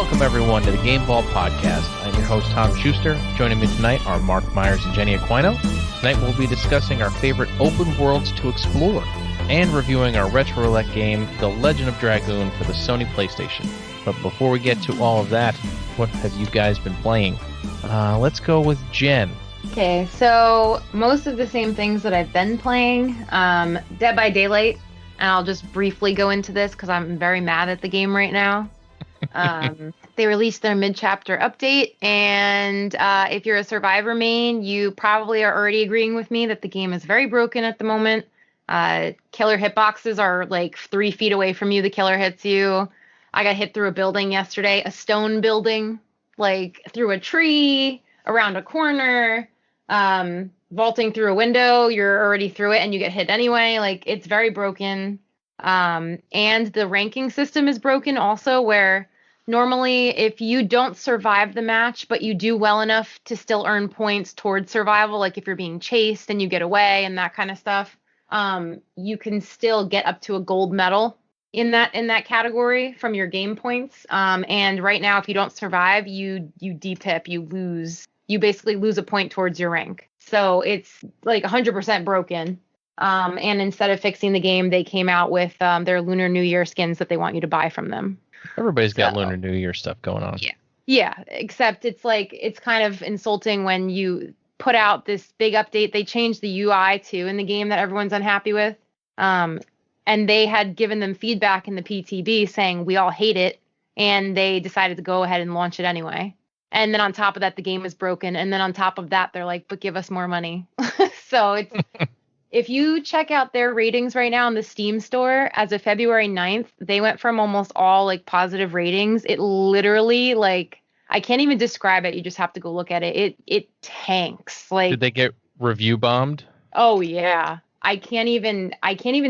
Welcome, everyone, to the Game Ball Podcast. I'm your host, Tom Schuster. Joining me tonight are Mark Myers and Jenny Aquino. Tonight we'll be discussing our favorite open worlds to explore and reviewing our Retro Roulette game, The Legend of Dragoon, for the Sony Playstation. But before we get to all of that, what have you guys been playing? Let's go with Jen. Okay, so most of the same things that I've been playing. Dead by Daylight, and I'll just briefly go into this because I'm very mad at the game right now. They released their mid-chapter update, and if you're a Survivor main, you probably are already agreeing with me that the game is very broken at the moment. Killer hitboxes are like 3 feet away from you. The killer hits you. I got hit through a building yesterday, a stone building, like through a tree, around a corner, vaulting through a window. You're already through it and you get hit anyway. Like, it's very broken. And the ranking system is broken also, where normally if you don't survive the match, but you do well enough to still earn points towards survival, like if you're being chased and you get away and that kind of stuff, you can still get up to a gold medal in that category from your game points. And right now, if you don't survive, you DPIP, you basically lose a point towards your rank. So it's like 100% broken. And instead of fixing the game, they came out with their Lunar New Year skins that they want you to buy from them. Everybody's got Lunar New Year stuff going on. Yeah, except it's like, it's kind of insulting when you put out this big update. They changed the UI too in the game that everyone's unhappy with. And they had given them feedback in the PTB saying, we all hate it. And they decided to go ahead and launch it anyway. And then on top of that, the game is broken. And then on top of that, they're like, but give us more money. So it's, if you check out their ratings right now on the Steam store, as of February 9th, they went from almost all like positive ratings. It literally, like, I can't even describe it. You just have to go look at it. It tanks. Like, did they get review bombed? Oh yeah. I can't even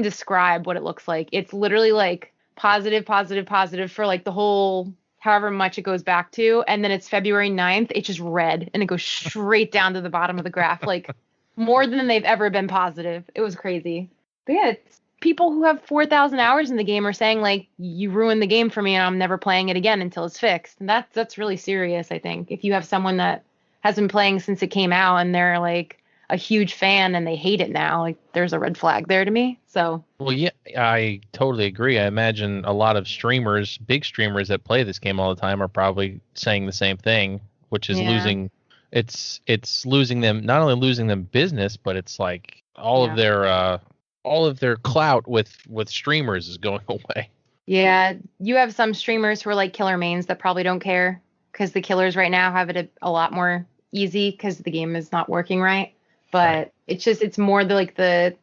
describe what it looks like. It's literally like positive for like the whole however much it goes back to. And then it's February 9th. It's just red and it goes straight down to the bottom of the graph. Like, more than they've ever been positive. It was crazy. But yeah, it's people who have 4,000 hours in the game are saying, like, you ruined the game for me and I'm never playing it again until it's fixed. And that's really serious, I think. If you have someone that has been playing since it came out and they're like a huge fan and they hate it now, like, there's a red flag there to me. So, well, yeah, I totally agree. I imagine a lot of streamers, big streamers that play this game all the time, are probably saying the same thing, which is losing. It's losing them, not only losing them business, but it's like all of their clout with streamers is going away. Yeah, you have some streamers who are like killer mains that probably don't care because the killers right now have it a lot more easy because the game is not working right. But it's more the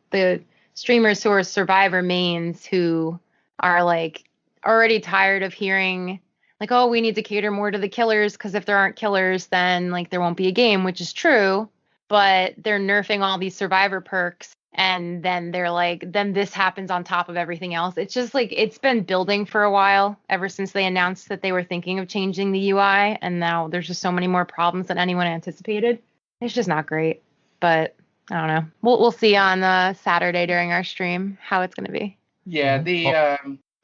streamers who are Survivor mains who are like already tired of hearing like, oh, we need to cater more to the killers because if there aren't killers, then like there won't be a game, which is true. But they're nerfing all these Survivor perks, and then they're like, then this happens on top of everything else. It's just like, it's been building for a while ever since they announced that they were thinking of changing the UI, and now there's just so many more problems than anyone anticipated. It's just not great. But I don't know. We'll see on Saturday during our stream how it's going to be. Yeah,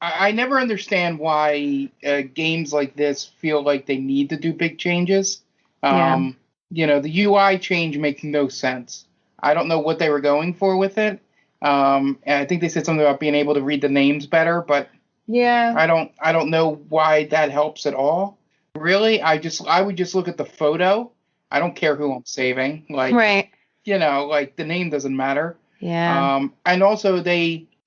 I never understand why games like this feel like they need to do big changes. You know, the UI change makes no sense. I don't know what they were going for with it. And I think they said something about being able to read the names better, but yeah, I don't know why that helps at all. Really, I would just look at the photo. I don't care who I'm saving. Like, right. You know, like, the name doesn't matter. Yeah. And also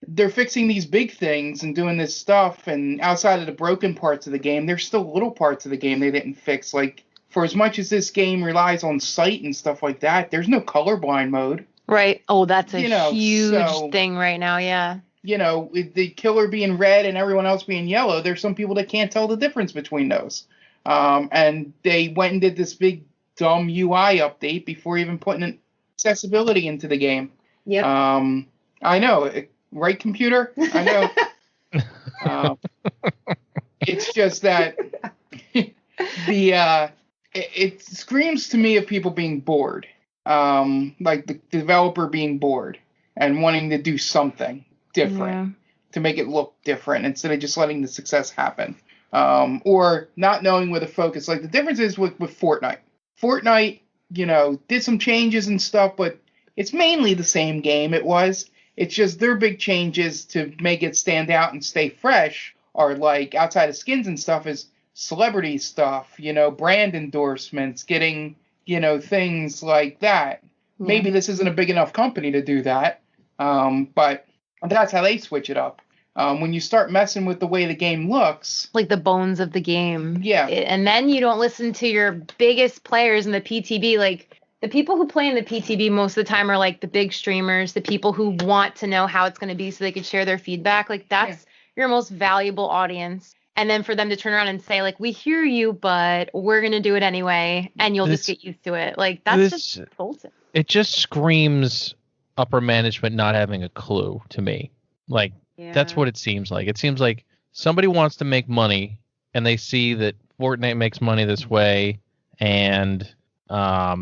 they're fixing these big things and doing this stuff, and outside of the broken parts of the game, there's still little parts of the game they didn't fix. Like, for as much as this game relies on sight and stuff like that, there's no colorblind mode. Right. Oh, that's a huge thing right now, yeah. You know, with the killer being red and everyone else being yellow, there's some people that can't tell the difference between those. And they went and did this big dumb UI update before even putting accessibility into the game. Yep. I know. Right, computer? I know. It's just that it screams to me of people being bored. Like the developer being bored and wanting to do something different to make it look different instead of just letting the success happen. or not knowing where to focus. Like the difference is with Fortnite. Fortnite, did some changes and stuff, but it's mainly the same game it was. It's just their big changes to make it stand out and stay fresh are like outside of skins and stuff is celebrity stuff, brand endorsements, getting, things like that. Yeah. Maybe this isn't a big enough company to do that, but that's how they switch it up. When you start messing with the way the game looks, like the bones of the game. Yeah. And then you don't listen to your biggest players in the PTB. Like the people who play in the PTB most of the time are like the big streamers, the people who want to know how it's going to be so they can share their feedback. Like that's your most valuable audience. And then for them to turn around and say like, we hear you, but we're going to do it anyway. And you'll just get used to it. Like that's just insulting. It just screams upper management not having a clue to me. Like, that's what it seems like. It seems like somebody wants to make money, and they see that Fortnite makes money this way, and a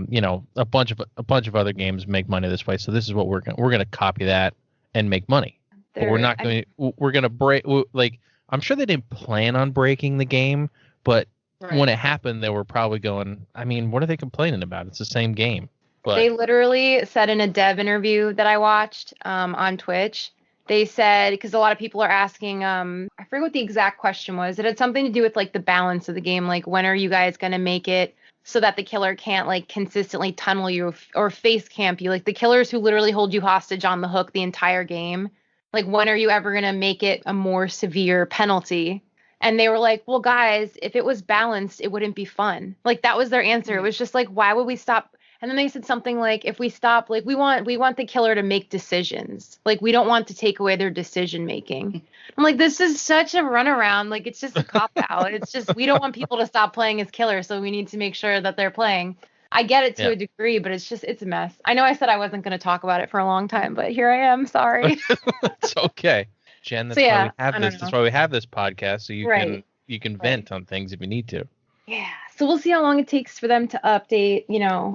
bunch of other games make money this way. So this is what we're gonna copy that and make money. But we're not going. We're gonna break. Like I'm sure they didn't plan on breaking the game, but when it happened, they were probably going. I mean, what are they complaining about? It's the same game. But they literally said in a dev interview that I watched on Twitch. They said, because a lot of people are asking, I forget what the exact question was. It had something to do with like the balance of the game. Like, when are you guys going to make it so that the killer can't like consistently tunnel you or face camp you? Like the killers who literally hold you hostage on the hook the entire game. Like, when are you ever going to make it a more severe penalty? And they were like, well, guys, if it was balanced, it wouldn't be fun. Like, that was their answer. It was just like, why would we stop? And then they said something like, if we stop, like we want the killer to make decisions. Like we don't want to take away their decision making. I'm like, this is such a runaround. Like it's just a cop out. It's just, we don't want people to stop playing as killers. So we need to make sure that they're playing. I get it to a degree, but it's a mess. I know I said I wasn't going to talk about it for a long time, but here I am. Sorry. It's okay. Jen, that's why we have this. That's why we have this podcast. So you can vent on things if you need to. Yeah. So we'll see how long it takes for them to update,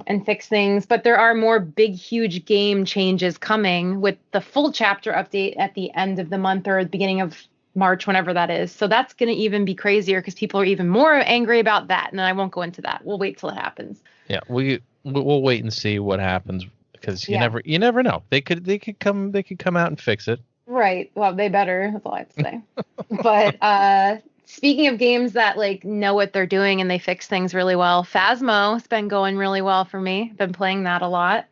and fix things. But there are more big, huge game changes coming with the full chapter update at the end of the month or the beginning of March, whenever that is. So that's going to even be crazier because people are even more angry about that. And I won't go into that. We'll wait till it happens. Yeah, we'll wait and see what happens because you never know. They could come out and fix it. Right. Well, they better. That's all I have to say. But speaking of games that like know what they're doing and they fix things really well, Phasmo's been going really well for me. Been playing that a lot,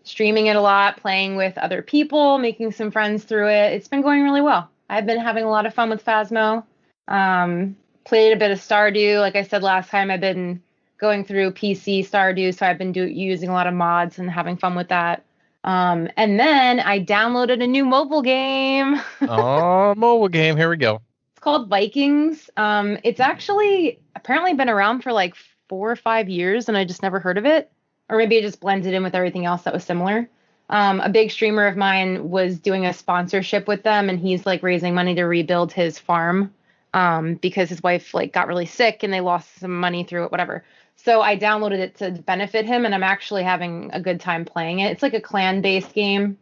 streaming it a lot, playing with other people, making some friends through it. It's been going really well. I've been having a lot of fun with Phasmo. Played a bit of Stardew. Like I said last time, I've been going through PC Stardew, so I've been using a lot of mods and having fun with that. And then I downloaded a new mobile game. Oh, mobile game. Here we go. It's called Vikings. It's actually apparently been around for like 4 or 5 years, and I just never heard of it. Or maybe it just blended in with everything else that was similar. A big streamer of mine was doing a sponsorship with them, and he's like raising money to rebuild his farm because his wife like got really sick and they lost some money through it, whatever. So I downloaded it to benefit him, and I'm actually having a good time playing it. It's like a clan-based game.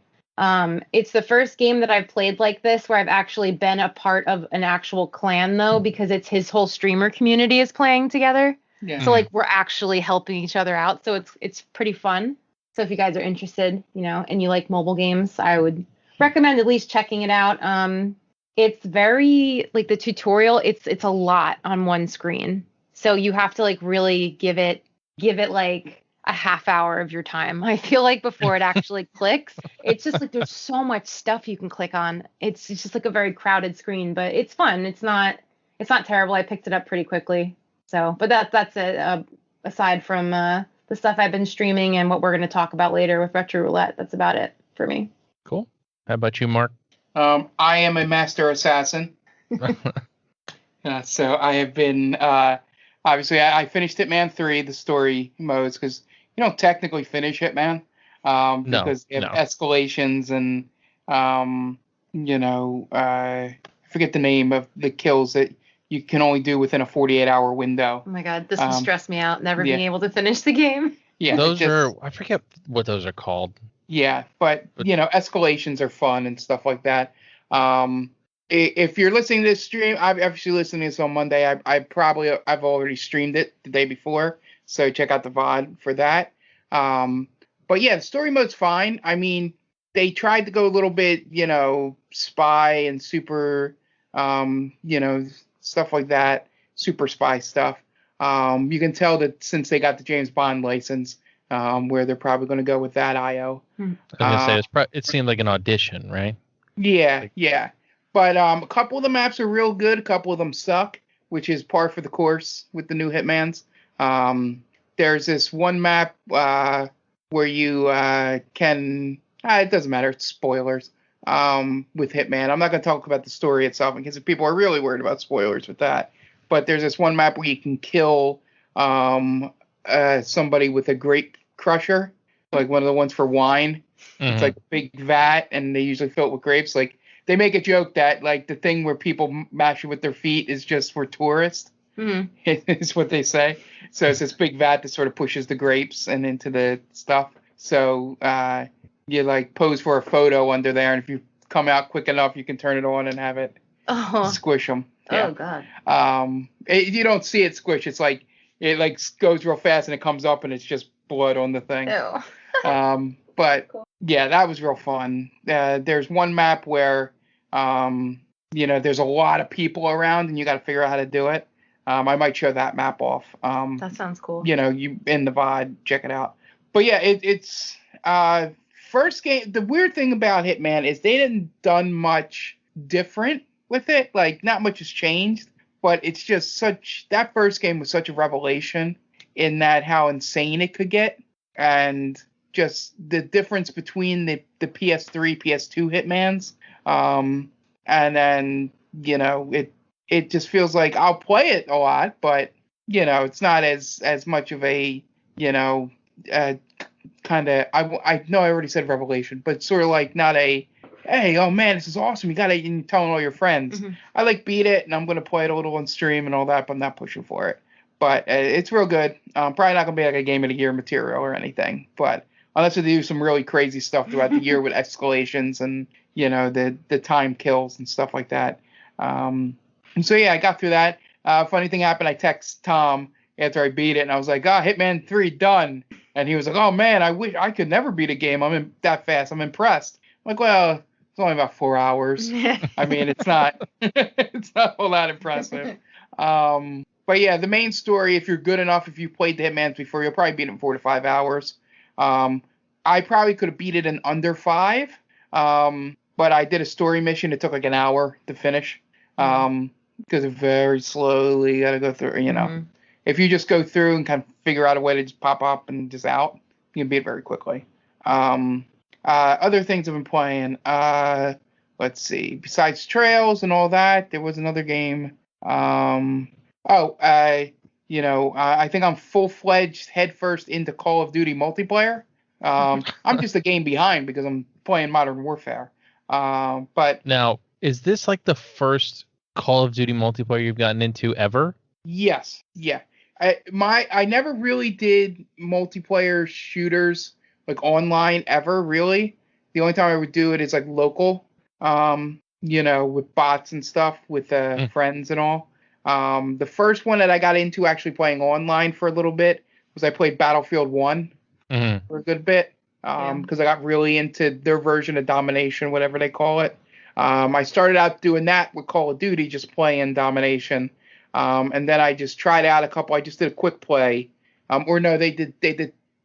It's the first game that I've played like this where I've actually been a part of an actual clan, though, because it's his whole streamer community is playing together. Yeah. So like we're actually helping each other out. So it's pretty fun. So if you guys are interested, and you like mobile games, I would recommend at least checking it out. It's very like the tutorial. It's a lot on one screen. So you have to like really give it like a half hour of your time. I feel like before it actually clicks. It's just like there's so much stuff you can click on. It's just like a very crowded screen, but it's fun. It's not terrible. I picked it up pretty quickly. So, but that's it. Aside from the stuff I've been streaming and what we're going to talk about later with Retro Roulette, that's about it for me. Cool. How about you, Mark? I am a master assassin. So I have been obviously I finished Hitman 3, the story modes, because you don't technically finish Hitman because you have escalations and I forget the name of the kills that you can only do within a 48-hour window. Oh my God, this would stress me out, never being able to finish the game. Yeah, I forget what those are called. Yeah, but escalations are fun and stuff like that. if you're listening to this stream, I've actually listened to this on Monday. I've already streamed it the day before, so check out the VOD for that. But yeah, the story mode's fine. I mean, they tried to go a little bit, spy and super, stuff like that, super spy stuff. You can tell that since they got the James Bond license, where they're probably going to go with that IO. I was gonna say it seemed like an audition, right? Yeah. But a couple of the maps are real good. A couple of them suck, which is par for the course with the new Hitmans. There's this one map where you can. It doesn't matter. It's spoilers. With Hitman, I'm not going to talk about the story itself in case people are really worried about spoilers with that. But there's this one map where you can kill somebody with a grape crusher, like one of the ones for wine. Mm-hmm. It's like a big vat, and they usually fill it with grapes. Like they make a joke that like the thing where people mash it with their feet is just for tourists. Mm-hmm. Is what they say. So it's this big vat that sort of pushes the grapes and into the stuff. So you like pose for a photo under there, and if you come out quick enough, you can turn it on and have it squish them. Yeah. Oh God. You don't see it squish. It's like it like goes real fast and it comes up and it's just blood on the thing. Ew. But cool. Yeah, that was real fun. There's one map where there's a lot of people around and you got to figure out how to do it. I might show that map off. That sounds cool. You in the VOD, check it out. But yeah, it's first game. The weird thing about Hitman is they didn't done much different with it. Like not much has changed, but it's just that first game was such a revelation in that how insane it could get, and just the difference between the PS3, PS2 Hitmans, and then it just feels like I'll play it a lot, but it's not as much of a kind of I know I already said revelation, but sort of like not a hey, oh man, this is awesome, you gotta you're telling all your friends. Mm-hmm. I like beat it and I'm gonna play it a little on stream and all that, but I'm not pushing for it. But it's real good. Probably not gonna be like a game of the year material or anything, but unless they do some really crazy stuff throughout the year with escalations and the time kills and stuff like that. So yeah, I got through that. Funny thing happened. I text Tom after I beat it, and I was like, Hitman 3 done. And he was like, oh man, I wish I could never beat a game. That fast. I'm impressed. I'm like, well, it's only about 4 hours. I mean, it's not it's not all that impressive. But yeah, the main story, if you're good enough, if you played the Hitmans before, you'll probably beat it in 4 to 5 hours. I probably could have beat it in under 5. But I did a story mission. It took like an hour to finish. Because it very slowly got to go through, Mm-hmm. If you just go through and kind of figure out a way to just pop up and just out, you can beat it very quickly. Other things I've been playing, let's see, besides Trails and all that, there was another game. I think I'm full-fledged headfirst into Call of Duty multiplayer. I'm just a game behind because I'm playing Modern Warfare. But now, is this like the first Call of Duty multiplayer you've gotten into ever? Yes. Yeah. I never really did multiplayer shooters like online ever, really. The only time I would do it is like local, with bots and stuff with friends and all. The first one that I got into actually playing online for a little bit was I played Battlefield 1 for a good bit because I got really into their version of Domination, whatever they call it. I started out doing that with Call of Duty, just playing Domination. And then I just tried out a couple. I just did a quick play. They did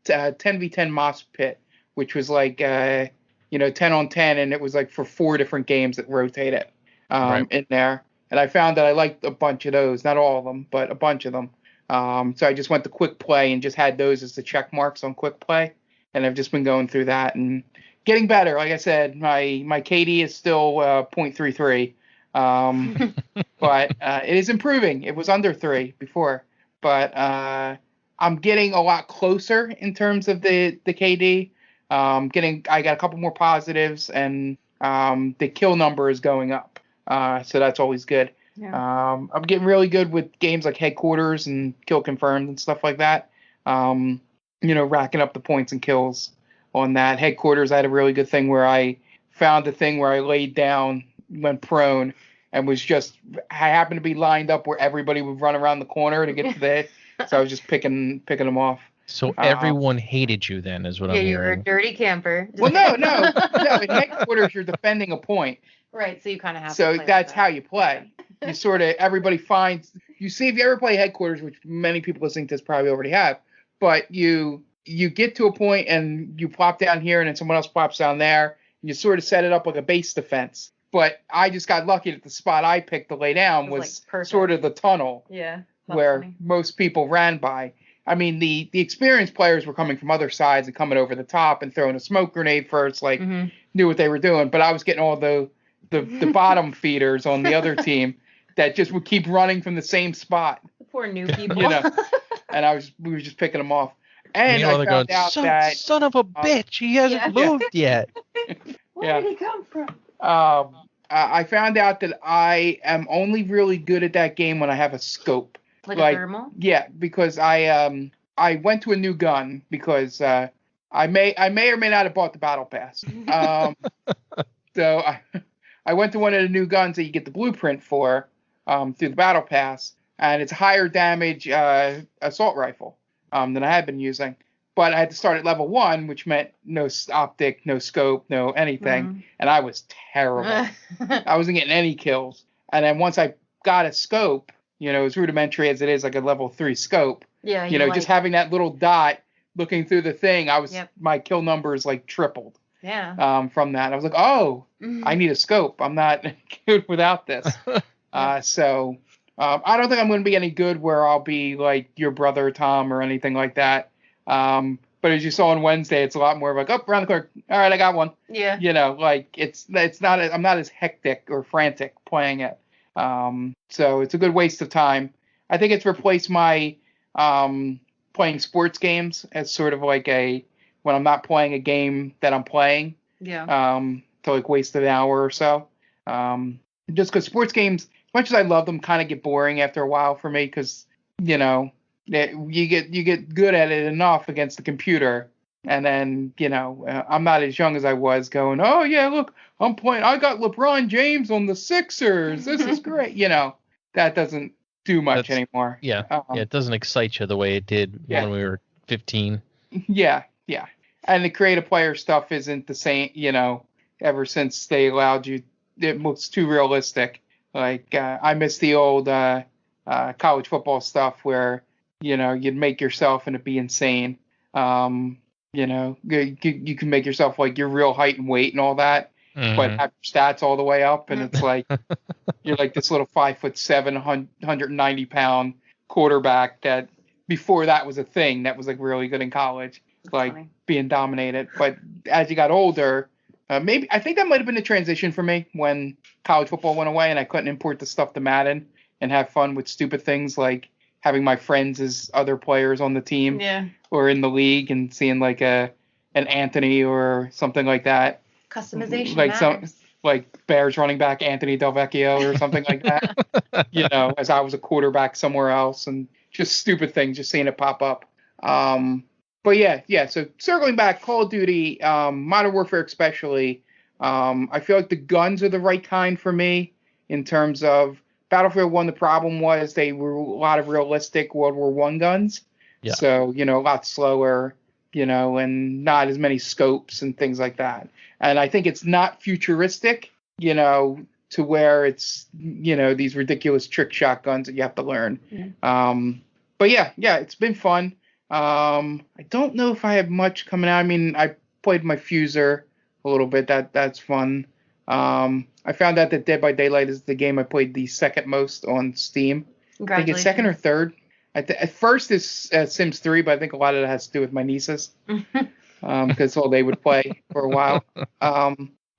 10v10 Moss Pit, which was like, 10 on 10. And it was like for 4 different games that rotated in there. And I found that I liked a bunch of those, not all of them, but a bunch of them. So I just went to quick play and just had those as the check marks on quick play. And I've just been going through that and getting better. Like I said, my KD is still 0.33. But it is improving. It was under 3 before. But I'm getting a lot closer in terms of the KD. I got a couple more positives, and the kill number is going up. So that's always good. Yeah. I'm getting really good with games like Headquarters and Kill Confirmed and stuff like that. Racking up the points and kills on that. Headquarters, I had a really good thing where I found the thing where I laid down, went prone, and I happened to be lined up where everybody would run around the corner to get to the, so I was just picking them off. So everyone hated you then, is what I'm Yeah, you hearing. were a dirty camper. Well, no. In headquarters, you're defending a point. Right, so you kind of have to So play that's like how you play. Yeah. You sort of, everybody finds, you see, if you ever play headquarters, which many people listening to this probably already have, but you get to a point and you plop down here and then someone else plops down there. And you sort of set it up like a base defense. But I just got lucky that the spot I picked to lay down was like sort of the tunnel where funny. most people ran by. I mean, the experienced players were coming from other sides and coming over the top and throwing a smoke grenade first, like knew what they were doing. But I was getting all the bottom feeders on the other team that just would keep running from the same spot. The poor new people. And we were just picking them off. And meanwhile, I found out that son of a bitch, he hasn't moved yet. Where did he come from? I found out that I am only really good at that game when I have a scope. Like a thermal? Yeah, because I went to a new gun because I may or may not have bought the battle pass. So I went to one of the new guns that you get the blueprint for through the battle pass, and it's a higher damage assault rifle than I had been using. But I had to start at level 1, which meant no optic, no scope, no anything, and I was terrible. I wasn't getting any kills. And then once I got a scope, as rudimentary as it is, like a level 3 scope, just having that little dot looking through the thing, my kill numbers like tripled. Yeah. From that, I was like, oh, I need a scope. I'm not good without this. So I don't think I'm going to be any good where I'll be like your brother Tom or anything like that. But as you saw on Wednesday, it's a lot more like, around the corner. All right, I got one. Yeah. It's not. I'm not as hectic or frantic playing it. So it's a good waste of time. I think it's replaced my playing sports games as sort of like when I'm not playing a game that I'm playing. Yeah. To like waste an hour or so. Just because sports games, as much as I love them, kind of get boring after a while for me because you get good at it enough against the computer, and then I'm not as young as I was going, oh yeah, look, I'm playing, I got LeBron James on the Sixers, this is great. That doesn't do much anymore. It doesn't excite you the way it did when we were 15. Yeah And the creative player stuff isn't the same, ever since they allowed you, it looks too realistic. Like I miss the old college football stuff where you'd make yourself and it'd be insane. You can make yourself like your real height and weight and all that, but have your stats all the way up, and it's like you're like this little 5'7", 190 pound quarterback that before that was a thing that was like really good in college, like being dominated. But as you got older, maybe I think that might have been the transition for me when college football went away and I couldn't import the stuff to Madden and have fun with stupid things like having my friends as other players on the team or in the league and seeing like an Anthony or something like that. Customization like matters. Like Bears running back Anthony Delvecchio or something like that. As I was a quarterback somewhere else, and just stupid things, just seeing it pop up. But yeah. So circling back, Call of Duty, Modern Warfare especially, I feel like the guns are the right kind for me in terms of Battlefield 1. The problem was they were a lot of realistic World War I guns. Yeah. So, a lot slower, and not as many scopes and things like that. And I think it's not futuristic, to where it's, these ridiculous trick shot guns that you have to learn. But yeah, it's been fun. I don't know if I have much coming out. I mean, I played my Fuser a little bit. That's fun. I found out that Dead by Daylight is the game I played the second most on Steam. I think it's second or third. At first it's Sims 3, but I think a lot of that has to do with my nieces. Because all they would play for a while.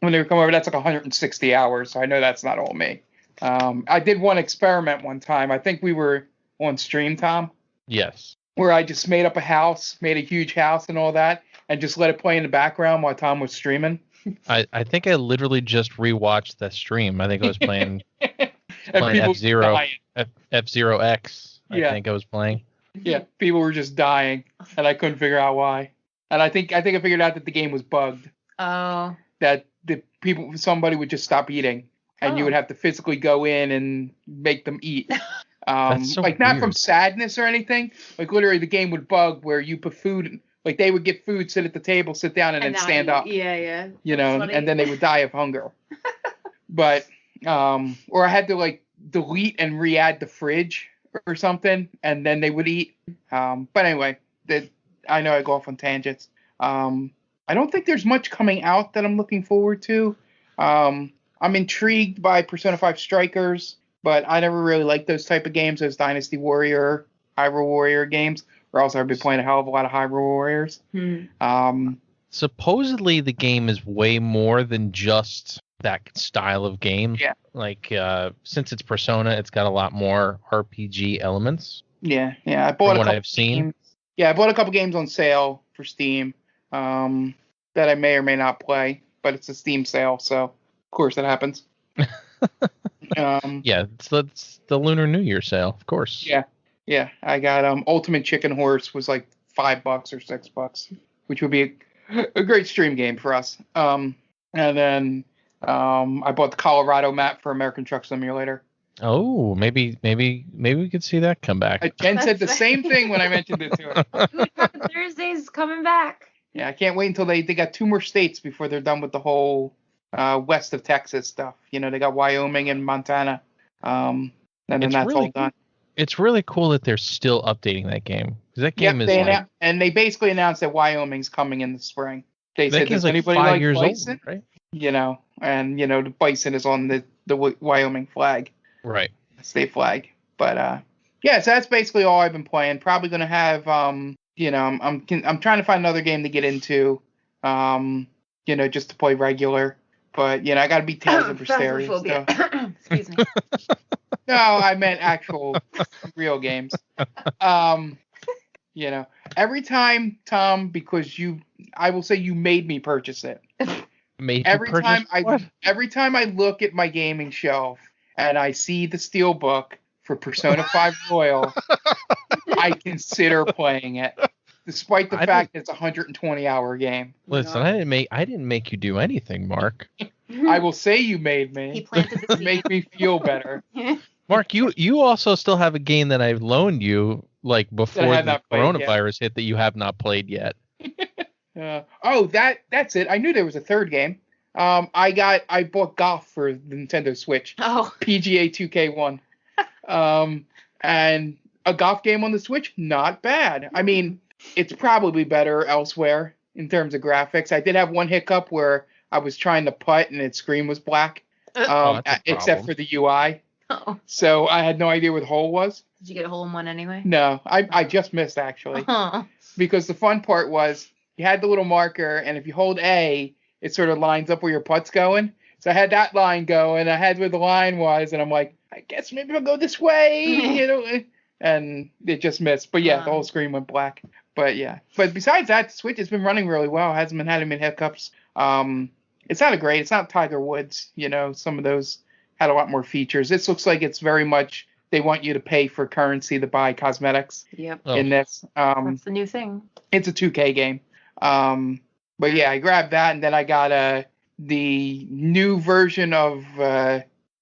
When they would come over, that's like 160 hours, so I know that's not all me. I did one experiment one time. I think we were on stream, Tom. Yes. Where I just made up a house, made a huge house and all that, and just let it play in the background while Tom was streaming. I think I literally just rewatched that stream. I think I was playing F-Zero X. I think I was playing. Yeah, people were just dying, and I couldn't figure out why. And I think I figured out that the game was bugged. Oh. That somebody would just stop eating, and you would have to physically go in and make them eat. That's so like not weird. from sadness or anything. Like literally, the game would bug where you put food. Like they would get food, sit at the table, sit down, and then stand up. Yeah. You know, and then they would die of hunger. But or I had to like delete and re-add the fridge or something, and then they would eat. But anyway, I know I go off on tangents. I don't think there's much coming out that I'm looking forward to. I'm intrigued by Persona 5 Strikers, but I never really liked those type of games, those Dynasty Warrior, Hyrule Warrior games, or else I've been playing a hell of a lot of Hyrule Warriors. Supposedly the game is way more than just that style of game. Yeah. Like, since it's Persona, it's got a lot more RPG elements. Yeah. I bought From what I've seen. Games. Yeah, I bought a couple games on sale for Steam that I may or may not play, but it's a Steam sale, so of course that happens. Yeah, it's the Lunar New Year sale, of course. Yeah. I got Ultimate Chicken Horse was like $5 or $6, which would be a great stream game for us. And then I bought the Colorado map for American Truck Simulator. Oh, maybe we could see that come back. Jen said the same thing when I mentioned it to her. Dude, Happy Thursday's coming back. Yeah, I can't wait until they got 2 more states before they're done with the whole west of Texas stuff. You know, they got Wyoming and Montana. And then that's all done. It's really cool that they're still updating that game. Because that game is and they basically announced that Wyoming's coming in the spring. They said, does anybody 5 like years bison? old, right? You know, and, you know, the bison is on the Wyoming flag. Right. State flag. But, yeah, so that's basically all I've been playing. Probably going to have, you know, I'm trying to find another game to get into, you know, just to play regular. But, you know, I got to beat Tales of Berseria. So. Excuse me. No, I meant actual real games. You know, every time, Tom, because I will say you made me purchase it. Every time I look at my gaming shelf and I see the Steelbook for Persona 5 Royal, I consider playing it, despite the fact it's a 120-hour game. Listen, I didn't make you do anything, Mark. I will say you made me. He planted the seed. Make me feel better. Mark, you also still have a game that I've loaned you, like before the coronavirus hit, that you have not played yet. That's it. I knew there was a third game. I bought Golf for the Nintendo Switch. Oh. PGA 2K1. And a golf game on the Switch, not bad. I mean, it's probably better elsewhere in terms of graphics. I did have one hiccup where I was trying to putt and its screen was black, except for the UI. Oh. So I had no idea where the hole was. Did you get a hole in one anyway? No, I just missed actually. Oh. Because the fun part was you had the little marker, and if you hold A, it sort of lines up where your putt's going. So I had that line going, I had where the line was, and I'm like, I guess maybe I'll go this way, you know, and it just missed. But yeah, the whole screen went black. But yeah, but besides that, the Switch has been running really well. It hasn't been having any hiccups. It's not Tiger Woods, you know, some of those had a lot more features. This looks like it's very much, they want you to pay for currency to buy cosmetics. Yep. In this. That's the new thing. It's a 2K game. But yeah, I grabbed that, and then I got the new version of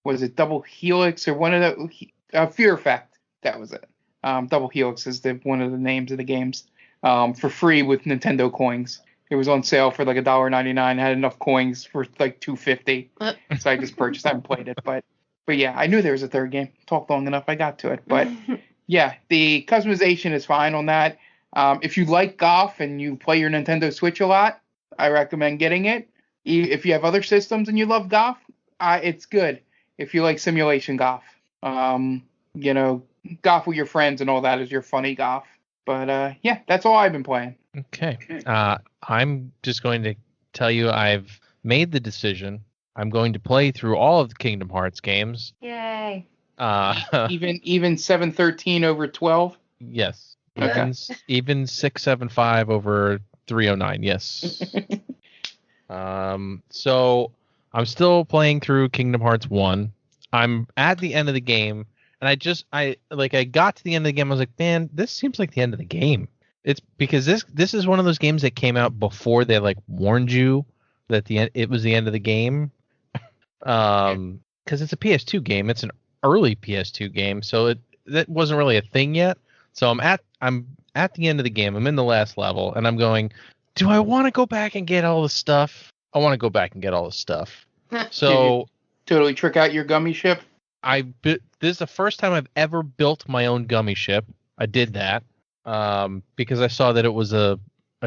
was it Double Helix or one of the Fear Effect? That was it. Double Helix is one of the names of the games. For free with Nintendo coins. It was on sale for like $1.99. I had enough coins for like $2.50, so I just purchased. I haven't played it, but yeah, I knew there was a third game. Talked long enough, I got to it. But yeah, the customization is fine on that. If you like golf and you play your Nintendo Switch a lot, I recommend getting it. If you have other systems and you love golf, it's good. If you like simulation golf, you know, golf with your friends and all that is your funny golf. But yeah, that's all I've been playing. Okay. I'm just going to tell you I've made the decision. I'm going to play through all of the Kingdom Hearts games. Yay. Even 713 over 12? Yes. Okay. Even 675 over 309. Yes. So I'm still playing through Kingdom Hearts 1. I'm at the end of the game, and I got to the end of the game. I was like, man, this seems like the end of the game. It's because this is one of those games that came out before they like warned you that it was the end of the game. because it's a PS2 game. It's an early PS2 game, so that wasn't really a thing yet. So I'm at the end of the game. I'm in the last level, and I'm going, do I want to go back and get all the stuff? I want to go back and get all the stuff. So totally trick out your gummy ship. This is the first time I've ever built my own gummy ship. I did that because I saw that it was a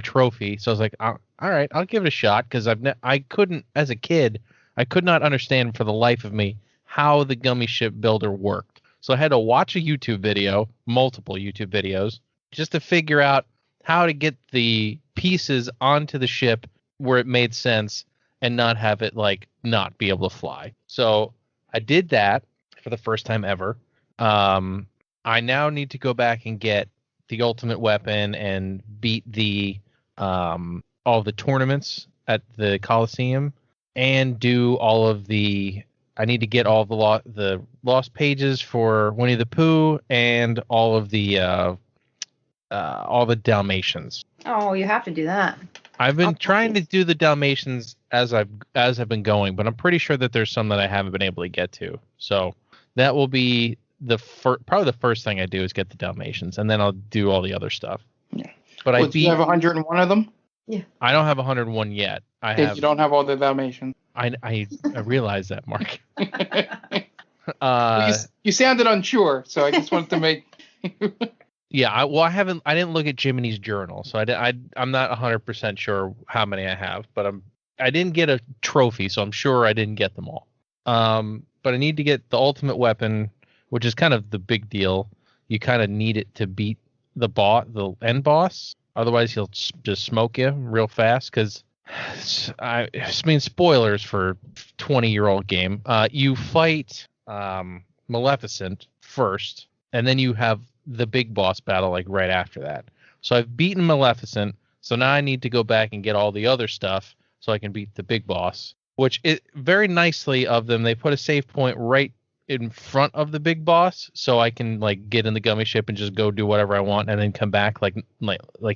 trophy. So I was like, all right, I'll give it a shot, because I couldn't, as a kid, I could not understand for the life of me how the gummy ship builder worked. So I had to watch a YouTube video, multiple YouTube videos, just to figure out how to get the pieces onto the ship where it made sense and not have it like not be able to fly. So I did that for the first time ever. I now need to go back and get the ultimate weapon and beat the all the tournaments at the Coliseum, and do all of the. I need to get all the lost pages for Winnie the Pooh and all the Dalmatians. Oh, you have to do that. I've been trying to do the Dalmatians as I've been going, but I'm pretty sure that there's some that I haven't been able to get to. So that will be probably the first thing I do is get the Dalmatians, and then I'll do all the other stuff. Yeah. But do you have 101 of them? Yeah. I don't have 101 yet. You don't have all the Dalmatians. I realize that, Mark. You sounded unsure, so I just wanted to make. Yeah, I didn't look at Jiminy's journal, so I'm not 100% sure how many I have, but I didn't get a trophy, so I'm sure I didn't get them all. But I need to get the ultimate weapon, which is kind of the big deal. You kind of need it to beat the end boss, otherwise he'll just smoke you real fast. Because I mean, spoilers for 20-year-old game. You fight Maleficent first, and then you have the big boss battle like right after that. So I've beaten Maleficent, so now I need to go back and get all the other stuff so I can beat the big boss, which is very nicely of them. They put a save point right in front of the big boss, so I can like get in the gummy ship and just go do whatever I want and then come back like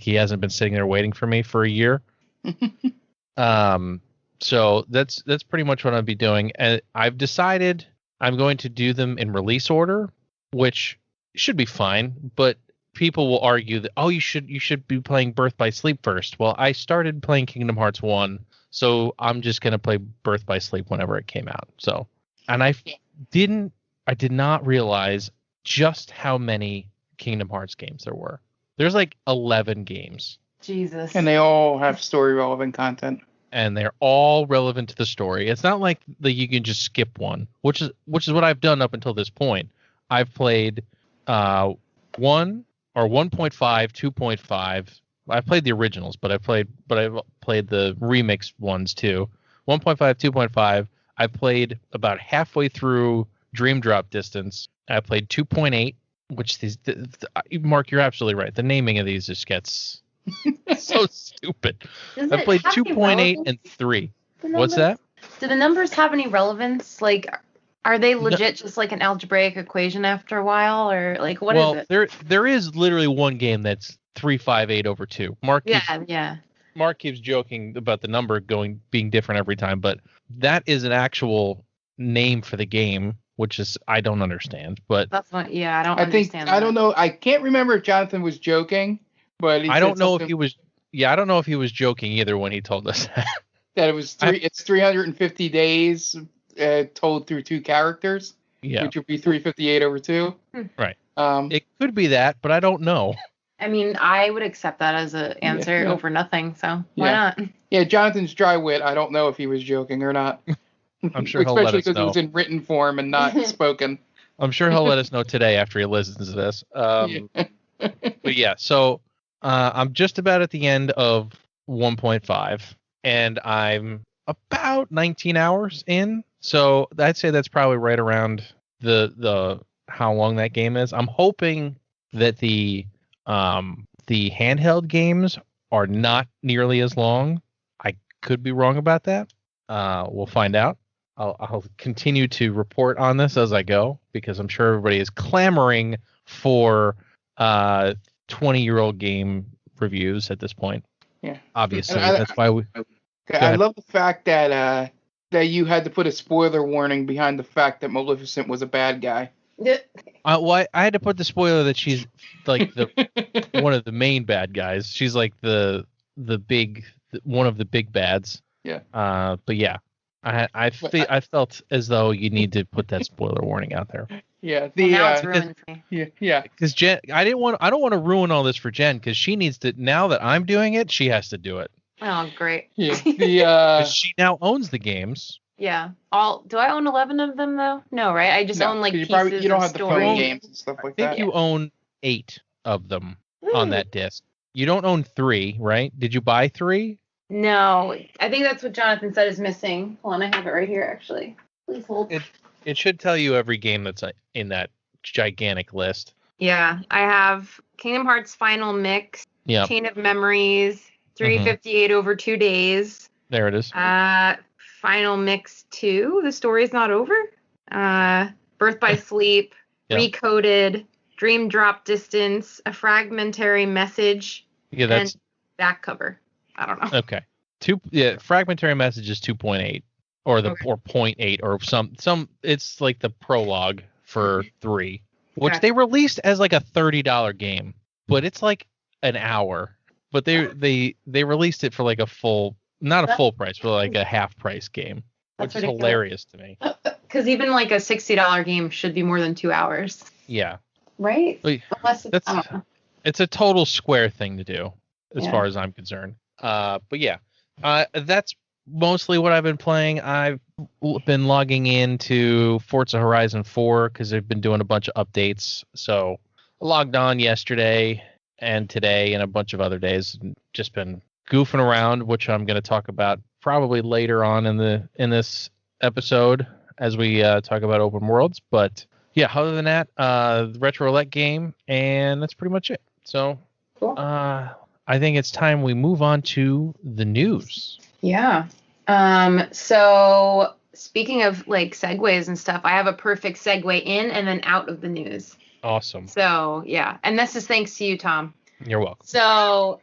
he hasn't been sitting there waiting for me for a year. So that's pretty much what I'll be doing. And I've decided I'm going to do them in release order, which should be fine, but people will argue that, oh, you should be playing Birth by Sleep first. Well, I started playing Kingdom Hearts 1, so I'm just going to play Birth by Sleep whenever it came out. So, and I did not realize just how many Kingdom Hearts games there were. There's like 11 games. Jesus. And they all have story relevant content. And they're all relevant to the story. It's not like that you can just skip one, which is what I've done up until this point. I've played 1 or 1.5, 2.5. I've played the originals, but I've played the remix ones too. 1.5, 2.5. I played about halfway through Dream Drop Distance. I played 2.8, which Mark, you're absolutely right. The naming of these just gets so stupid. I played 2.8 and 3. What's that? Do the numbers have any relevance? Like, are they legit just like an algebraic equation after a while, or like what is it? There is literally one game that's 358 over 2. Mark keeps joking about the number being different every time, but that is an actual name for the game, which is I don't understand. But that's not. Yeah, I don't understand. I don't know. I can't remember if Jonathan was joking, but I don't know if he was. Yeah, I don't know if he was joking either when he told us that. That it was it's 350 days. Told through 2 characters, which would be 358 over 2. Right. It could be that, but I don't know. I mean, I would accept that as an answer over nothing, so why not? Yeah, Jonathan's dry wit. I don't know if he was joking or not. I'm sure he'll let us know. Especially because it was in written form and not spoken. I'm sure he'll let us know today after he listens to this. But yeah, so I'm just about at the end of 1.5, and I'm about 19 hours in. So I'd say that's probably right around the how long that game is. I'm hoping that the handheld games are not nearly as long. I could be wrong about that. We'll find out. I'll continue to report on this as I go, because I'm sure everybody is clamoring for 20-year-old game reviews at this point. Yeah, obviously that's why we. I love the fact that that you had to put a spoiler warning behind the fact that Maleficent was a bad guy. Well, I had to put the spoiler that she's like one of the main bad guys. She's like the big one of the big bads. Yeah. But yeah, I felt as though you need to put that spoiler warning out there. Yeah. Now it's ruined for me. Yeah. Because Jen, I don't want to ruin all this for Jen because she needs to. Now that I'm doing it, she has to do it. Oh, great. Yeah. She now owns the games. Yeah. Do I own 11 of them though? No, right? I just own like pieces you don't of have the phone story. games and stuff like I think that. you own 8 of them on that disc. You don't own 3, right? Did you buy 3? No, I think that's what Jonathan said is missing. Hold on, I have it right here actually. Please hold. It should tell you every game that's in that gigantic list. Yeah, I have Kingdom Hearts Final Mix, Yeah. Chain of Memories, 358 over 2 days. There it is. Final Mix 2, The Story's Not Over. Birth by Sleep, Yeah. Recoded, Dream Drop Distance, A Fragmentary Message, Yeah, that's and back cover. I don't know. okay. Fragmentary Message is 2.8 or or 0.8 or some. It's like the prologue for 3, which Okay. they released as like a $30 game, but it's like an hour. But they released it for like not a full price, but like a half price game, which That's is hilarious to me. Because even like a $60 game should be more than 2 hours. Yeah. Right? Well, Unless it's, I that's don't know. it's a total Square thing to do, as Yeah. far as I'm concerned. But yeah, that's mostly what I've been playing. I've been logging into Forza Horizon 4 because they've been doing a bunch of updates. So I logged on yesterday and today and a bunch of other days, and just been goofing around, which I'm going to talk about probably later on in this episode as we talk about open worlds. But yeah, other than that, the Retro Roulette game, and that's pretty much it. So Cool. I think it's time we move on to the news. Yeah. So speaking of like segues and stuff, I have a perfect segue in and then out of the news. Awesome. So yeah, and this is thanks to you, Tom. You're welcome. So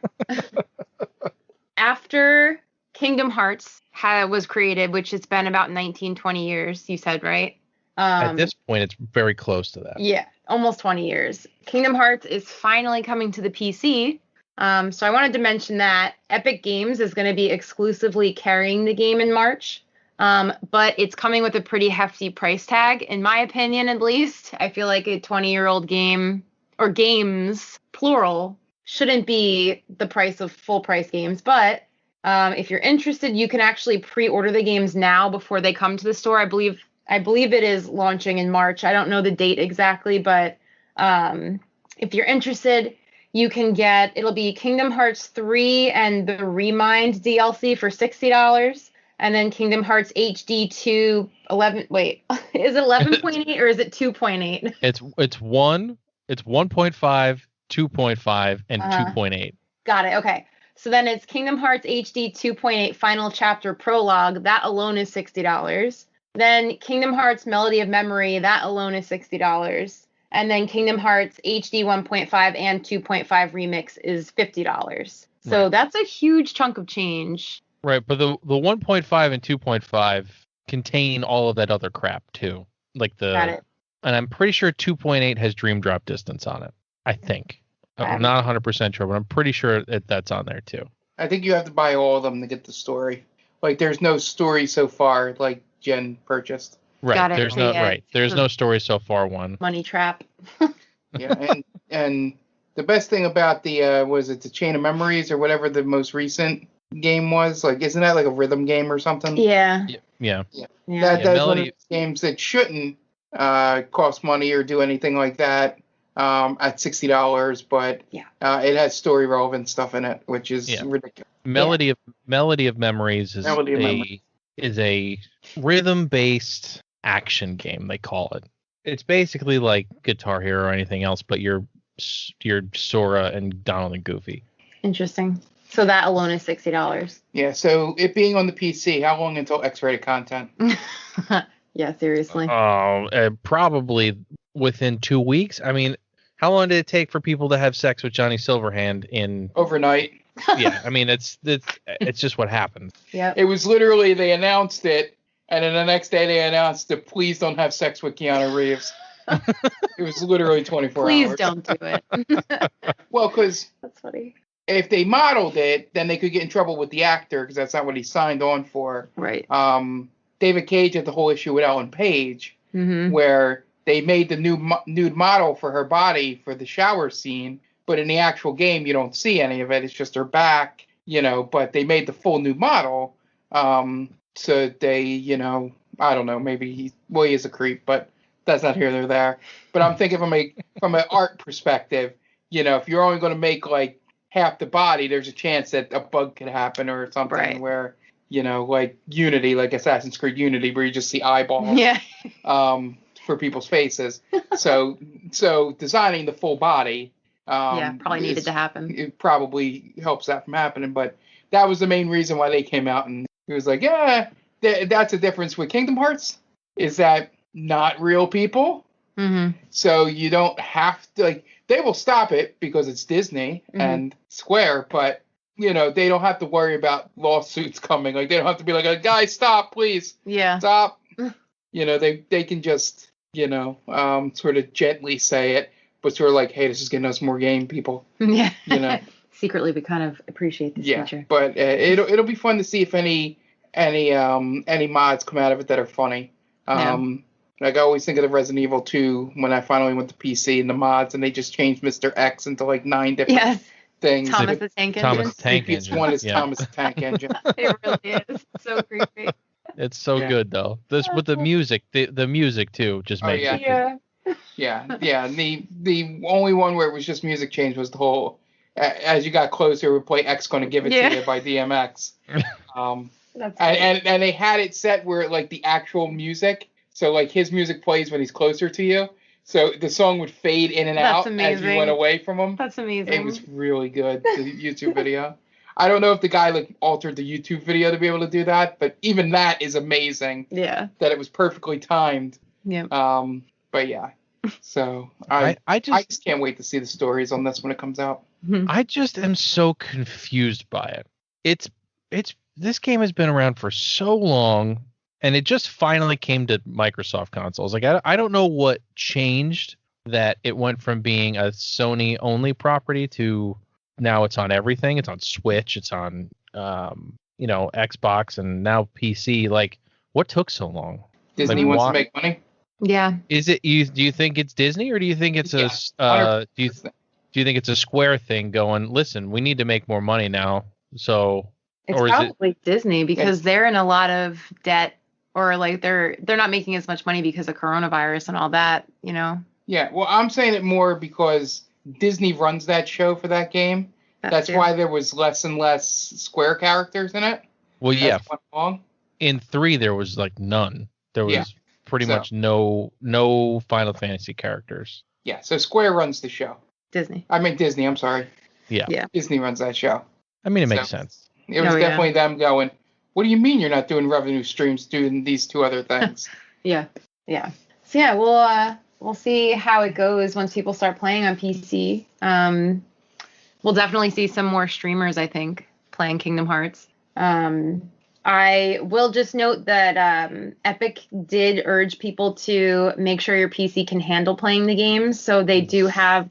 after Kingdom Hearts was created, which it's been about 19, 20 years, you said, right? At this point, it's very close to that. Yeah, almost 20 years. Kingdom Hearts is finally coming to the PC. So I wanted to mention that Epic Games is going to be exclusively carrying the game in March. But it's coming with a pretty hefty price tag, in my opinion, at least. I feel like a 20-year-old game, or games, plural, shouldn't be the price of full price games. But if you're interested, you can actually pre-order the games now before they come to the store. I believe it is launching in March. I don't know the date exactly, but if you're interested, you can it'll be Kingdom Hearts 3 and the Remind DLC for $60. And then Kingdom Hearts HD 2, 11, wait, is it 11.8 or is it 2.8? It's 1.5, 2.5, and 2.8. Got it. Okay. So then it's Kingdom Hearts HD 2.8 Final Chapter Prologue. That alone is $60. Then Kingdom Hearts Melody of Memory. That alone is $60. And then Kingdom Hearts HD 1.5 and 2.5 Remix is $50. So Right. that's a huge chunk of change. Right, but the 1.5 and 2.5 contain all of that other crap too. Like Got it. And I'm pretty sure 2.8 has Dream Drop Distance on it. I think. I'm not 100% sure, but I'm pretty sure that's on there too. I think you have to buy all of them to get the story. Like, there's no story so far, like Jen purchased. Right. Got it. There's Okay, no yeah. right. There's no story so far one. Money trap. Yeah, and the best thing about the was it the Chain of Memories or whatever the most recent game was? Like, isn't that like a rhythm game or something? Yeah. Yeah. That's one of Melody- those games that shouldn't cost money or do anything like that at $60, but it has story relevant stuff in it, which is ridiculous. Melody of Memories is a rhythm based action game, they call it. It's basically like Guitar Hero or anything else, but you're Sora and Donald and Goofy. Interesting. So that alone is $60. Yeah, so it being on the PC, how long until X-rated content? Yeah, seriously. Probably within 2 weeks. I mean, how long did it take for people to have sex with Johnny Silverhand in Overnight. Yeah, I mean it's just what happened. Yeah. It was literally they announced it And then the next day they announced that please don't have sex with Keanu Reeves. It was literally 24 hours. Please don't do it. Well, because That's funny. if they modeled it, then they could get in trouble with the actor because that's not what he signed on for. Right. David Cage had the whole issue with Ellen Page, Mm-hmm. where they made the nude model for her body for the shower scene, but in the actual game you don't see any of it. It's just her back, but they made the full nude model. So they, I don't know, maybe he is a creep, but that's not here nor there. But I'm thinking from an art perspective, if you're only going to make like half the body, there's a chance that a bug could happen or something. Right. Where, like Unity, like Assassin's Creed Unity, where you just see eyeballs. Yeah. For people's faces. So designing the full body. Probably needed to happen. It probably helps that from happening, but that was the main reason why they came out, and it was like, that's a difference with Kingdom Hearts, is that not real people. Mm-hmm. So you don't have to, they will stop it because it's Disney and Square, but, they don't have to worry about lawsuits coming. They don't have to be like, guys, stop, please. Yeah. Stop. They can just, sort of gently say it, but sort of like, hey, this is getting us more game, people. Yeah. Secretly, we kind of appreciate this feature. But it'll be fun to see if any mods come out of it that are funny. I always think of the Resident Evil 2 when I finally went to PC and the mods, and they just changed Mr. X into 9 different things. Thomas the Tank Engine. Thomas the Tank Engine. One is Thomas the Tank Engine. It really is. So creepy. It's so good though. This with the music, the music too, just makes it. Yeah. And the only one where it was just music change was the whole. As you got closer, we play X Gonna Give It to You by DMX. And they had it set where the actual music, so his music plays when he's closer to you. So the song would fade in and out as you went away from him. That's amazing. It was really good, the YouTube video. I don't know if the guy altered the YouTube video to be able to do that, but even that is amazing. Yeah. That it was perfectly timed. Yeah. But yeah. So I just can't wait to see the stories on this when it comes out. I just am so confused by it. This game has been around for so long, and it just finally came to Microsoft consoles. I don't know what changed that it went from being a Sony only property to now it's on everything. It's on Switch. It's on Xbox and now PC. What took so long? Disney wants to make money. Yeah. Is it you? Do you think it's Disney, or do you think it's do you think it's a Square thing going? Listen, we need to make more money now. So it's probably Disney because they're in a lot of debt, or they're not making as much money because of coronavirus and all that. Yeah. Well, I'm saying it more because Disney runs that show for that game. That's why there was less and less Square characters in it. Well, yeah. In 3, there was none. There was pretty much no Final Fantasy characters. Yeah. So Square runs the show. Disney. I'm sorry. Yeah. Disney runs that show. I mean, it makes sense. It was definitely them going, what do you mean you're not doing revenue streams doing these 2 other things? Yeah. So we'll see how it goes once people start playing on PC. We'll definitely see some more streamers, I think, playing Kingdom Hearts. I will just note that Epic did urge people to make sure your PC can handle playing the game. So they do have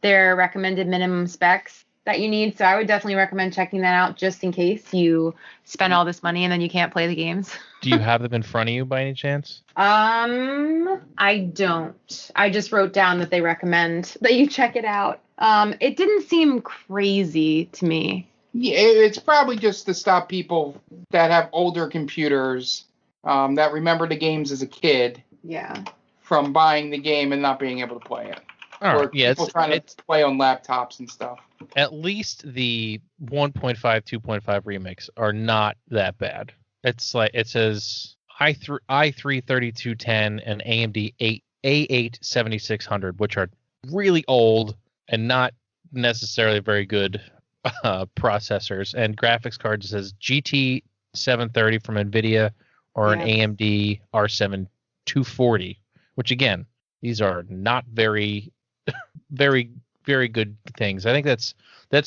their recommended minimum specs that you need. So I would definitely recommend checking that out just in case you spend all this money and then you can't play the games. Do you have them in front of you by any chance? I don't. I just wrote down that they recommend that you check it out. It didn't seem crazy to me. Yeah, it's probably just to stop people that have older computers that remember the games as a kid. Yeah. From buying the game and not being able to play it. Or people trying to play on laptops and stuff. At least the 1.5, 2.5 remakes are not that bad. It's it says i3 3210 and AMD A8 7600, which are really old and not necessarily very good processors. And graphics cards says GT 730 from NVIDIA or an AMD R7 240, which again, these are not very, very, very good things. I think that's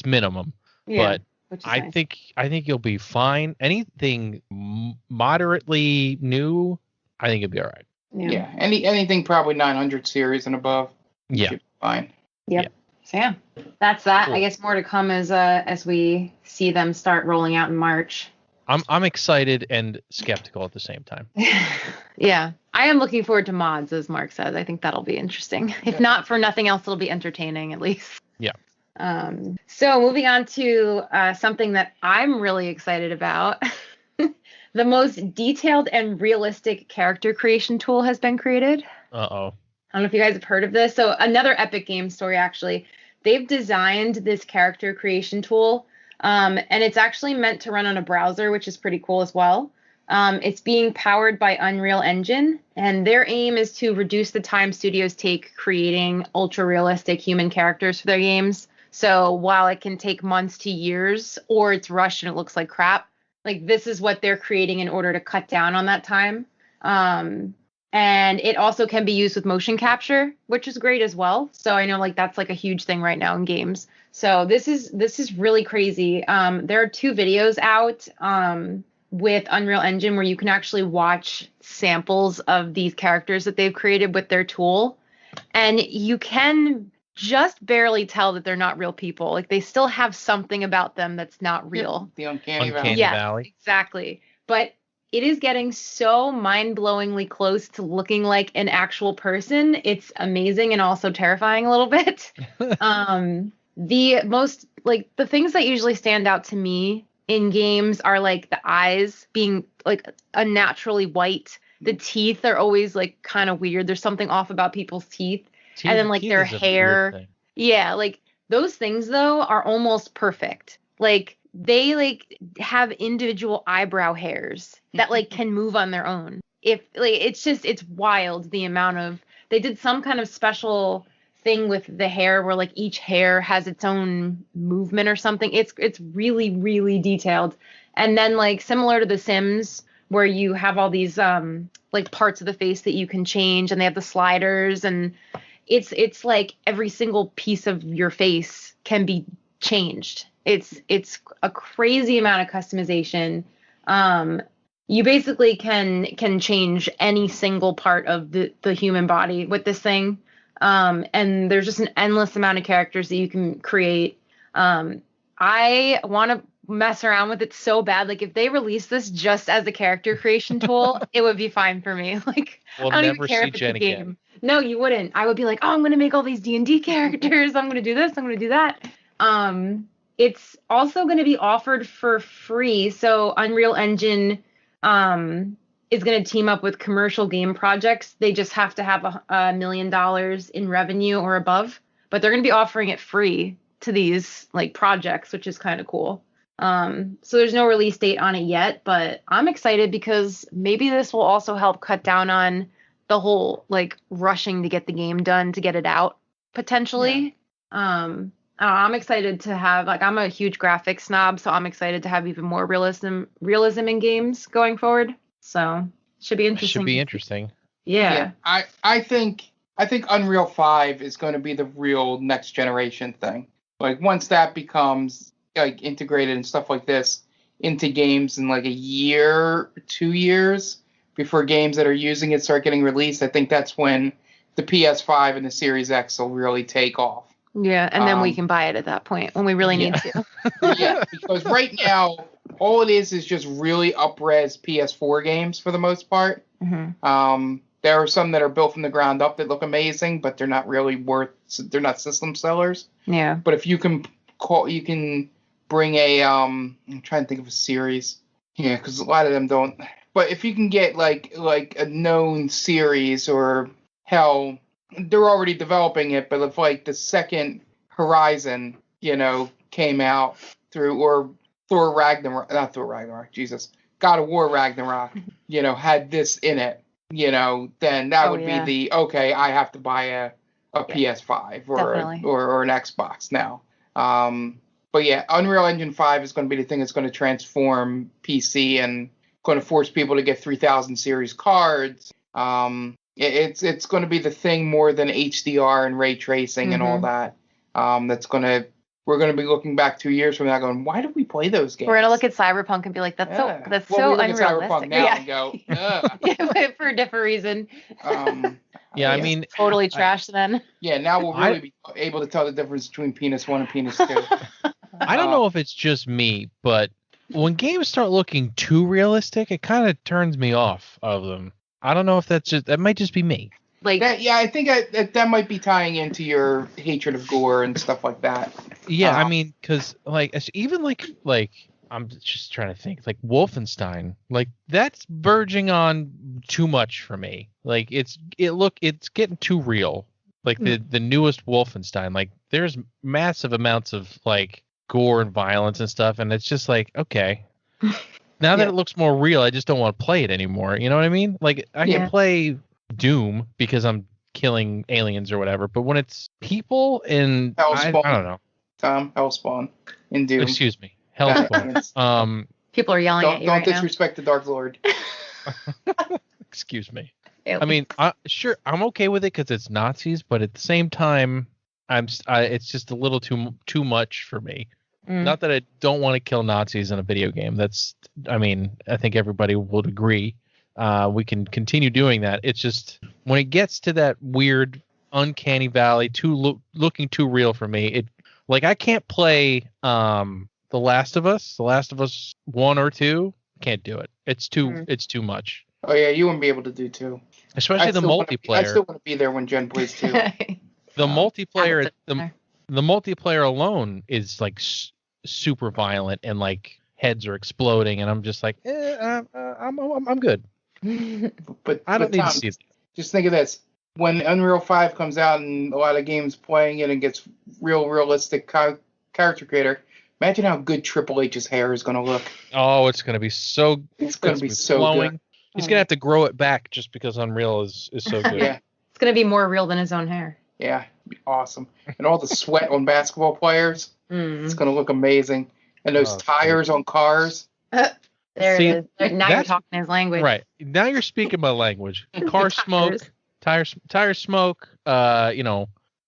minimum. Yeah. which is I nice. think you'll be fine. Anything moderately new, I think you'll be all right. Yeah. Anything probably 900 series and above, you should be fine. Yep. Yeah. So yeah, that's that. Cool. I guess more to come as we see them start rolling out in March. I'm excited and skeptical at the same time. Yeah, I am looking forward to mods, as Mark says. I think that'll be interesting. If not for nothing else, it'll be entertaining at least. Yeah. So moving on to something that I'm really excited about. The most detailed and realistic character creation tool has been created. Uh-oh. I don't know if you guys have heard of this. So another Epic Games story, actually. They've designed this character creation tool, and it's actually meant to run on a browser, which is pretty cool as well. It's being powered by Unreal Engine, and their aim is to reduce the time studios take creating ultra-realistic human characters for their games. So while it can take months to years, or it's rushed and it looks like crap, like this is what they're creating in order to cut down on that time. And it also can be used with motion capture, which is great as well. So I know like that's like a huge thing right now in games. So this is really crazy. There are 2 videos out with Unreal Engine where you can actually watch samples of these characters that they've created with their tool. And you can just barely tell that they're not real people. Like they still have something about them that's not real. The Uncanny Valley. Yes, Valley. exactly. But it is getting so mind-blowingly close to looking like an actual person. It's amazing and also terrifying a little bit. The most, like, the things that usually stand out to me in games are, like, the eyes being, like, unnaturally white. The teeth are always, like, kind of weird. There's something off about people's teeth. And then, like, their hair. Yeah, like, those things, though, are almost perfect. Like, they like have individual eyebrow hairs that like can move on their own. If like it's wild the amount of, they did some kind of special thing with the hair where like each hair has its own movement or something. It's really, really detailed. And then like similar to The Sims where you have all these like parts of the face that you can change, and they have the sliders, and it's like every single piece of your face can be changed. It's a crazy amount of customization. You basically can change any single part of the human body with this thing. And there's just an endless amount of characters that you can create. I want to mess around with it so bad. Like if they release this just as a character creation tool, it would be fine for me. Like we'll I don't never even care see if it's Jen a game. again. No, you wouldn't. I would be like, oh, I'm going to make all these D&D characters. I'm going to do this. I'm going to do that. It's also going to be offered for free. So Unreal Engine is going to team up with commercial game projects. They just have to have $1 million in revenue or above, but they're going to be offering it free to these like projects, which is kind of cool. So there's no release date on it yet, but I'm excited because maybe this will also help cut down on the whole like rushing to get the game done to get it out potentially. Yeah. I'm excited to have, like, I'm a huge graphics snob, so I'm excited to have even more realism in games going forward. So should be interesting. Yeah. I think Unreal 5 is going to be the real next generation thing. Like once that becomes like integrated and stuff like this into games in like a year, 2 years before games that are using it start getting released, I think that's when the PS5 and the Series X will really take off. Yeah, and then we can buy it at that point when we really need to. Yeah, because right now, all it is just really up-res PS4 games for the most part. Mm-hmm. There are some that are built from the ground up that look amazing, but they're not really they're not system sellers. Yeah. But if you can bring a, I'm trying to think of a series. Yeah, because a lot of them don't. But if you can get like a known series, or hell, they're already developing it, but if like the second Horizon, came out through, or God of War Ragnarok, had this in it, then that would be okay, I have to buy a PS5 or an Xbox now. But yeah, Unreal Engine 5 is going to be the thing that's going to transform PC and going to force people to get 3000 series cards. It's going to be the thing more than HDR and ray tracing and all that. That's going to we're going to be looking back 2 years from now going, why did we play those games? We're gonna look at Cyberpunk and be like, that's Yeah. so Well, we look unrealistic. at Cyberpunk now and go, ugh. Yeah, but for a different reason. Yeah, I mean, Totally trashed then. Yeah, now we'll really be able to tell the difference between penis 1 and penis 2. I don't know if it's just me, but when games start looking too realistic, it kind of turns me off of them. I don't know if that might just be me. Like, yeah, I think that might be tying into your hatred of gore and stuff like that. Yeah, I mean, because even like I'm just trying to think, like Wolfenstein, like that's verging on too much for me. Like it's getting too real. Like the newest Wolfenstein, like there's massive amounts of like gore and violence and stuff, and it's just like, okay. Now that it looks more real, I just don't want to play it anymore. You know what I mean? Like I can play Doom because I'm killing aliens or whatever, but when it's people and I don't know. Hellspawn in Doom. Excuse me. Hellspawn. People are yelling at you right now. Don't disrespect the Dark Lord. Excuse me. Aliens. I mean, sure, I'm okay with it because it's Nazis, but at the same time, it's just a little too much for me. Not that I don't want to kill Nazis in a video game. I think everybody would agree. We can continue doing that. It's just when it gets to that weird, uncanny valley, looking too real for me. I can't play The Last of Us 1 or 2. Can't do it. It's too much. Oh yeah, you wouldn't be able to do 2. Especially the multiplayer. I still want to be there when Jen plays 2. The multiplayer, the multiplayer alone is like super violent and like heads are exploding, and I'm just like, I'm good. But I don't need Tom, to see it. Just think of this: when Unreal 5 comes out and a lot of games playing it and gets realistic character creator, imagine how good Triple H's hair is going to look. Oh, it's going to be so. It's going to be so flowing. good. He's going to have to grow it back just because Unreal is so good. Yeah, it's going to be more real than his own hair. Yeah, it'd be awesome. And all the sweat on basketball players, it's going to look amazing. And those tires on cars. There it is. Now you're talking his language. Right. Now you're speaking my language. Car smoke, tire smoke,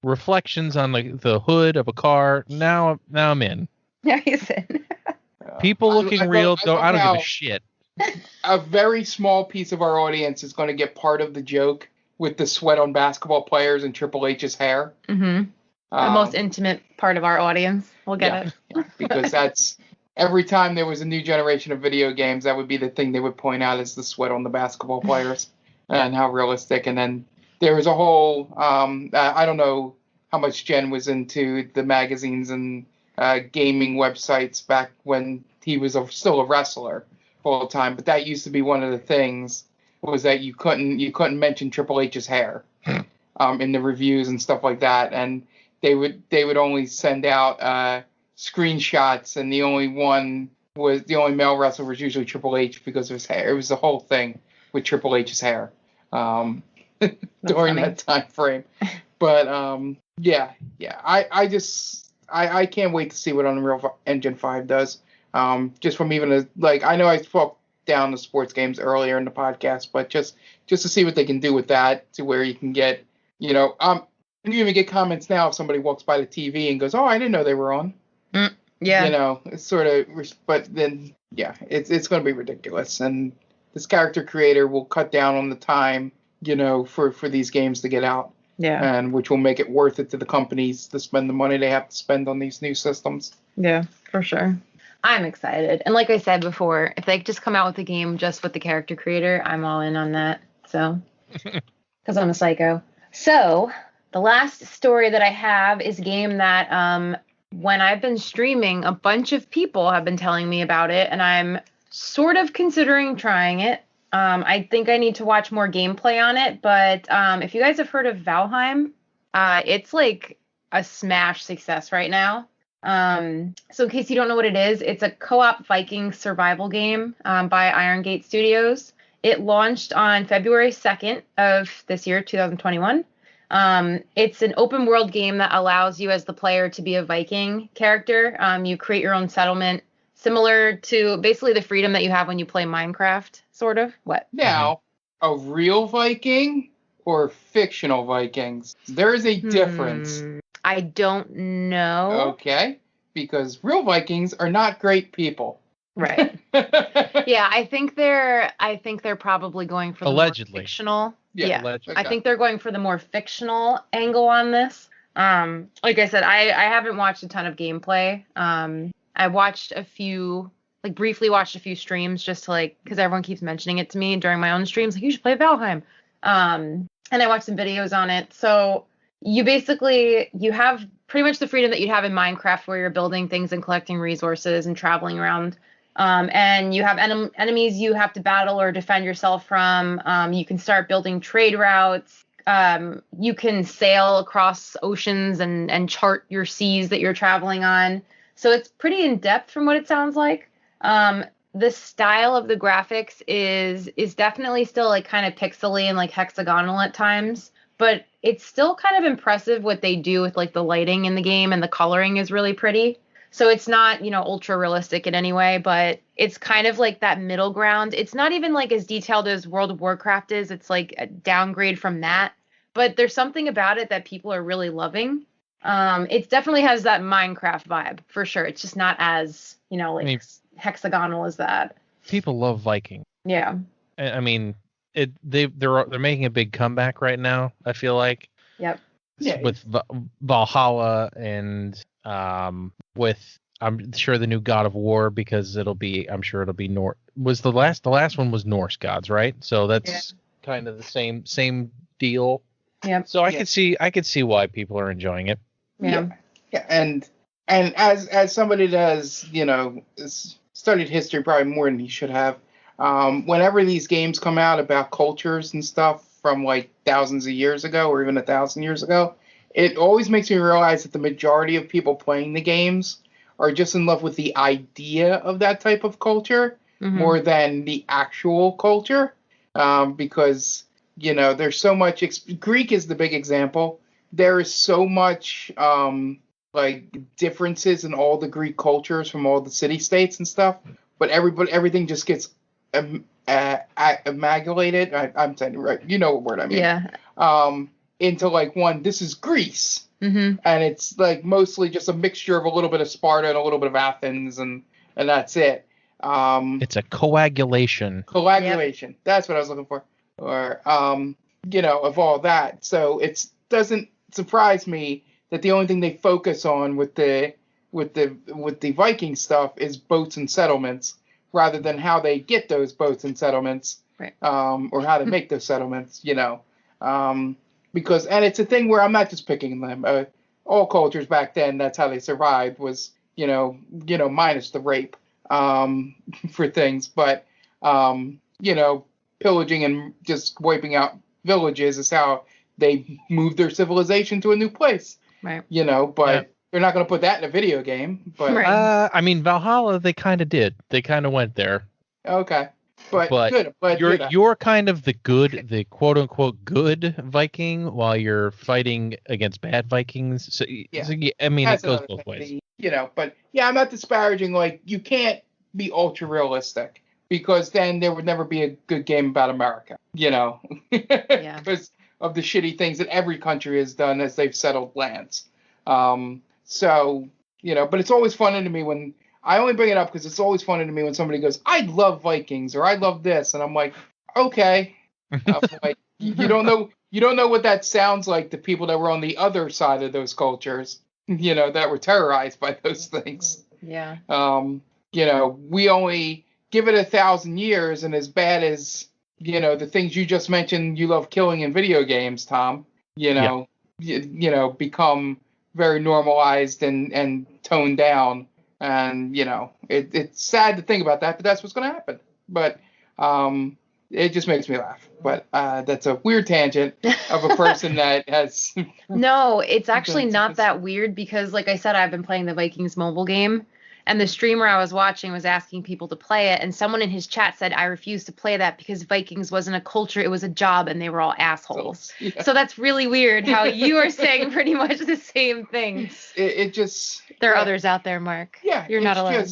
reflections on the hood of a car. Now I'm in. Yeah, he's in. People looking real, I don't give a shit. A very small piece of our audience is going to get part of the joke with the sweat on basketball players and Triple H's hair. Mm-hmm. The most intimate part of our audience. We'll get it. Yeah, because that's every time there was a new generation of video games, that would be the thing they would point out as the sweat on the basketball players and how realistic. And then there was a whole, I don't know how much Jen was into the magazines and gaming websites back when he was still a wrestler all the time. But that used to be one of the things, was that you couldn't mention Triple H's hair in the reviews and stuff like that. And they would only send out screenshots, and the only male wrestler was usually Triple H because of his hair. It was the whole thing with Triple H's hair during that time frame. But I can't wait to see what Unreal Engine 5 does. Just from even I know I spoke down the sports games earlier in the podcast, but just to see what they can do with that, to where you can get, you even get comments now if somebody walks by the TV and goes, "Oh, I didn't know they were on." Yeah. It's sort of, but then it's going to be ridiculous, and this character creator will cut down on the time, for these games to get out. Yeah. And which will make it worth it to the companies to spend the money they have to spend on these new systems. Yeah, for sure. I'm excited. And like I said before, if they just come out with a game just with the character creator, I'm all in on that. So, because I'm a psycho. So, the last story that I have is a game that when I've been streaming, a bunch of people have been telling me about it, and I'm sort of considering trying it. I think I need to watch more gameplay on it, but if you guys have heard of Valheim, it's like a smash success right now. So in case you don't know what it is, it's a co-op Viking survival game by Iron Gate Studios. It launched on February 2nd of this year, 2021. It's an open world game that allows you as the player to be a Viking character. You create your own settlement, similar to basically the freedom that you have when you play Minecraft, sort of. What? Now, a real Viking or fictional Vikings? There is a difference. I don't know. Okay. because real Vikings are not great people. Right. Yeah, I think they're probably going for the Allegedly. more fictional. Yeah. Allegedly. I think they're going for the more fictional angle on this. Like I said, I haven't watched a ton of gameplay. I watched briefly watched a few streams just to because everyone keeps mentioning it to me during my own streams, like you should play Valheim. And I watched some videos on it. So you have pretty much the freedom that you'd have in Minecraft, where you're building things and collecting resources and traveling around. And you have enemies you have to battle or defend yourself from. You can start building trade routes. You can sail across oceans and chart your seas that you're traveling on. So it's pretty in depth from what it sounds like. The style of the graphics is definitely still kind of pixely and hexagonal at times, but it's still kind of impressive what they do with the lighting in the game, and the coloring is really pretty. So it's not, ultra realistic in any way, but it's kind of that middle ground. It's not even as detailed as World of Warcraft is. It's a downgrade from that, but there's something about it that people are really loving. It definitely has that Minecraft vibe for sure. It's just not as, hexagonal as that. People love Viking. Yeah. I mean, they're making a big comeback right now, I feel like. Yep. Yeah. With Valhalla and with I'm sure the new God of War, because I'm sure it'll be Norse. The last one was Norse gods, right? So that's kind of the same deal. Yep. So I could see why people are enjoying it. Yeah. And as somebody that has, studied history probably more than he should have, whenever these games come out about cultures and stuff from thousands of years ago or even 1,000 years ago, it always makes me realize that the majority of people playing the games are just in love with the idea of that type of culture more than the actual culture. Because, there's so much, Greek is the big example. There is so much, differences in all the Greek cultures from all the city-states and stuff, but everything just gets amalgamated. I'm saying it right. You know what word I mean. Yeah. Into one, this is Greece. Mm-hmm. And it's mostly just a mixture of a little bit of Sparta and a little bit of Athens, and that's it. It's a coagulation. Yep. That's what I was looking for. Or of all that. So it doesn't surprise me that the only thing they focus on with the Viking stuff is boats and settlements, rather than how they get those boats and settlements, right? Or how to make those settlements, because it's a thing where I'm not just picking them. All cultures back then, that's how they survived, was minus the rape for things, but pillaging and just wiping out villages is how they moved their civilization to a new place. Right. But they're not going to put that in a video game. But right. Valhalla, they kind of did. They kind of went there. Okay. But good. But you're kind of the quote unquote good Viking while you're fighting against bad Vikings. So it goes both ways. But I'm not disparaging. You can't be ultra realistic, because then there would never be a good game about America. Because of the shitty things that every country has done as they've settled lands. So but it's always funny to me when I only bring it up because it's always funny to me when somebody goes, I love Vikings, or I love this. And I'm like, okay. You don't know what that sounds like to people that were on the other side of those cultures, that were terrorized by those things. Yeah. We only give it 1,000 years, and as bad as, the things you just mentioned you love killing in video games, Tom, become very normalized and toned down. And, it's sad to think about that, but that's what's going to happen. But it just makes me laugh. But that's a weird tangent of a person that has... No, it's actually not that weird, because, like I said, I've been playing the Vikings mobile game. And the streamer I was watching was asking people to play it. And someone in his chat said, I refuse to play that because Vikings wasn't a culture. It was a job, and they were all assholes. So that's really weird how you are saying pretty much the same thing. It just... There are others out there, Mark. Yeah. You're not alone.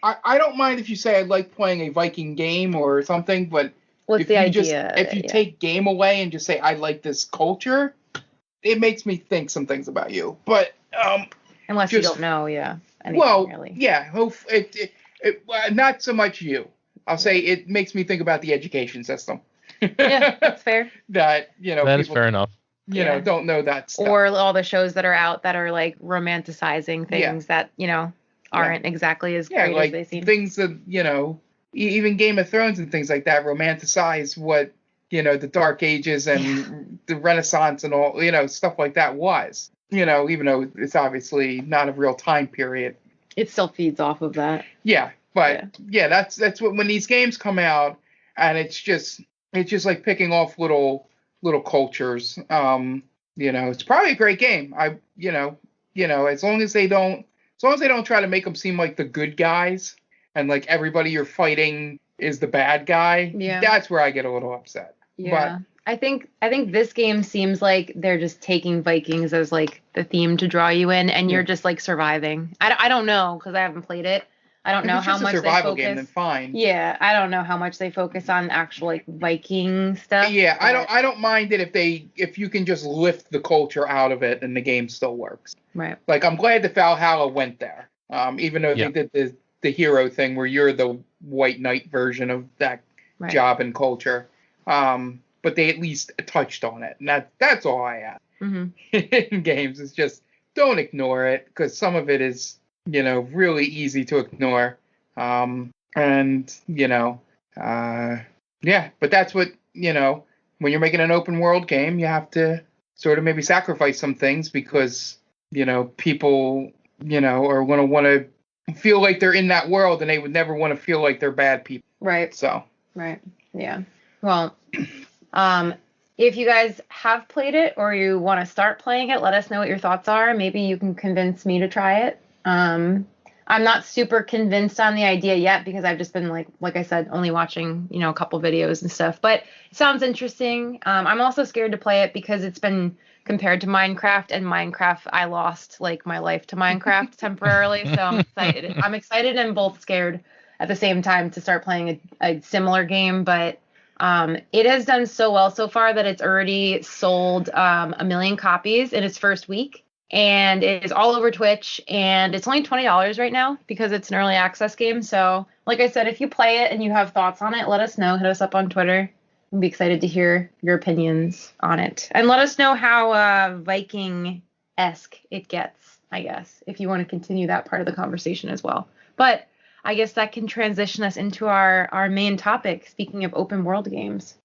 I don't mind if you say I like playing a Viking game or something, but what's the idea? If you take game away and just say I like this culture, it makes me think some things about you. But Unless you don't know, anything really. Yeah, not so much you. I'll say it makes me think about the education system. Yeah, that's fair. That, that is fair enough. Don't know that stuff. Or all the shows that are out that are like romanticizing things that, aren't exactly as great like as they seem. Things that, even Game of Thrones and things like that romanticize what, the Dark Ages and the Renaissance and all, stuff like that was. Even though it's obviously not a real time period. It still feeds off of that. Yeah, but that's what, when these games come out, and it's just like picking off little cultures. It's probably a great game. As long as they don't try to make them seem like the good guys and like everybody you're fighting is the bad guy. Yeah, that's where I get a little upset. Yeah. But I think this game seems like they're just taking Vikings as like the theme to draw you in, and you're just like surviving. I don't know, because I haven't played it. I don't know how much they focus. If it's just a survival game, then fine. Yeah, I don't know how much they focus on actual like Viking stuff. Yeah, I don't mind it if you can just lift the culture out of it and the game still works. Right. Like, I'm glad that Valhalla went there. Even though they did the hero thing where you're the white knight version of that job and culture. But they at least touched on it, and that's all I ask. In games. It's just, don't ignore it, because some of it is, really easy to ignore. But that's what, when you're making an open world game, you have to sort of maybe sacrifice some things, because, people, are going to want to feel like they're in that world, and they would never want to feel like they're bad people. Right. So. Right. Yeah. Well, if you guys have played it or you want to start playing it, let us know what your thoughts are. Maybe you can convince me to try it. I'm not super convinced on the idea yet, because I've just been like I said, only watching, a couple videos and stuff, but it sounds interesting. I'm also scared to play it because it's been compared to Minecraft, and Minecraft, I lost like my life to Minecraft temporarily. So I'm excited. I'm excited and both scared at the same time to start playing a similar game, but it has done so well so far that it's already sold 1 million copies in its first week, and it is all over Twitch, and it's only $20 right now because it's an early access game. So like I said, if you play it and you have thoughts on it, let us know. Hit us up on Twitter. We'll be excited to hear your opinions on it, and let us know how Viking-esque it gets, I guess, if you want to continue that part of the conversation as well. But I guess that can transition us into our main topic, speaking of open world games.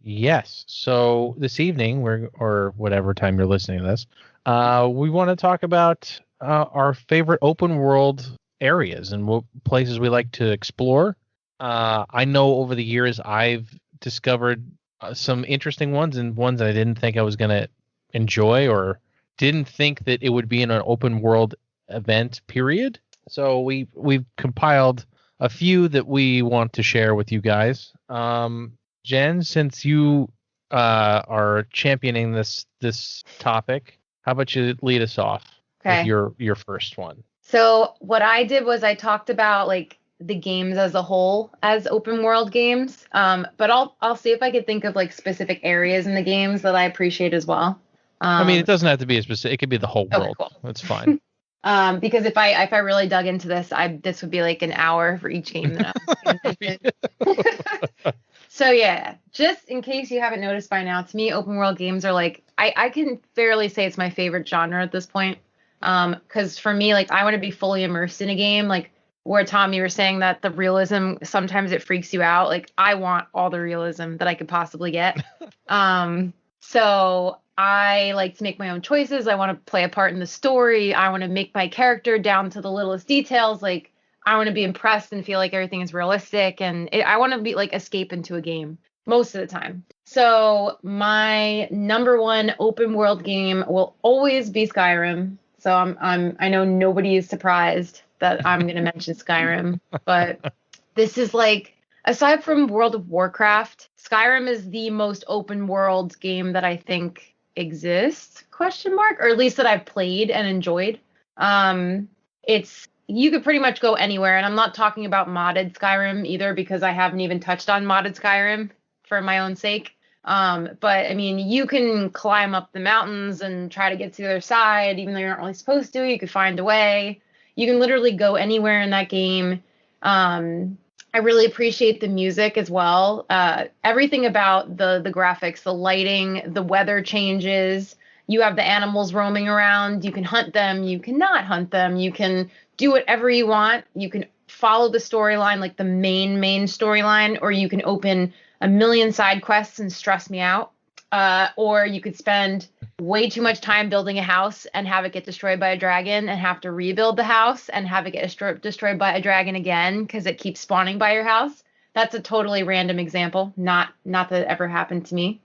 Yes. So this evening, or whatever time you're listening to this, we want to talk about our favorite open world areas and what places we like to explore. I know over the years I've discovered some interesting ones, and ones that I didn't think I was going to enjoy, or didn't think that it would be in an open world event, period. So we've compiled a few that we want to share with you guys. Jen, since you are championing this topic, how about you lead us off with your first one? So what I did was I talked about like the games as a whole as open world games, but I'll see if I could think of like specific areas in the games that I appreciate as well. I mean, it doesn't have to be a specific; it could be the whole world. Cool. That's fine. Because if I really dug into this, this would be like an hour for each game that I'm mention. So yeah, just in case you haven't noticed by now, to me, open world games are like, I can fairly say it's my favorite genre at this point. Because for me, like, I want to be fully immersed in a game, like where Tom, you were saying that the realism, sometimes it freaks you out. Like, I want all the realism that I could possibly get. So I like to make my own choices. I want to play a part in the story. I want to make my character down to the littlest details. Like, I want to be impressed and feel like everything is realistic. And I want to be like escape into a game most of the time. So my number one open world game will always be Skyrim. So I know nobody is surprised that I'm going to mention Skyrim, but this is like, aside from World of Warcraft, Skyrim is the most open world game that I think exists, or at least that I've played and enjoyed. You could pretty much go anywhere, and I'm not talking about modded Skyrim either, because I haven't even touched on modded Skyrim for my own sake. But I mean, you can climb up the mountains and try to get to the other side, even though you're not really supposed to. You could find a way. You can literally go anywhere in that game. I really appreciate the music as well. Everything about the graphics, the lighting, the weather changes. You have the animals roaming around. You can hunt them. You cannot hunt them. You can do whatever you want. You can follow the storyline, like the main storyline, or you can open a million side quests and stress me out. Or you could spend way too much time building a house and have it get destroyed by a dragon and have to rebuild the house and have it get destroyed by a dragon again because it keeps spawning by your house. That's a totally random example. Not that it ever happened to me.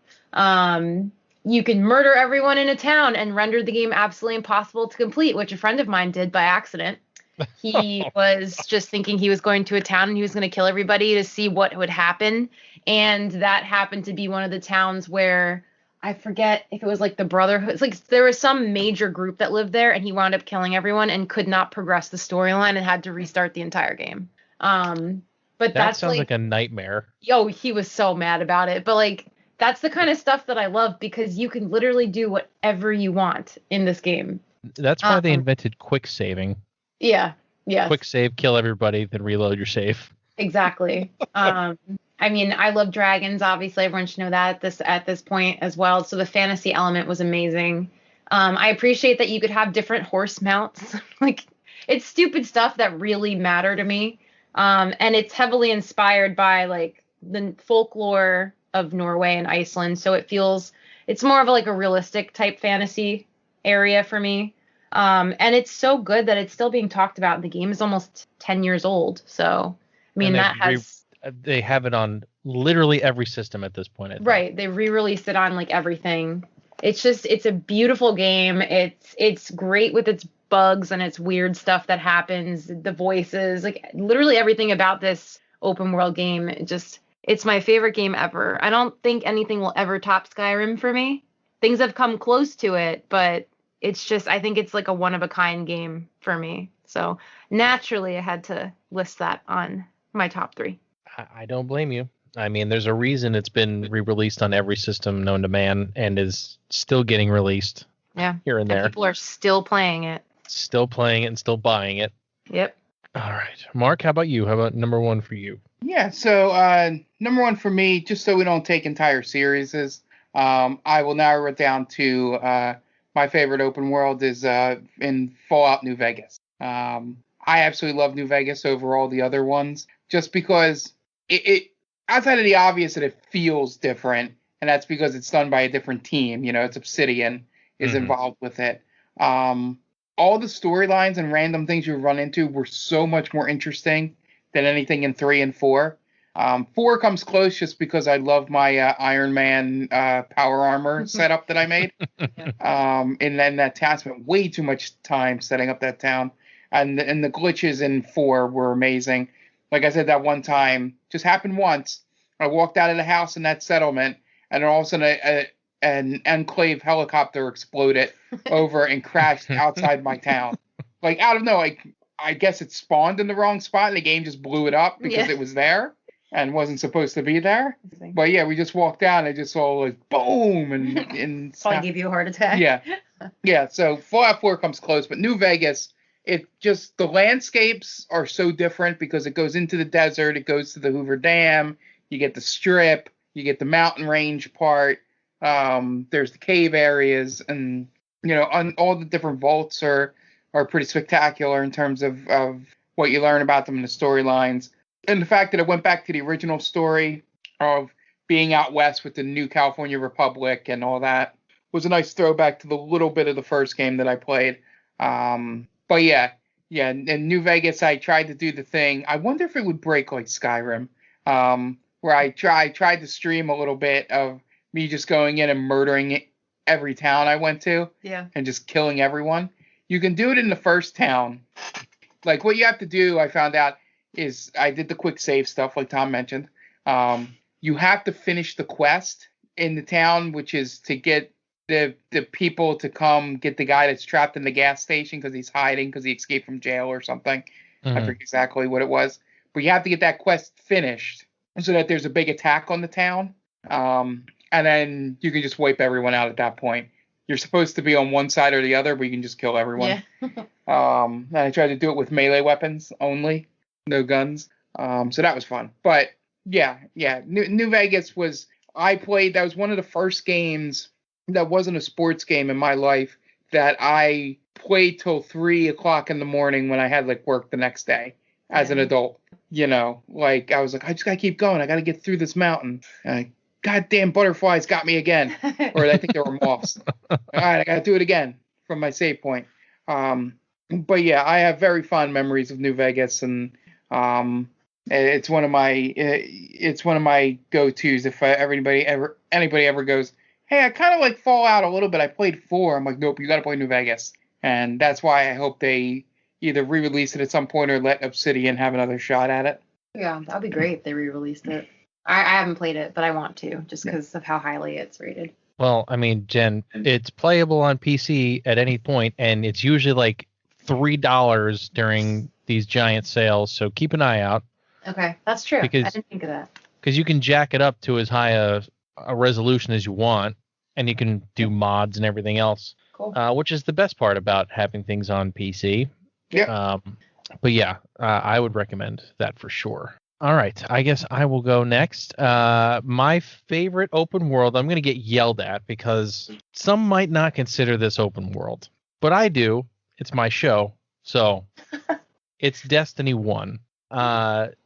You can murder everyone in a town and render the game absolutely impossible to complete, which a friend of mine did by accident. He was just thinking he was going to a town and he was going to kill everybody to see what would happen. And that happened to be one of the towns where I forget if it was like the Brotherhood. It's like there was some major group that lived there and he wound up killing everyone and could not progress the storyline and had to restart the entire game. But that sounds like a nightmare. Yo, he was so mad about it. But like, that's the kind of stuff that I love because you can literally do whatever you want in this game. That's why they invented quick saving. Yeah. Quick save, kill everybody, then reload your save. Exactly. I mean, I love dragons. Obviously, everyone should know that at this point as well. So the fantasy element was amazing. I appreciate that you could have different horse mounts. Like, it's stupid stuff that really matter to me. And it's heavily inspired by like the folklore of Norway and Iceland. So it's more of like a realistic type fantasy area for me. And it's so good that it's still being talked about. The game is almost 10 years old. So, I mean, they have it on literally every system at this point. Right. They re-released it on like everything. It's a beautiful game. It's great with its bugs and its weird stuff that happens, the voices, like literally everything about this open world game. It's my favorite game ever. I don't think anything will ever top Skyrim for me. Things have come close to it, but I think it's like a one-of-a-kind game for me. So naturally, I had to list that on my top 3. I don't blame you. I mean, there's a reason it's been re-released on every system known to man and is still getting released here and there. People are still playing it. Still playing it and still buying it. Yep. All right. Mark, how about you? How about number 1 for you? Yeah, so number 1 for me, just so we don't take entire series, I will narrow it down to my favorite open world is in Fallout New Vegas. I absolutely love New Vegas over all the other ones, just because it outside of the obvious that it feels different, and that's because it's done by a different team. You know, it's Obsidian is involved with it. All the storylines and random things you run into were so much more interesting than anything in 3 and 4. 4 comes close just because I love my Iron Man power armor setup that I made. And then that town spent way too much time setting up that town. And the glitches in 4 were amazing. Like I said, that one time just happened once. I walked out of the house in that settlement, and then all of a sudden an Enclave helicopter exploded over and crashed outside my town. Like, out of nowhere, I guess it spawned in the wrong spot, and the game just blew it up because it was there and wasn't supposed to be there. But yeah, we just walked down and just saw like boom and probably gave you a heart attack. Yeah. So Fallout 4 comes close, but New Vegas, the landscapes are so different because it goes into the desert, it goes to the Hoover Dam, you get the Strip, you get the mountain range part. There's the cave areas, and all the different vaults are pretty spectacular in terms of what you learn about them in the storylines. And the fact that it went back to the original story of being out west with the new California Republic and all that was a nice throwback to the little bit of the first game that I played. But yeah, in New Vegas, I tried to do the thing. I wonder if it would break like Skyrim, where I tried to stream a little bit of me just going in and murdering every town I went to and just killing everyone. You can do it in the first town. Like, what you have to do, I found out, is I did the quick save stuff like Tom mentioned. You have to finish the quest in the town, which is to get the people to come get the guy that's trapped in the gas station because he's hiding because he escaped from jail or something. I forget exactly what it was. But you have to get that quest finished so that there's a big attack on the town. and then you can just wipe everyone out at that point. You're supposed to be on one side or the other, but you can just kill everyone. Yeah. And I tried to do it with melee weapons only, no guns. So that was fun. But yeah. New Vegas was, that was one of the first games that wasn't a sports game in my life that I played till 3 o'clock in the morning when I had like work the next day as an adult. You know, like I was like, I just gotta keep going. I gotta get through this mountain. Goddamn butterflies got me again. Or I think they were moths. All right, I gotta do it again from my save point. But yeah, I have very fond memories of New Vegas, and it's one of my go-tos. If anybody ever goes, hey, I kind of like Fallout a little bit. I played 4. I'm like, nope, you gotta play New Vegas, and that's why I hope they either re-release it at some point or let Obsidian have another shot at it. Yeah, that'd be great if they re-released it. I haven't played it, but I want to, just because of how highly it's rated. Well, I mean, Jen, it's playable on PC at any point, and it's usually like $3 during these giant sales, so keep an eye out. Okay, that's true. I didn't think of that. Because you can jack it up to as high a resolution as you want, and you can do mods and everything else. Cool. Which is the best part about having things on PC. Yeah. But yeah, I would recommend that for sure. All right, I guess I will go next. My favorite open world, I'm going to get yelled at because some might not consider this open world, but I do. It's my show, so it's Destiny 1. The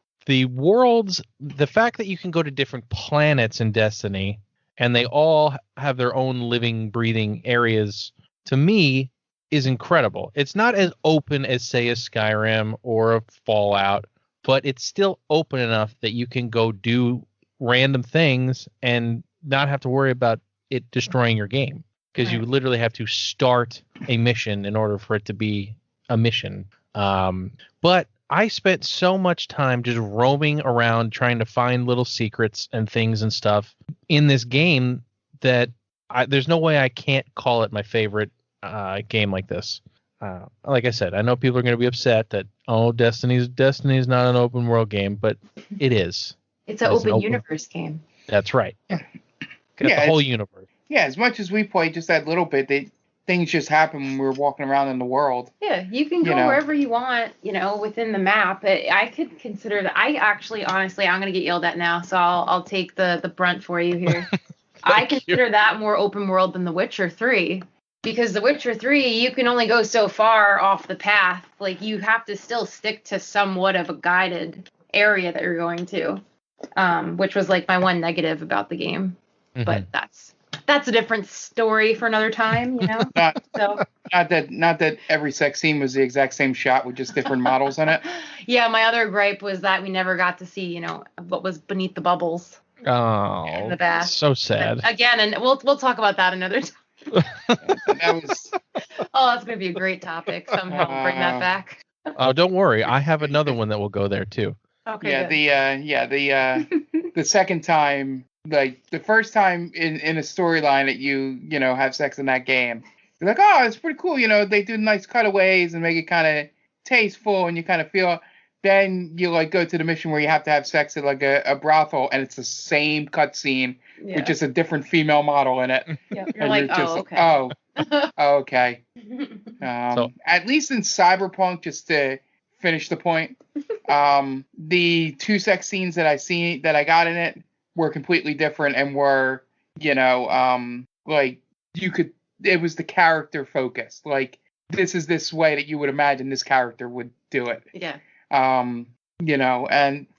fact that you can go to different planets in Destiny, and they all have their own living, breathing areas, to me, is incredible. It's not as open as, say, a Skyrim or a Fallout, but it's still open enough that you can go do random things and not have to worry about it destroying your game, because you literally have to start a mission in order for it to be a mission. But I spent so much time just roaming around trying to find little secrets and things and stuff in this game that there's no way I can't call it my favorite game like this. Like I said, I know people are going to be upset that, Destiny's not an open world game, but it is. It's an open universe game. That's right. Yeah. Got the whole universe. Yeah, as much as we played just that little bit, things just happen when we're walking around in the world. Yeah, you can go wherever you want, within the map. I could consider that. Honestly, I'm going to get yelled at now, so I'll take the brunt for you here. I consider that more open world than The Witcher 3. Because The Witcher 3, you can only go so far off the path. Like, you have to still stick to somewhat of a guided area that you're going to, which was, like, my one negative about the game. Mm-hmm. But that's a different story for another time, Not that every sex scene was the exact same shot with just different models in it. Yeah, my other gripe was that we never got to see, what was beneath the bubbles. Oh, in the bath. So sad. But again, and we'll talk about that another time. That's gonna be a great topic. Somehow bring that back. Oh, don't worry, I have another one that will go there too. Okay. Yeah, the second time, like the first time in a storyline that you have sex in that game, you're like, oh, it's pretty cool. They do nice cutaways and make it kind of tasteful, and you kind of feel. Then you like go to the mission where you have to have sex at like a brothel, and it's the same cutscene with just a different female model in it. Yeah, you're like, okay. Okay. At least in Cyberpunk, just to finish the point, the 2 sex scenes that I got in it were completely different and were, like it was the character focused. Like, this is this way that you would imagine this character would do it. Yeah. And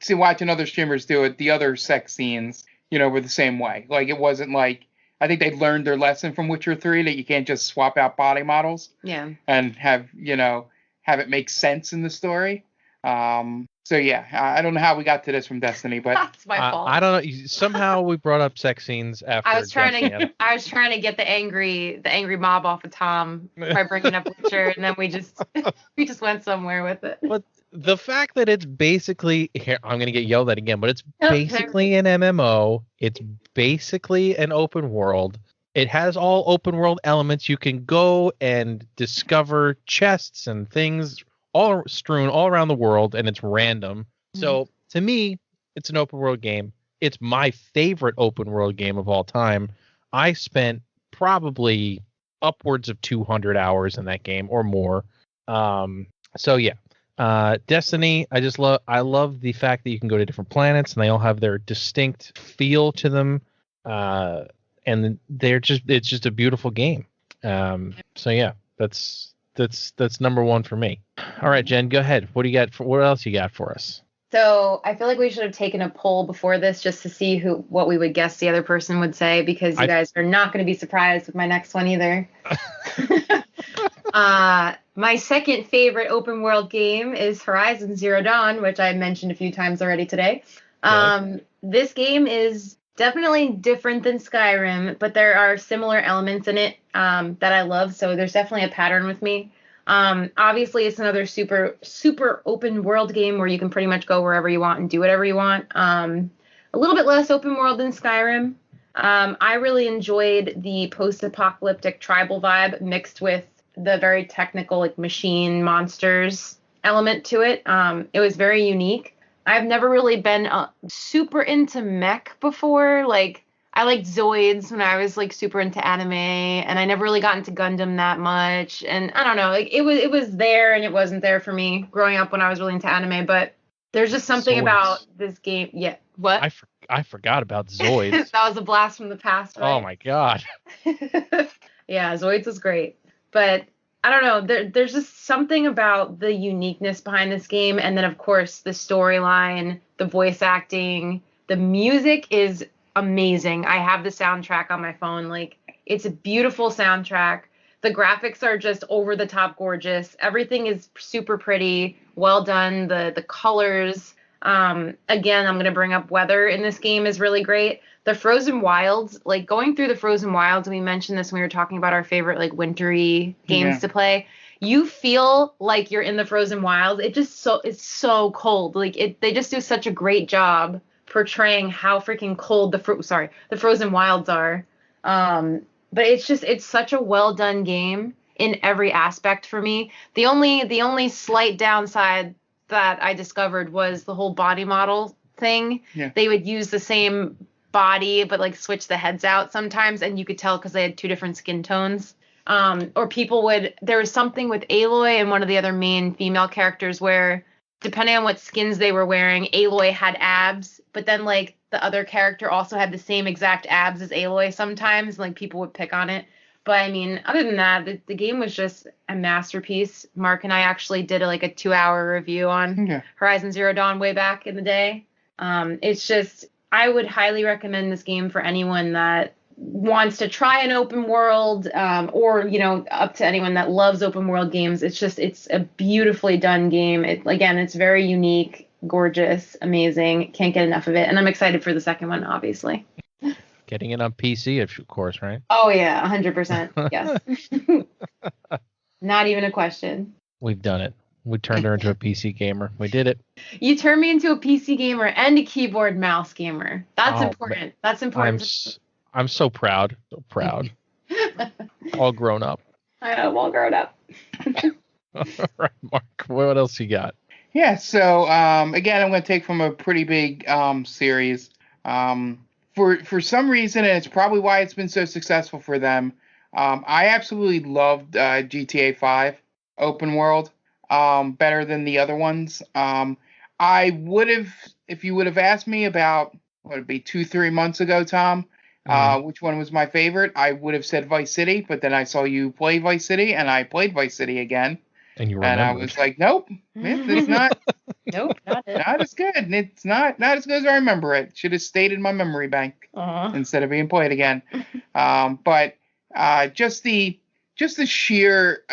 watching other streamers do it, the other sex scenes, were the same way. Like, it wasn't like, I think they learned their lesson from Witcher 3 that you can't just swap out body models. Yeah. And have it make sense in the story. So yeah, I don't know how we got to this from Destiny, but that's my fault. I don't know. Somehow we brought up sex scenes after. I was trying to get the angry mob off of Tom by bringing up Witcher, and then we just went somewhere with it. But the fact that it's basically here, I'm gonna get yelled at again, but it's basically an MMO. It's basically an open world. It has all open world elements. You can go and discover chests and things all strewn all around the world, and it's random. So to me, it's an open world game. it's my favorite open world game of all time. I spent probably upwards of 200 hours in that game or more. So yeah. Destiny, I love the fact that you can go to different planets and they all have their distinct feel to them. And it's just a beautiful game. So yeah, that's number one for me. All right, Jen, go ahead. What else you got for us? So I feel like we should have taken a poll before this just to see what we would guess the other person would say, because you guys are not going to be surprised with my next one either. My second favorite open world game is Horizon Zero Dawn, which I mentioned a few times already today. This game is definitely different than Skyrim, but there are similar elements in it that I love. So there's definitely a pattern with me. Obviously, it's another super open world game where you can pretty much go wherever you want and do whatever you want. A little bit less open world than Skyrim. I really enjoyed the post-apocalyptic tribal vibe mixed with the very technical like machine monsters element to it. It was very unique. I've never really been super into mech before. Like, I liked Zoids when I was like super into anime, and I never really got into Gundam that much. And I don't know, like it was there and it wasn't there for me growing up when I was really into anime. But there's just something about this game. Yeah, what? I forgot about Zoids. That was a blast from the past, right? Oh my god. Yeah, Zoids was great, but I don't know. There's just something about the uniqueness behind this game, and then of course the storyline, the voice acting, the music is amazing. I have the soundtrack on my phone. Like, it's a beautiful soundtrack. The graphics are just over the top gorgeous. Everything is super pretty, well done. The colors. Again, I'm going to bring up weather in this game is really great. The Frozen Wilds, like going through the Frozen Wilds, and we mentioned this when we were talking about our favorite like wintry games to play. You feel like you're in the Frozen Wilds. It's so cold. Like they just do such a great job portraying how freaking cold the Frozen Wilds are. But it's such a well done game in every aspect for me. The only slight downside that I discovered was the whole body model thing. Yeah. They would use the same body but like switch the heads out sometimes, and you could tell because they had two different skin tones. Or there was something with Aloy and one of the other main female characters where depending on what skins they were wearing, Aloy had abs, but then like the other character also had the same exact abs as Aloy sometimes, like people would pick on it. But I mean, other than that, the game was just a masterpiece. Mark and I actually did a 2-hour review on Horizon Zero Dawn way back in the day. I would highly recommend this game for anyone that wants to try an open world, or up to anyone that loves open world games. It's a beautifully done game. It's very unique, gorgeous, amazing. Can't get enough of it, and I'm excited for the second one, obviously. Getting it on PC, of course, right? Oh yeah, 100%. Yes. Not even a question. We've done it. We turned her into a PC gamer. We did it. You turned me into a PC gamer and a keyboard mouse gamer. That's important. Man. That's important. I'm so proud. So proud. All grown up. I know, I'm all grown up. All right, Mark. What else you got? Yeah, so again, I'm going to take from a pretty big series. For some reason, and it's probably why it's been so successful for them, I absolutely loved GTA 5 open world better than the other ones. I would have, if you would have asked me about, what would it be, 2-3 months ago, Tom, which one was my favorite, I would have said Vice City, but then I saw you play Vice City, and I played Vice City again. And you remembered. And I was like, nope, it's not. Nope, not it. Not as good. It's not as good as I remember it. Should have stayed in my memory bank instead of being played again. But just the sheer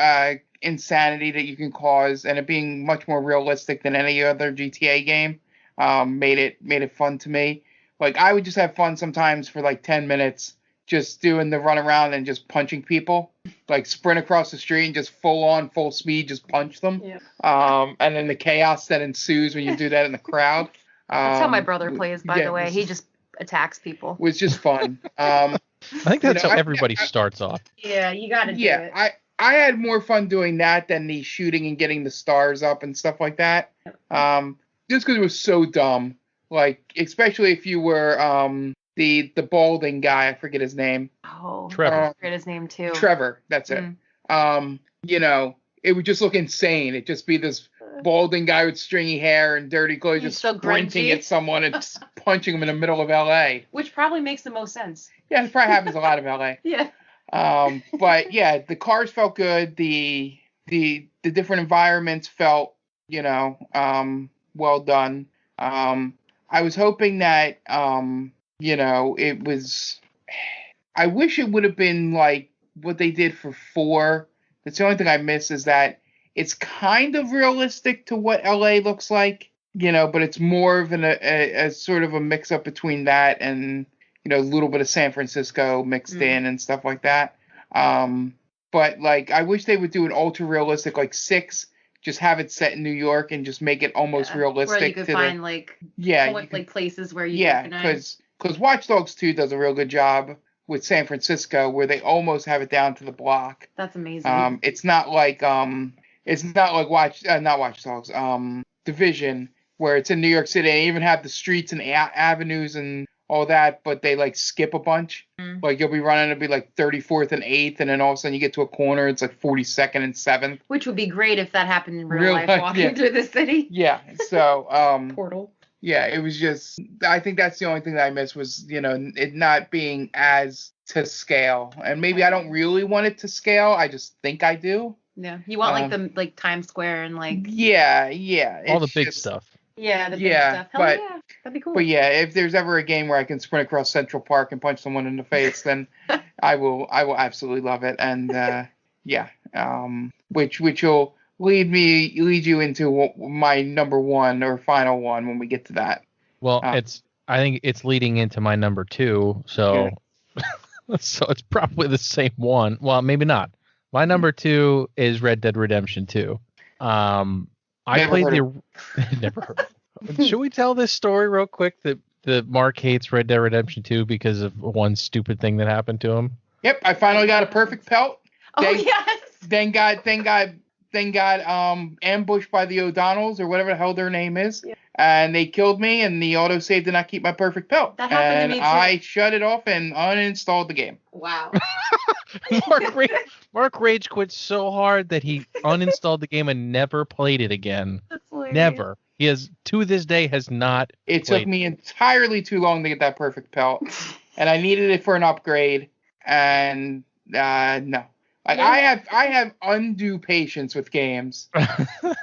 insanity that you can cause, and it being much more realistic than any other GTA game, made it fun to me. Like, I would just have fun sometimes for like 10 minutes just doing the run around and just punching people, like sprint across the street and just full speed, just punch them. Yeah. And then the chaos that ensues when you do that in the crowd. That's how my brother plays, by the way. He just attacks people. Was just fun. I think that's how everybody starts off. Yeah, you got to do it. I had more fun doing that than the shooting and getting the stars up and stuff like that. Just because it was so dumb. Like, especially if you were the balding guy, I forget his name. Oh, Trevor. I forget his name too. Trevor, that's it. You know, it would just look insane. It'd just be this balding guy with stringy hair and dirty clothes He's just so sprinting grungy. at someone and just punching him in the middle of LA. Which probably makes the most sense. Yeah, it probably happens a lot of LA. Yeah. But yeah, the cars felt good. The different environments felt, you know, well done. I was hoping that, you know, it was. I wish it would have been like what they did for 4. That's the only thing I miss is that it's kind of realistic to what LA looks like, you know, but it's more of a sort of a mix up between that and, you know, a little bit of San Francisco mixed in and stuff like that. But like, I wish they would do an ultra realistic, like 6, just have it set in New York and just make it almost realistic. Where you could find like places where you because Watch Dogs 2 does a real good job with San Francisco, where they almost have it down to the block. That's amazing. It's not like not Watch Dogs, Division, where it's in New York City. They even have the streets and avenues and all that, but they like skip a bunch. Like you'll be running, it'll be like 34th and 8th, and then all of a sudden you get to a corner, it's like 42nd and 7th. Which would be great if that happened in real life, walking through the city. Yeah. So Portal. Yeah, it was just, I think that's the only thing that I missed was, you know, it not being as to scale. And maybe I don't really want it to scale. I just think I do. Yeah. You want like Times Square and like. Yeah. All the big stuff. Yeah, the big stuff. Hell but, yeah, that'd be cool. But yeah, if there's ever a game where I can sprint across Central Park and punch someone in the face, then I will absolutely love it. And which will lead you into my number 1 or final one when we get to that. Well, I think it's leading into my number 2, so so it's probably the same one. Well, maybe not. My number 2 is Red Dead Redemption 2. I played never heard. Should we tell this story real quick that Mark hates Red Dead Redemption 2 because of one stupid thing that happened to him? Yep, I finally got a perfect pelt. Yes. Then got ambushed by the O'Donnells or whatever the hell their name is, and they killed me. And the autosave did not keep my perfect pelt. That happened to me too. I shut it off and uninstalled the game. Wow. Mark rage quit so hard that he uninstalled the game and never played it again. That's hilarious. Never. He has to this day has not. It took me entirely too long to get that perfect pelt, and I needed it for an upgrade. And no. Like I have undue patience with games,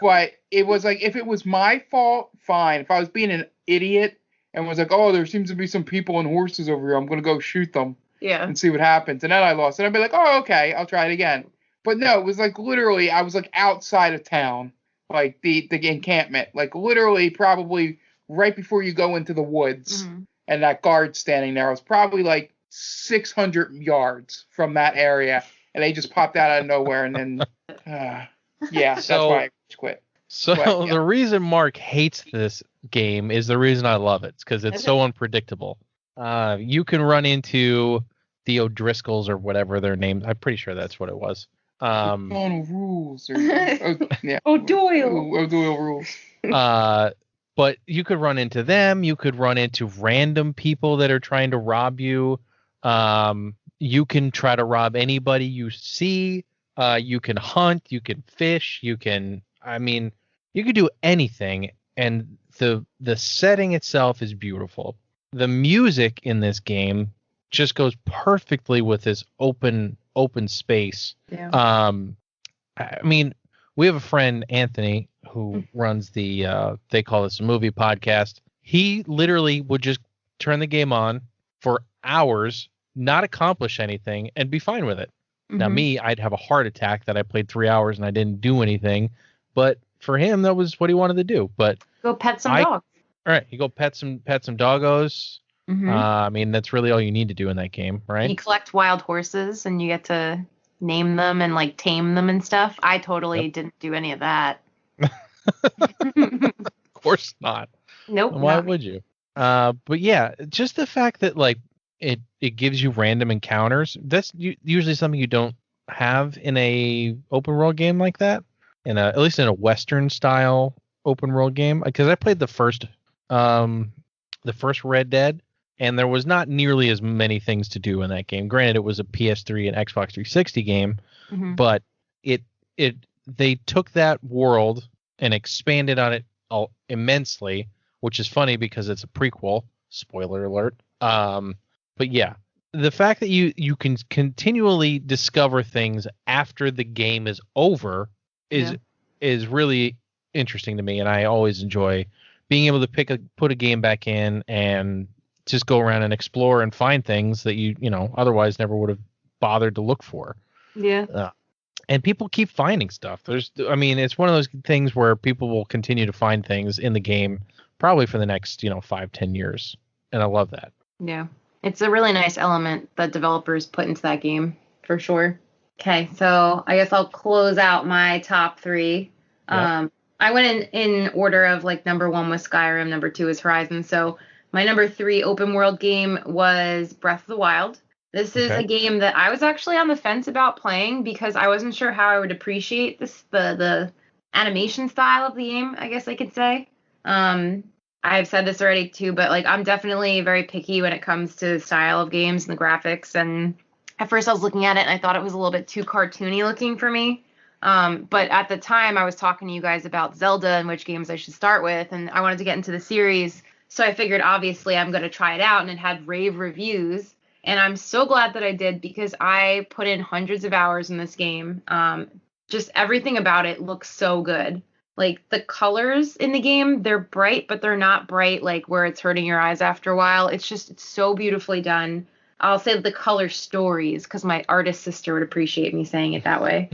but it was like, if it was my fault, fine. If I was being an idiot and was like, oh, there seems to be some people and horses over here, I'm gonna go shoot them, and see what happens. And then I lost, and I'd be like, oh, okay, I'll try it again. But no, it was like literally, I was like outside of town, like the encampment, like literally probably right before you go into the woods, and that guard standing there. I was probably like 600 yards from that area. And they just popped out of nowhere, and then, that's why I quit. So the reason Mark hates this game is the reason I love it. It's because it's so unpredictable. You can run into the O'Driscolls or whatever their names. I'm pretty sure that's what it was. O'Donnell rules. O'Doyle. O'Doyle rules. But you could run into them. You could run into random people that are trying to rob you. You can try to rob anybody you see. You can hunt. You can fish. You can do anything. And the setting itself is beautiful. The music in this game just goes perfectly with this open space. Yeah. We have a friend, Anthony, who runs the They Call This a Movie podcast. He literally would just turn the game on for hours, not accomplish anything, and be fine with it. Now me, I'd have a heart attack that I played 3 hours and I didn't do anything. But for him, that was what he wanted to do. But go pet some dogs. All right, you go pet some doggos. That's really all you need to do in that game, right? You collect wild horses and you get to name them and like tame them and stuff. I totally didn't do any of that. Of course not. Nope. Why would you? But yeah, just the fact that like it gives you random encounters. That's usually something you don't have in a open world game like that. At least in a Western style open world game. Because I played the first the first Red Dead, and there was not nearly as many things to do in that game. Granted, it was a PS3 and Xbox 360 game, but they took that world and expanded on it immensely, which is funny because it's a prequel. Spoiler alert. But yeah, the fact that you can continually discover things after the game is over is really interesting to me, and I always enjoy being able to put a game back in and just go around and explore and find things that you otherwise never would have bothered to look for. Yeah. And people keep finding stuff. It's one of those things where people will continue to find things in the game probably for the next 5-10 years, and I love that. Yeah, it's a really nice element that developers put into that game for sure. Okay, so I guess I'll close out my top 3. Yep. I went in order of like number 1 was Skyrim, number 2 is Horizon. So my number 3 open world game was Breath of the Wild. This is a game that I was actually on the fence about playing because I wasn't sure how I would appreciate the animation style of the game, I guess I could say. I've said this already too, but like I'm definitely very picky when it comes to the style of games and the graphics. And at first I was looking at it and I thought it was a little bit too cartoony looking for me. But at the time I was talking to you guys about Zelda and which games I should start with, and I wanted to get into the series. So I figured obviously I'm going to try it out, and it had rave reviews. And I'm so glad that I did because I put in hundreds of hours in this game. Just everything about it looks so good. Like the colors in the game, they're bright, but they're not bright like where it's hurting your eyes after a while. It's so beautifully done. I'll say the color stories because my artist sister would appreciate me saying it that way.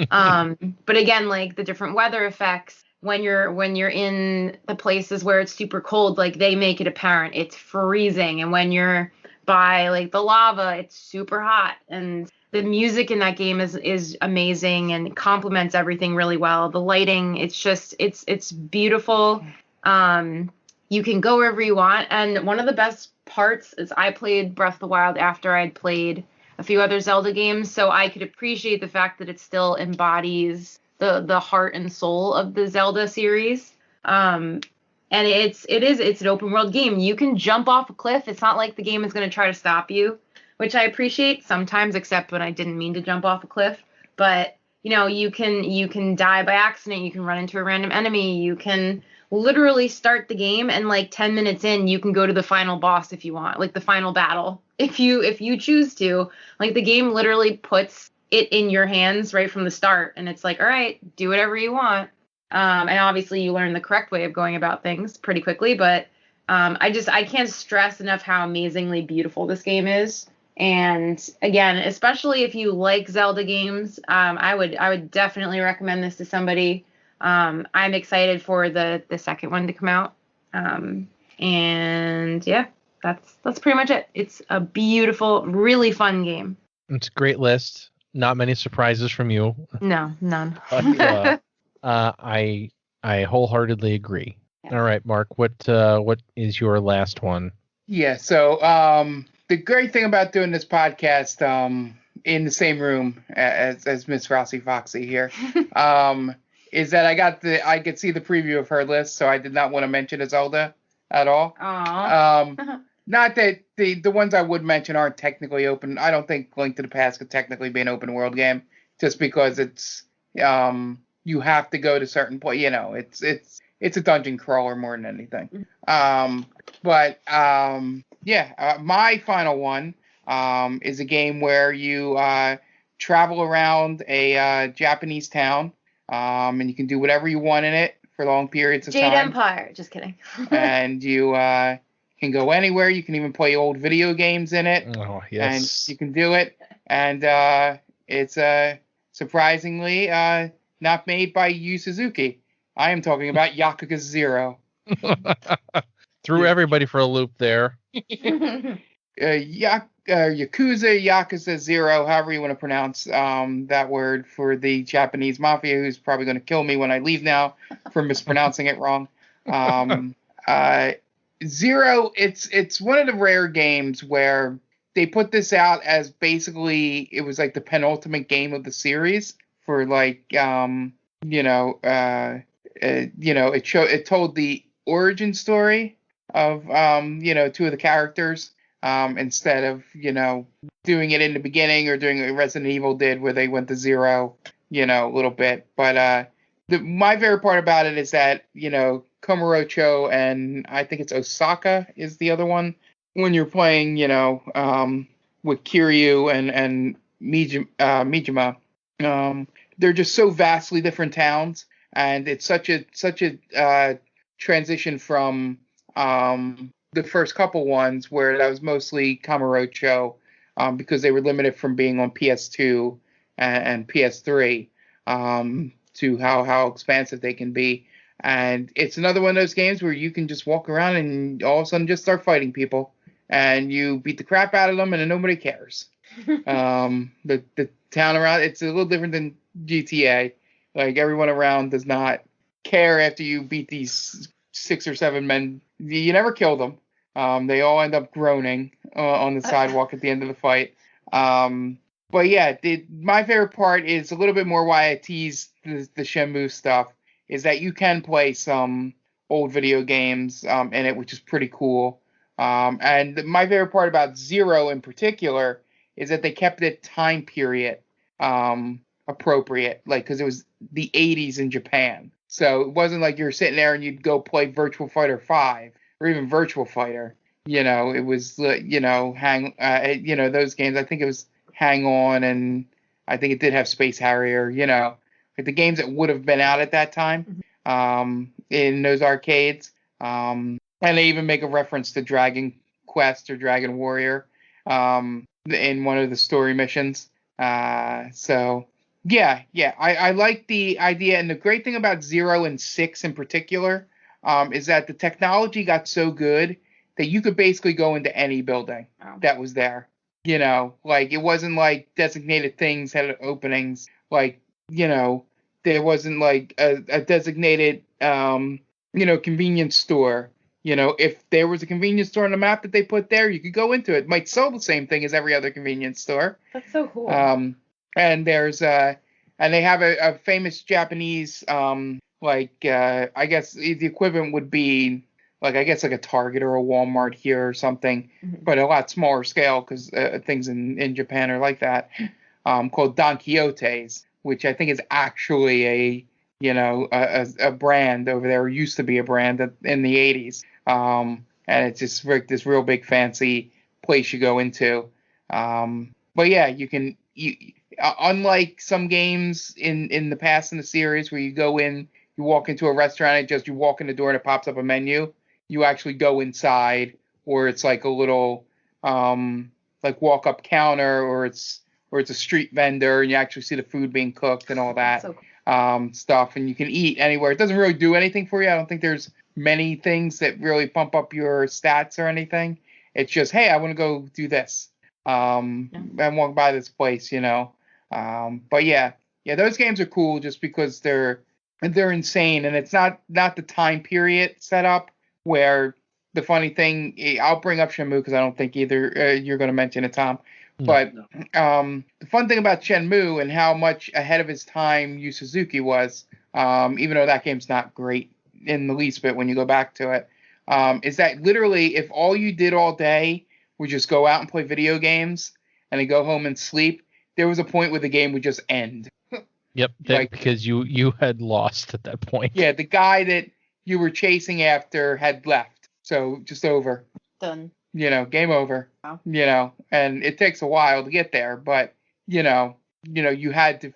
But again, like the different weather effects when you're in the places where it's super cold, like they make it apparent it's freezing. And when you're by like the lava, it's super hot. And the music in that game is amazing and complements everything really well. The lighting, it's beautiful. You can go wherever you want. And one of the best parts is I played Breath of the Wild after I'd played a few other Zelda games, so I could appreciate the fact that it still embodies the heart and soul of the Zelda series. And it's an open world game. You can jump off a cliff. It's not like the game is going to try to stop you, which I appreciate sometimes, except when I didn't mean to jump off a cliff. But you can die by accident. You can run into a random enemy. You can literally start the game, and like 10 minutes in, you can go to the final boss if you want, like the final battle, if you choose to. Like the game literally puts it in your hands right from the start, and it's like, all right, do whatever you want. And obviously you learn the correct way of going about things pretty quickly, but I can't stress enough how amazingly beautiful this game is. And again, especially if you like Zelda games, I would definitely recommend this to somebody. I'm excited for the second one to come out. And yeah, that's pretty much it. It's a beautiful, really fun game. It's a great list. Not many surprises from you. No, none. But, I wholeheartedly agree. Yeah. All right, Mark, what is your last one? Yeah, so the great thing about doing this podcast in the same room as Miss Rossi Foxy here is that I could see the preview of her list, so I did not want to mention a Zelda at all. Aww. Not that the ones I would mention aren't technically open. I don't think Link to the Past could technically be an open world game, just because it's you have to go to certain point. It's a dungeon crawler more than anything. My final one is a game where you travel around a Japanese town, and you can do whatever you want in it for long periods of time. Jade Empire. Just kidding. And you can go anywhere. You can even play old video games in it. Oh, yes. And you can do it. And it's surprisingly not made by Yu Suzuki. I am talking about Yakuza 0. Threw everybody for a loop there. Yakuza 0, however you want to pronounce that word for the Japanese mafia, who's probably going to kill me when I leave now for mispronouncing it wrong. Zero, it's one of the rare games where they put this out as basically it was like the penultimate game of the series for like it told the origin story of two of the characters, instead of doing it in the beginning or doing what Resident Evil did where they went to zero, a little bit. But my favorite part about it is that Kamurocho and I think it's Osaka is the other one when you're playing with Kiryu and Mijima. They're just so vastly different towns, and it's such a transition from the first couple ones where that was mostly Kamurocho, because they were limited from being on PS2 and PS3, to how expansive they can be. And it's another one of those games where you can just walk around and all of a sudden just start fighting people, and you beat the crap out of them, and then nobody cares. The town around, it's a little different than GTA. Like, everyone around does not care after you beat these 6 or 7 men. You never kill them. They all end up groaning on the sidewalk at the end of the fight. But yeah, my favorite part is a little bit more why I teased the Shenmue stuff, is that you can play some old video games in it, which is pretty cool. And my favorite part about Zero in particular is that they kept the time period appropriate, like, because it was the 80s in Japan. So it wasn't like you're sitting there and you'd go play Virtual Fighter 5 or even Virtual Fighter. It was, those games. I think it was Hang On, and I think it did have Space Harrier, like the games that would have been out at that time in those arcades. And they even make a reference to Dragon Quest or Dragon Warrior in one of the story missions. So I like the idea. And the great thing about 0 and 6 in particular is that the technology got so good that you could basically go into any building that was there. Like, it wasn't like designated things had openings. Like, there wasn't like a designated, convenience store. If there was a convenience store on the map that they put there, you could go into it. It might sell the same thing as every other convenience store. That's so cool. And there's and they have a famous Japanese, I guess the equivalent would be like a Target or a Walmart here or something, but a lot smaller scale, because things in Japan are like that, called Don Quixote's, which I think is actually a brand over there, or used to be a brand in the 80s. And it's just like this real big fancy place you go into. But yeah, you unlike some games in the past in the series where you go in, you walk into a restaurant, and you walk in the door and it pops up a menu. You actually go inside, or it's like a little like walk up counter, or it's a street vendor, and you actually see the food being cooked and all that stuff, and you can eat anywhere. It doesn't really do anything for you. I don't think there's many things that really pump up your stats or anything. It's just, hey, I want to go do this and walk by this place, But yeah, those games are cool just because they're insane, and it's not the time period set up. Where the funny thing, I'll bring up Shenmue because I don't think either you're going to mention it, Tom. But the fun thing about Shenmue and how much ahead of his time Yu Suzuki was, even though that game's not great in the least bit when you go back to it, is that literally if all you did all day was just go out and play video games and then go home and sleep, there was a point where the game would just end. Yep, because you had lost at that point. Yeah, the guy that you were chasing after had left, so just over. Done. Game over. Wow. And it takes a while to get there, but you had to.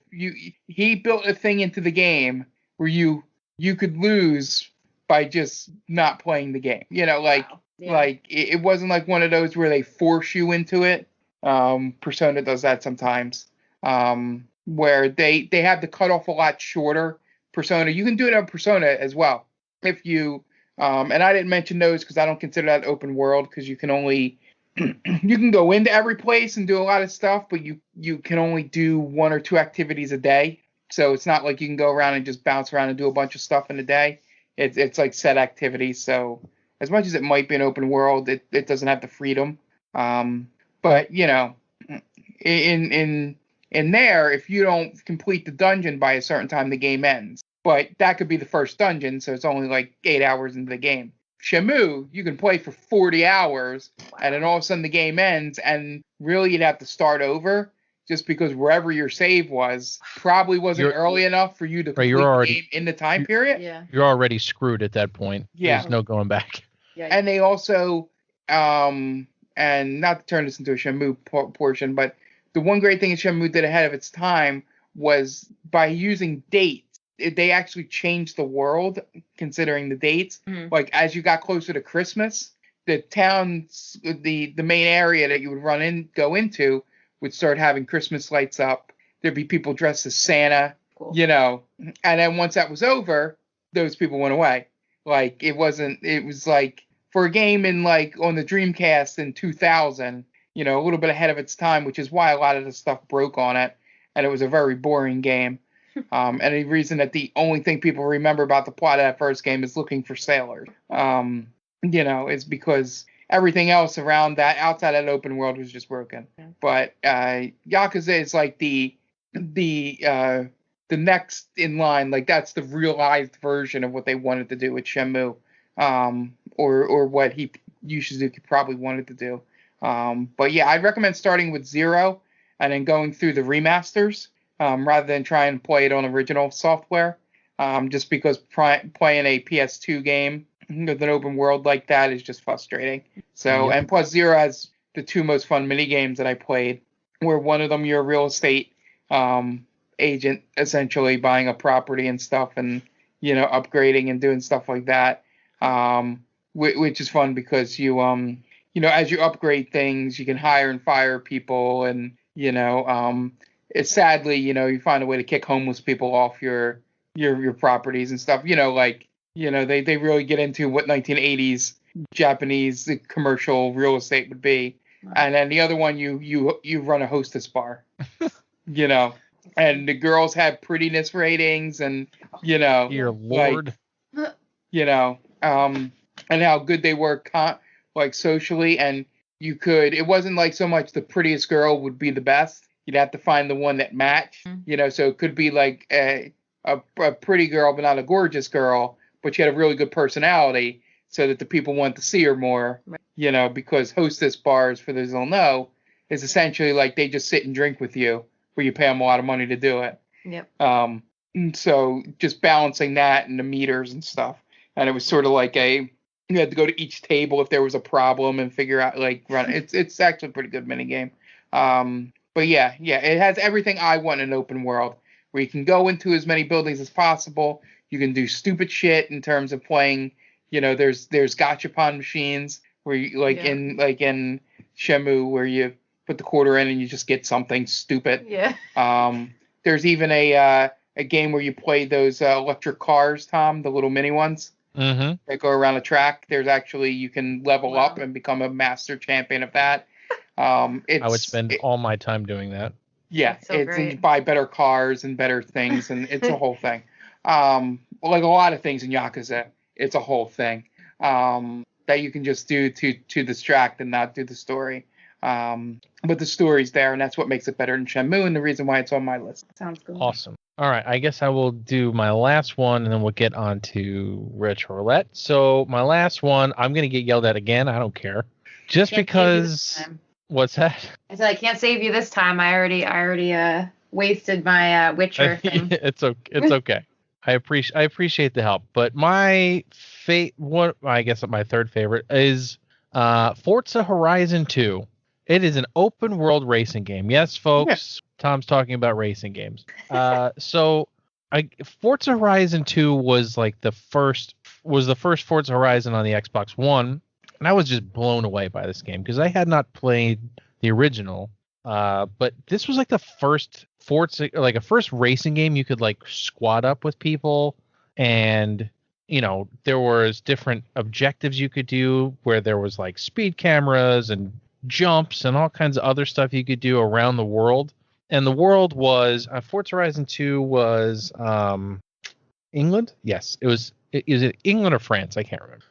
He built a thing into the game where you could lose by just not playing the game. Wow. Yeah. Like it wasn't like one of those where they force you into it. Persona does that sometimes, where they have the cutoff a lot shorter. Persona, you can do it on Persona as well. If you, and I didn't mention those because I don't consider that open world, because you can only, you can go into every place and do a lot of stuff, but you can only do 1 or 2 activities a day. So it's not like you can go around and just bounce around and do a bunch of stuff in a day. It's like set activities. So as much as it might be an open world, it doesn't have the freedom. But in there, if you don't complete the dungeon by a certain time, the game ends. But that could be the first dungeon, so it's only like 8 hours into the game. Shenmue, you can play for 40 hours, and then all of a sudden the game ends, and really you'd have to start over, just because wherever your save was probably wasn't early enough for you to complete the game in the time period. Yeah. You're already screwed at that point. Yeah. There's no going back. Yeah. And they also, and not to turn this into a Shenmue portion, but the one great thing Shenmue did ahead of its time was by using dates. They actually changed the world considering the dates. Mhm. Like as you got closer to Christmas, the towns, the main area that you would go into would start having Christmas lights up. There'd be people dressed as Santa, Cool. and then once that was over, those people went away. Like it was like for a game in like on the Dreamcast in 2000, a little bit ahead of its time, which is why a lot of the stuff broke on it, and it was a very boring game. And the reason that the only thing people remember about the plot of that first game is looking for sailors, is because everything else around that, outside that open world, was just broken. Yeah. But Yakuza is like the next in line. Like that's the realized version of what they wanted to do with Shenmue, or what Yu Suzuki probably wanted to do. But yeah, I'd recommend starting with 0 and then going through the remasters. Rather than try and play it on original software, just because playing a PS2 game with an open world like that is just frustrating. So, And plus 0 has the 2 most fun mini games that I played, where one of them you're a real estate agent, essentially buying a property and stuff, and upgrading and doing stuff like that, which is fun because you as you upgrade things, you can hire and fire people, and it's sadly, you find a way to kick homeless people off your properties and stuff. They really get into what 1980s Japanese commercial real estate would be. Right. And then the other one, you run a hostess bar, and the girls have prettiness ratings, and Dear Lord, and how good they were like socially, and it wasn't like so much the prettiest girl would be the best. You'd have to find the one that matched, so it could be like a pretty girl, but not a gorgeous girl, but she had a really good personality, so that the people want to see her more, right. Because hostess bars, for those who don't know, is essentially like they just sit and drink with you, where you pay them a lot of money to do it. Yep. So just balancing that and the meters and stuff. And it was sort of like you had to go to each table if there was a problem and figure out, run it. It's actually a pretty good mini game. But yeah, it has everything I want in an open world, where you can go into as many buildings as possible. You can do stupid shit in terms of playing. There's gachapon machines where you in Shenmue, where you put the quarter in and you just get something stupid. Yeah. There's even a game where you play those electric cars, Tom, the little mini ones that go around a track. There's actually, you can level up and become a master champion of that. I would spend all my time doing that. Yeah, you buy better cars and better things, and it's a whole thing. Like a lot of things in Yakuza, it's a whole thing that you can just do to distract and not do the story. But the story's there, and that's what makes it better than Shenmue, and the reason why it's on my list. Sounds good. Awesome. All right, I guess I will do my last one, and then we'll get on to Retro Roulette. So my last one, I'm going to get yelled at again. I don't care. Just because... What's that? I said I can't save you this time. I already wasted my Witcher thing. It's okay. I appreciate the help, but my I guess my third favorite is Forza Horizon 2. It is an open world racing game. Yes, folks. Yeah. Tom's talking about racing games. So Forza Horizon 2 was like the first Forza Horizon on the Xbox One. And I was just blown away by this game because I had not played the original. But this was like the first Forza, like a first racing game you could like squad up with people. And, there was different objectives you could do where there was like speed cameras and jumps and all kinds of other stuff you could do around the world. And the world was, Forza Horizon 2 was England? Yes, it was. Is it England or France? I can't remember.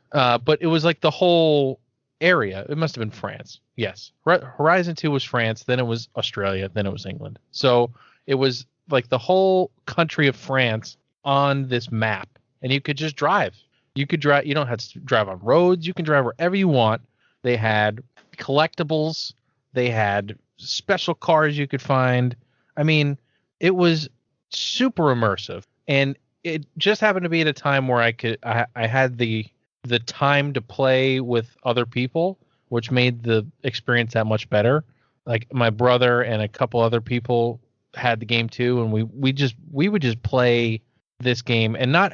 But it was like the whole area. It must have been France. Yes. Horizon 2 was France. Then it was Australia. Then it was England. So it was like the whole country of France on this map. And you could just drive. You could drive. You don't have to drive on roads. You can drive wherever you want. They had collectibles. They had special cars you could find. I mean, it was super immersive, and it just happened to be at a time where I had the time to play with other people, which made the experience that much better. Like my brother and a couple other people had the game too, and we would just play this game and not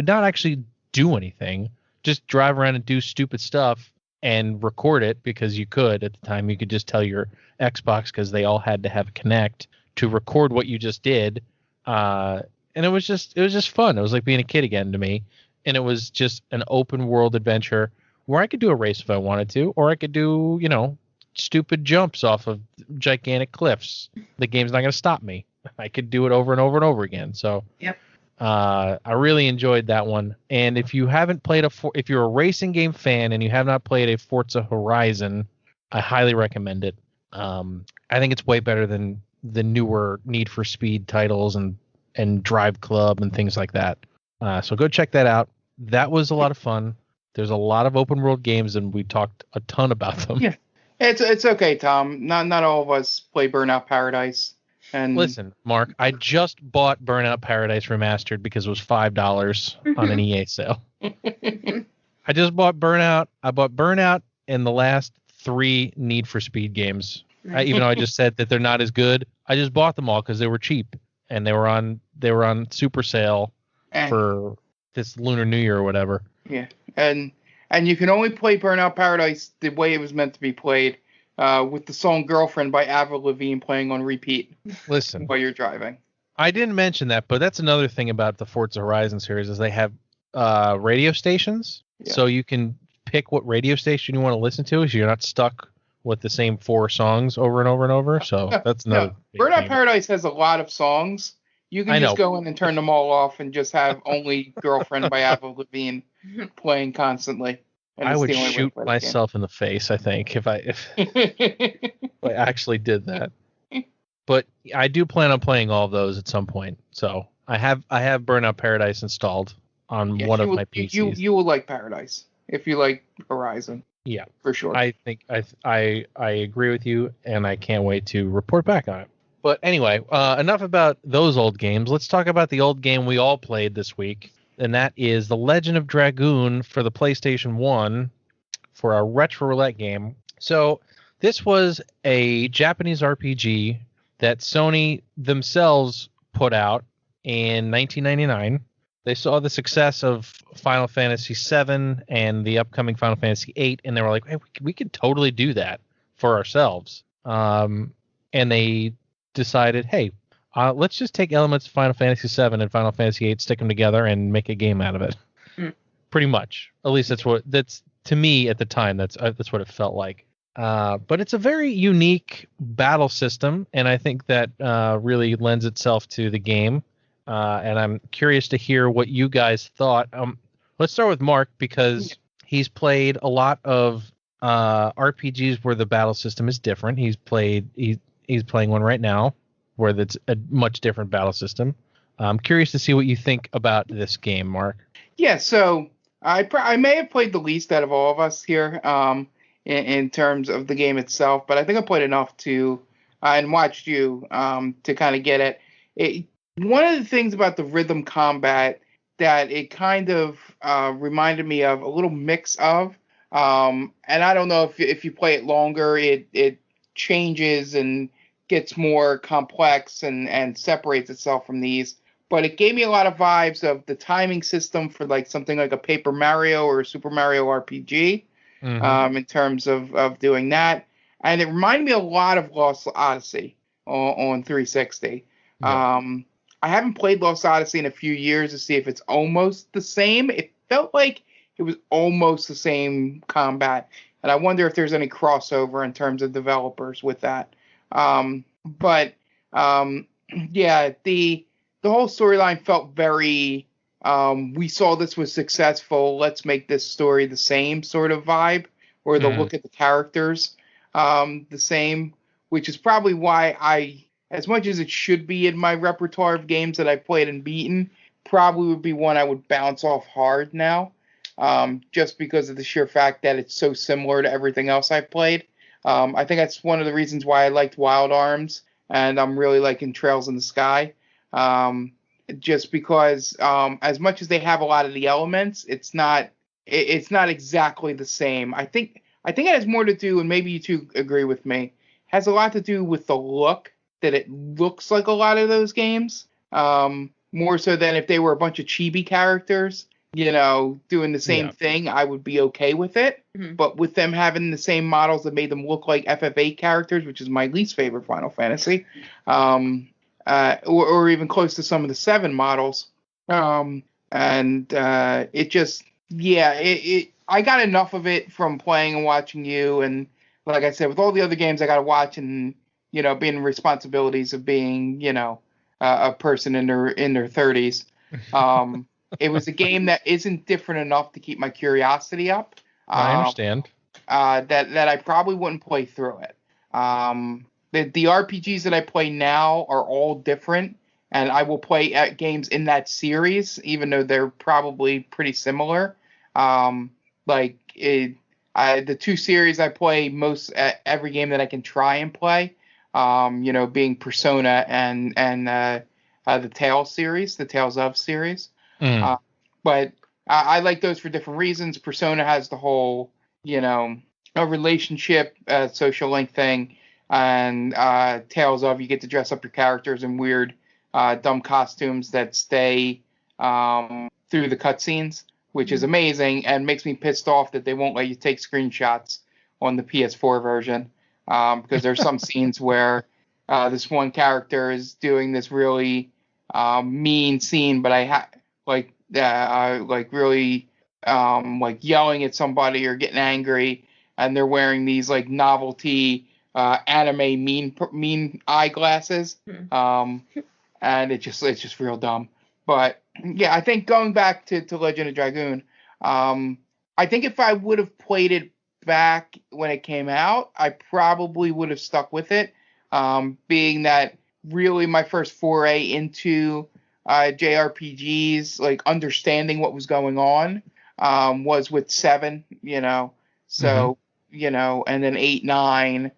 actually do anything, just drive around and do stupid stuff and record it, because you could at the time. You could just tell your Xbox, because they all had to have a Kinect, to record what you just did, and it was just fun. It was like being a kid again to me, and it was just an open world adventure where I could do a race if I wanted to, or I could do stupid jumps off of gigantic cliffs. The game's not going to stop me. I could do it over and over and over again. So Yep. I really enjoyed that one. And if you haven't played if you're a racing game fan and you have not played a Forza Horizon, I highly recommend it. I think it's way better than the newer Need for Speed titles and Drive Club and things like that. So go check that out. That was a lot of fun. There's a lot of open world games, and we talked a ton about them. Yeah, it's okay, Tom. Not all of us play Burnout Paradise. And listen, Mark, I just bought Burnout Paradise Remastered because it was $5 on an EA sale. I just bought Burnout. I bought Burnout in the last 3 Need for Speed games. Even though I just said that they're not as good, I just bought them all because they were cheap and they were on super sale for this Lunar New Year or whatever. Yeah, and you can only play Burnout Paradise the way it was meant to be played. With the song "Girlfriend" by Avril Lavigne playing on repeat. Listen, while you're driving. I didn't mention that, but that's another thing about the Forza Horizon series is they have radio stations, so you can pick what radio station you want to listen to, so you're not stuck with the same 4 songs over and over and over. So that's another. Burnout Paradise has a lot of songs. You can just go in and turn them all off and just have only "Girlfriend" by Avril Lavigne playing constantly. And I would shoot myself in the face, I think, if I actually did that. But I do plan on playing all of those at some point. So I have Burnout Paradise installed on one of my PCs. You will like Paradise if you like Horizon. Yeah, for sure. I think I agree with you, and I can't wait to report back on it. But anyway, enough about those old games. Let's talk about the old game we all played this week. And that is the Legend of Dragoon for the PlayStation 1 for a Retro Roulette game. So this was a Japanese RPG that Sony themselves put out in 1999. They saw the success of Final Fantasy VII and the upcoming Final Fantasy VIII, and they were like, hey, we could totally do that for ourselves. And they decided, hey, let's just take elements of Final Fantasy VII and Final Fantasy VIII, stick them together, and make a game out of it. Pretty much. At least that's to me at the time. That's what it felt like. But it's a very unique battle system, and I think that really lends itself to the game. And I'm curious to hear what you guys thought. Let's start with Mark, because he's played a lot of RPGs where the battle system is different. He's playing one right now where that's a much different battle system. I'm curious to see what you think about this game, Mark. Yeah, so I may have played the least out of all of us here in terms of the game itself, but I think I played enough to and watched you to kind of get it. One of the things about the rhythm combat that it kind of reminded me of a little mix of, and I don't know if you play it longer, it changes and gets more complex and separates itself from these. But it gave me a lot of vibes of the timing system for like something like a Paper Mario or a Super Mario RPG in terms of doing that. And it reminded me a lot of Lost Odyssey on 360. Yeah. I haven't played Lost Odyssey in a few years to see if it's almost the same. It felt like it was almost the same combat. And I wonder if there's any crossover in terms of developers with that. Yeah, the whole storyline felt very, we saw this was successful, let's make this story the same sort of vibe, or the look at the characters the same, which is probably why as much as it should be in my repertoire of games that I played and beaten, probably would be one I would bounce off hard now. just because of the sheer fact that it's so similar to everything else I've played. I think that's one of the reasons why I liked Wild Arms, and I'm really liking Trails in the Sky. Just because as much as they have a lot of the elements, it's not exactly the same. I think it has more to do, and maybe you two agree with me, has a lot to do with the look, that it looks like a lot of those games. More so than if they were a bunch of chibi characters, doing the same thing, I would be okay with it. Mm-hmm. But with them having the same models that made them look like FF8 characters, which is my least favorite Final Fantasy, or even close to some of the 7 models, it just, I got enough of it from playing and watching you, and like I said, with all the other games I got to watch, and being responsibilities of being, a person in their 30s. It was a game that isn't different enough to keep my curiosity up. I understand. That I probably wouldn't play through it. The RPGs that I play now are all different, and I will play at games in that series, even though they're probably pretty similar. The 2 series I play most at every game that I can try and play. Being Persona and the Tales series, the Tales of series. But I like those for different reasons. Persona has the whole, a relationship, social link thing, and Tales of, you get to dress up your characters in weird, dumb costumes that stay through the cutscenes, which is amazing and makes me pissed off that they won't let you take screenshots on the PS4 version. Because there's some scenes where this one character is doing this really mean scene, but really yelling at somebody or getting angry, and they're wearing these like novelty anime mean eyeglasses, and it's just real dumb. But yeah, I think going back to Legend of Dragoon, I think if I would have played it back when it came out, I probably would have stuck with it, being that really my first foray into JRPGs, like understanding what was going on, was with 7, so and then 8, 9,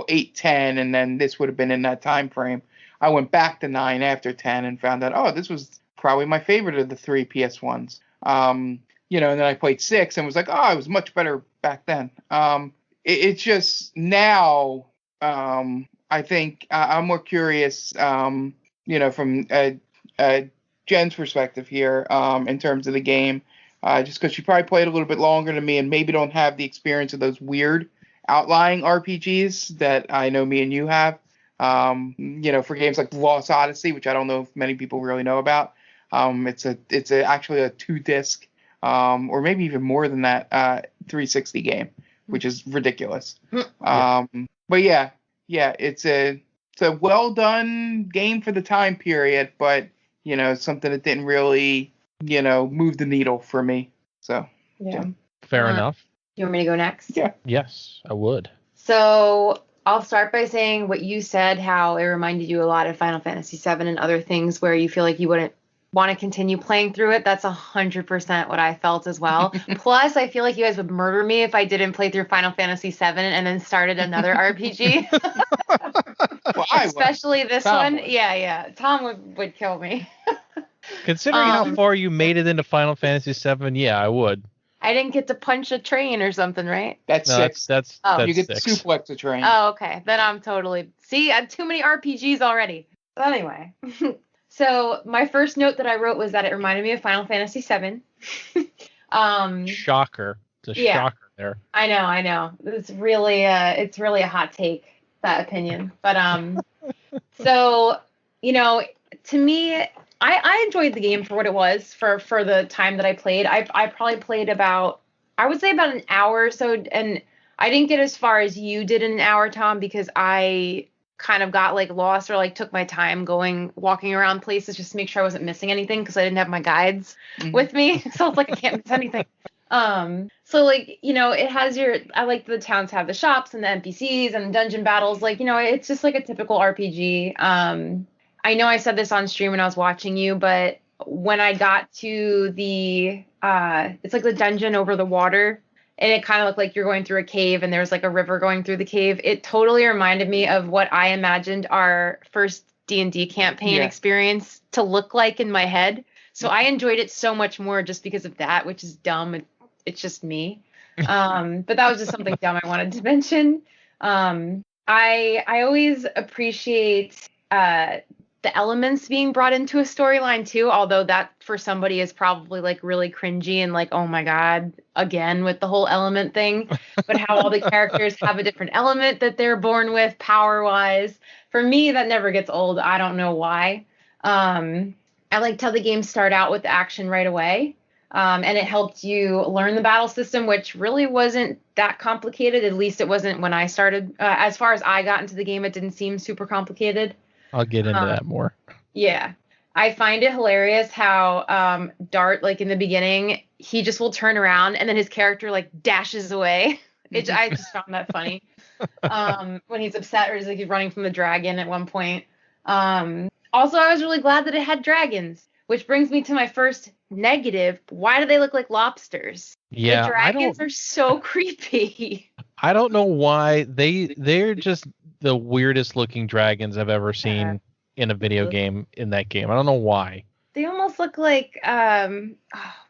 8, 10, and then this would have been in that time frame. I went back to 9 after 10 and found out, this was probably my favorite of the 3 PS1s. And then I played 6 and was like, it was much better back then. It's just now, I think I'm more curious, from Jen's perspective here, in terms of the game, just because she probably played a little bit longer than me and maybe don't have the experience of those weird outlying RPGs that I know me and you have. For games like Lost Odyssey, which I don't know if many people really know about. It's actually a 2-disc, or maybe even more than that, 360 game, which is ridiculous. But yeah, it's a well done game for the time period, but something that didn't really move the needle for me. So yeah, fair enough. You want me to go next? Yeah. Yes, I would. So I'll start by saying what you said, how it reminded you a lot of Final Fantasy VII and other things where you feel like you wouldn't want to continue playing through it. That's 100% what I felt as well. Plus, I feel like you guys would murder me if I didn't play through Final Fantasy VII and then started another RPG. Well, especially this Tom one. Yeah. Tom would kill me. Considering how far you made it into Final Fantasy VII, yeah, I would. I didn't get to punch a train or something, right? That's 6. That's you get 6. to suplex a train. Oh, okay. Then I'm totally... See, I had too many RPGs already. But anyway. So my first note that I wrote was that it reminded me of Final Fantasy VII. Shocker. It's a shocker there. I know. It's really a hot take, that opinion. But so, to me, I enjoyed the game for what it was for the time that I played. I probably played about an hour or so, and I didn't get as far as you did in an hour, Tom, because I kind of got lost or took my time walking around places just to make sure I wasn't missing anything because I didn't have my guides with me. So it's I can't miss anything. So it has I like the towns have the shops and the NPCs and dungeon battles. It's just a typical RPG. I know I said this on stream when I was watching you, but when I got to the it's like the dungeon over the water, and it kind of looked like you're going through a cave and there's like a river going through the cave. It totally reminded me of what I imagined our first D&D campaign experience to look like in my head. So I enjoyed it so much more just because of that, which is dumb. It's just me. But that was just something dumb I wanted to mention. I always appreciate the elements being brought into a storyline too, although that for somebody is probably like really cringy and like, oh my God, again with the whole element thing, but how all the characters have a different element that they're born with power wise. For me, that never gets old. I don't know why. I liked how the game started out with action right away. And it helped you learn the battle system, which really wasn't that complicated. At least it wasn't when I started. As far as I got into the game, it didn't seem super complicated. I'll get into that more. Yeah. I find it hilarious how Dart, like in the beginning, he just will turn around and then his character like dashes away. I just found that funny. When he's upset or he's running from the dragon at one point. Also, I was really glad that it had dragons, which brings me to my first negative. Why do they look like lobsters? Yeah, the dragons are so creepy. I don't know why they're just the weirdest looking dragons I've ever seen in a video game. In that game, I don't know why. They almost look like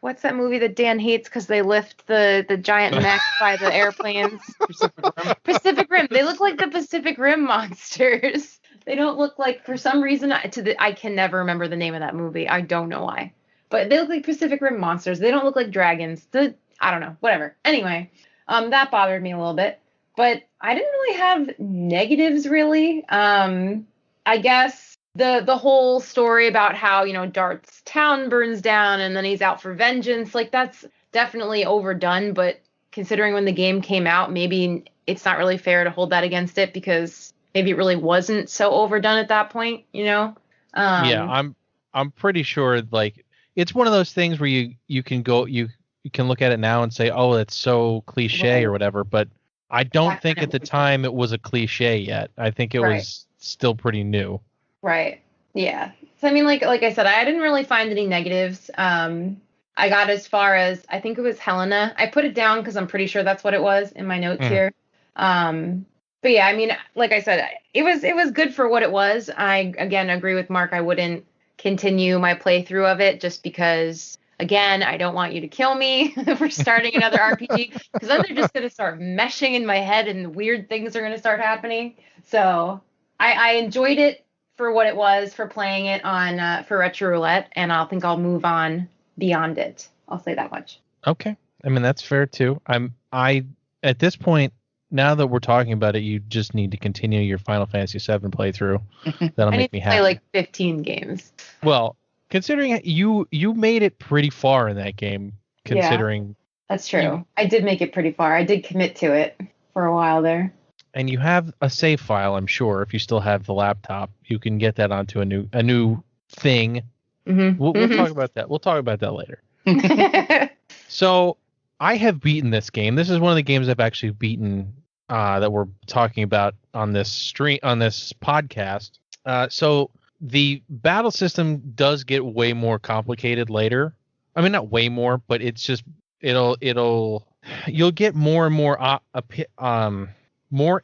what's that movie that Dan hates because they lift the giant mech by the airplanes? Pacific Rim. They look like the Pacific Rim monsters. They don't look like, for some reason, I can never remember the name of that movie. I don't know why. But they look like Pacific Rim monsters. They don't look like dragons. I don't know. Whatever. Anyway, that bothered me a little bit. But I didn't really have negatives, really. I guess the whole story about how, Dart's town burns down and then he's out for vengeance, like, that's definitely overdone. But considering when the game came out, maybe it's not really fair to hold that against it because maybe it really wasn't so overdone at that point, Yeah, I'm pretty sure, like, it's one of those things where you can look at it now and say, oh, it's so cliche or whatever, but I don't think at the time it was a cliche yet. I think it was still pretty new. Right. Yeah. So I mean, like I said, I didn't really find any negatives. I got as far as, I think it was Helena. I put it down because I'm pretty sure that's what it was in my notes here. But yeah, I mean, like I said, it was good for what it was. I, again, agree with Mark. I wouldn't continue my playthrough of it just because, again, I don't want you to kill me for starting another RPG, because then they're just going to start meshing in my head and weird things are going to start happening. So I enjoyed it for what it was, for playing it on for Retro Roulette, and I think I'll move on beyond it. I'll say that much. Okay. I mean, that's fair too. I at this point, now that we're talking about it, you just need to continue your Final Fantasy VII playthrough. That'll make me happy. I play like 15 games. Well, considering you made it pretty far in that game, considering... Yeah, that's true. I did make it pretty far. I did commit to it for a while there. And you have a save file, I'm sure. If you still have the laptop, you can get that onto a new thing. We'll talk about that. We'll talk about that later. So I have beaten this game. This is one of the games I've actually beaten that we're talking about on this podcast. So the battle system does get way more complicated later. I mean, not way more, but it's just you'll get more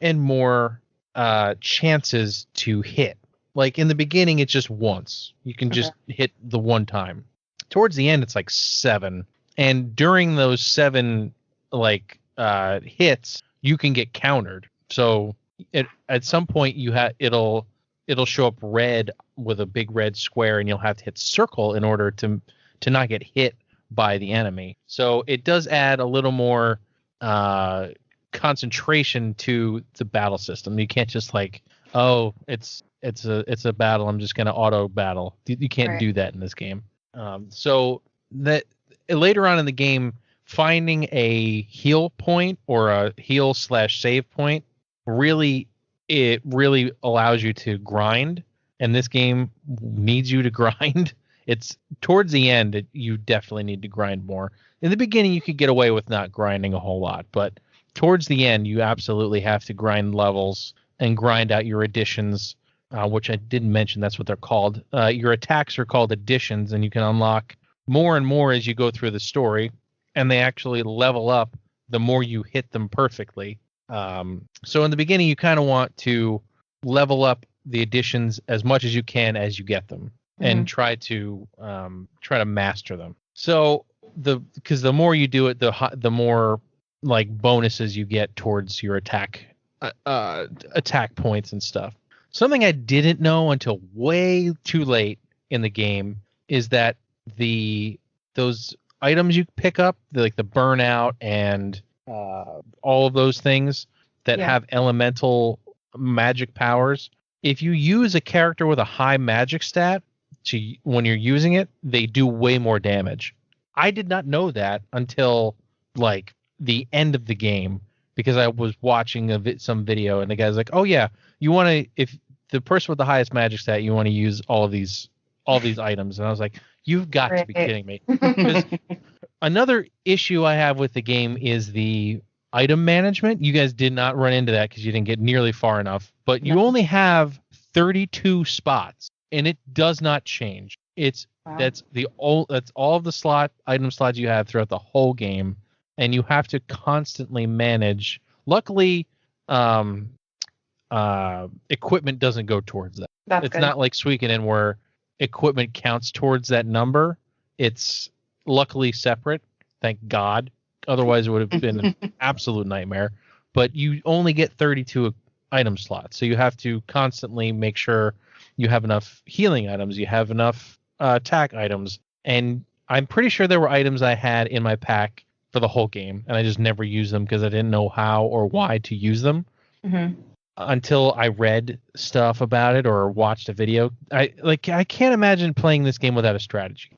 and more chances to hit. Like in the beginning, it's just once. You can just hit the one time. Towards the end, it's like 7. And during those 7 hits, you can get countered. So at some point it'll show up red with a big red square, and you'll have to hit circle in order to not get hit by the enemy. So it does add a little more concentration to the battle system. You can't just like, oh, it's a battle, I'm just going to auto battle. You can't do that in this game. So that later on in the game, finding a heal point or a heal/save point really allows you to grind, and this game needs you to grind. It's towards the end you definitely need to grind more. In the beginning you could get away with not grinding a whole lot, but towards the end you absolutely have to grind levels and grind out your additions which I didn't mention. That's what they're called. Your attacks are called additions, and you can unlock more and more as you go through the story, and they actually level up the more you hit them perfectly. So in the beginning, you kind of want to level up the additions as much as you can as you get them, and try to master them. So because the more you do it, the more like bonuses you get towards your attack points and stuff. Something I didn't know until way too late in the game is that those items you pick up, like the burnout and all of those things that have elemental magic powers, if you use a character with a high magic stat, when you're using it, they do way more damage. I did not know that until like the end of the game, because I was watching some video and the guy's like, "Oh yeah, you want to, if the person with the highest magic stat, you want to use all these items." And I was like, "You've got to be kidding me!" Because another issue I have with the game is the item management. You guys did not run into that because you didn't get nearly far enough. But you only have 32 spots, and it does not change. That's all of the item slots you have throughout the whole game, and you have to constantly manage. Luckily, equipment doesn't go towards that. It's good. Not like Suikoden where equipment counts towards that number. It's luckily separate, thank God. Otherwise, it would have been an absolute nightmare. But you only get 32 item slots, so you have to constantly make sure you have enough healing items, you have enough attack items, and I'm pretty sure there were items I had in my pack for the whole game, and I just never used them because I didn't know how or why to use them until I read stuff about it or watched a video. I can't imagine playing this game without a strategy.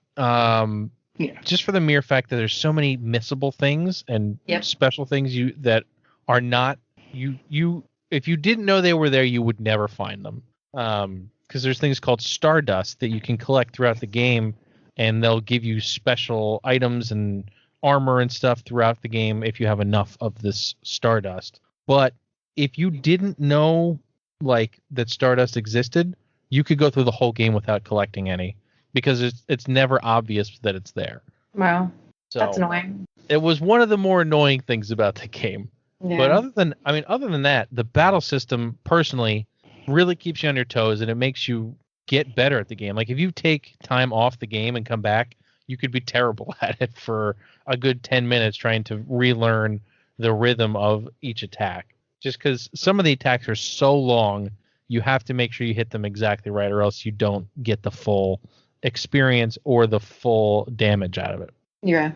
Just for the mere fact that there's so many missable things and special things that are not you. If you didn't know they were there, you would never find them. Because there's things called Stardust that you can collect throughout the game, and they'll give you special items and armor and stuff throughout the game if you have enough of this Stardust. But if you didn't know like that Stardust existed, you could go through the whole game without collecting any, because it's never obvious that it's there. Wow. So that's annoying. It was one of the more annoying things about the game. Yeah. But other than that, the battle system personally really keeps you on your toes, and it makes you get better at the game. Like if you take time off the game and come back, you could be terrible at it for a good 10 minutes trying to relearn the rhythm of each attack. Just because some of the attacks are so long, you have to make sure you hit them exactly right, or else you don't get the full experience or the full damage out of it. Yeah.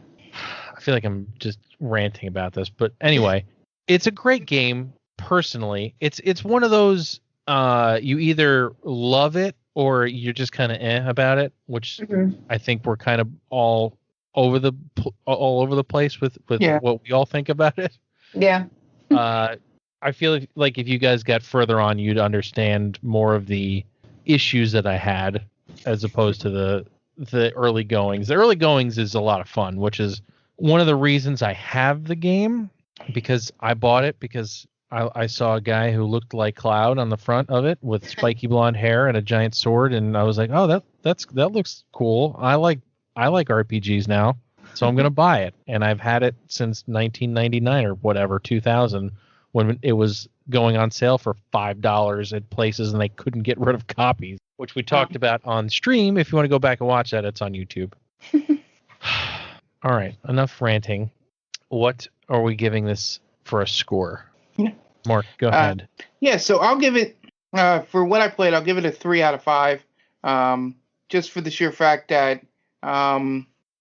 I feel like I'm just ranting about this, but anyway, it's a great game. Personally, it's one of those you either love it or you're just kind of about it, which I think we're kind of all over the place with what we all think about it. Yeah. I feel like if you guys got further on, you'd understand more of the issues that I had, as opposed to the early goings. The early goings is a lot of fun, which is one of the reasons I have the game, because I bought it because I saw a guy who looked like Cloud on the front of it with spiky blonde hair and a giant sword, and I was like, oh, that looks cool. I like RPGs now, so I'm gonna buy it, and I've had it since 1999 or whatever, 2000, when it was going on sale for $5 at places, and they couldn't get rid of copies, which we talked about on stream. If you want to go back and watch that, it's on YouTube. All right, enough ranting. What are we giving this for a score? Mark, go ahead. So I'll give it, for what I played, I'll give it a 3 out of 5. Just for the sheer fact that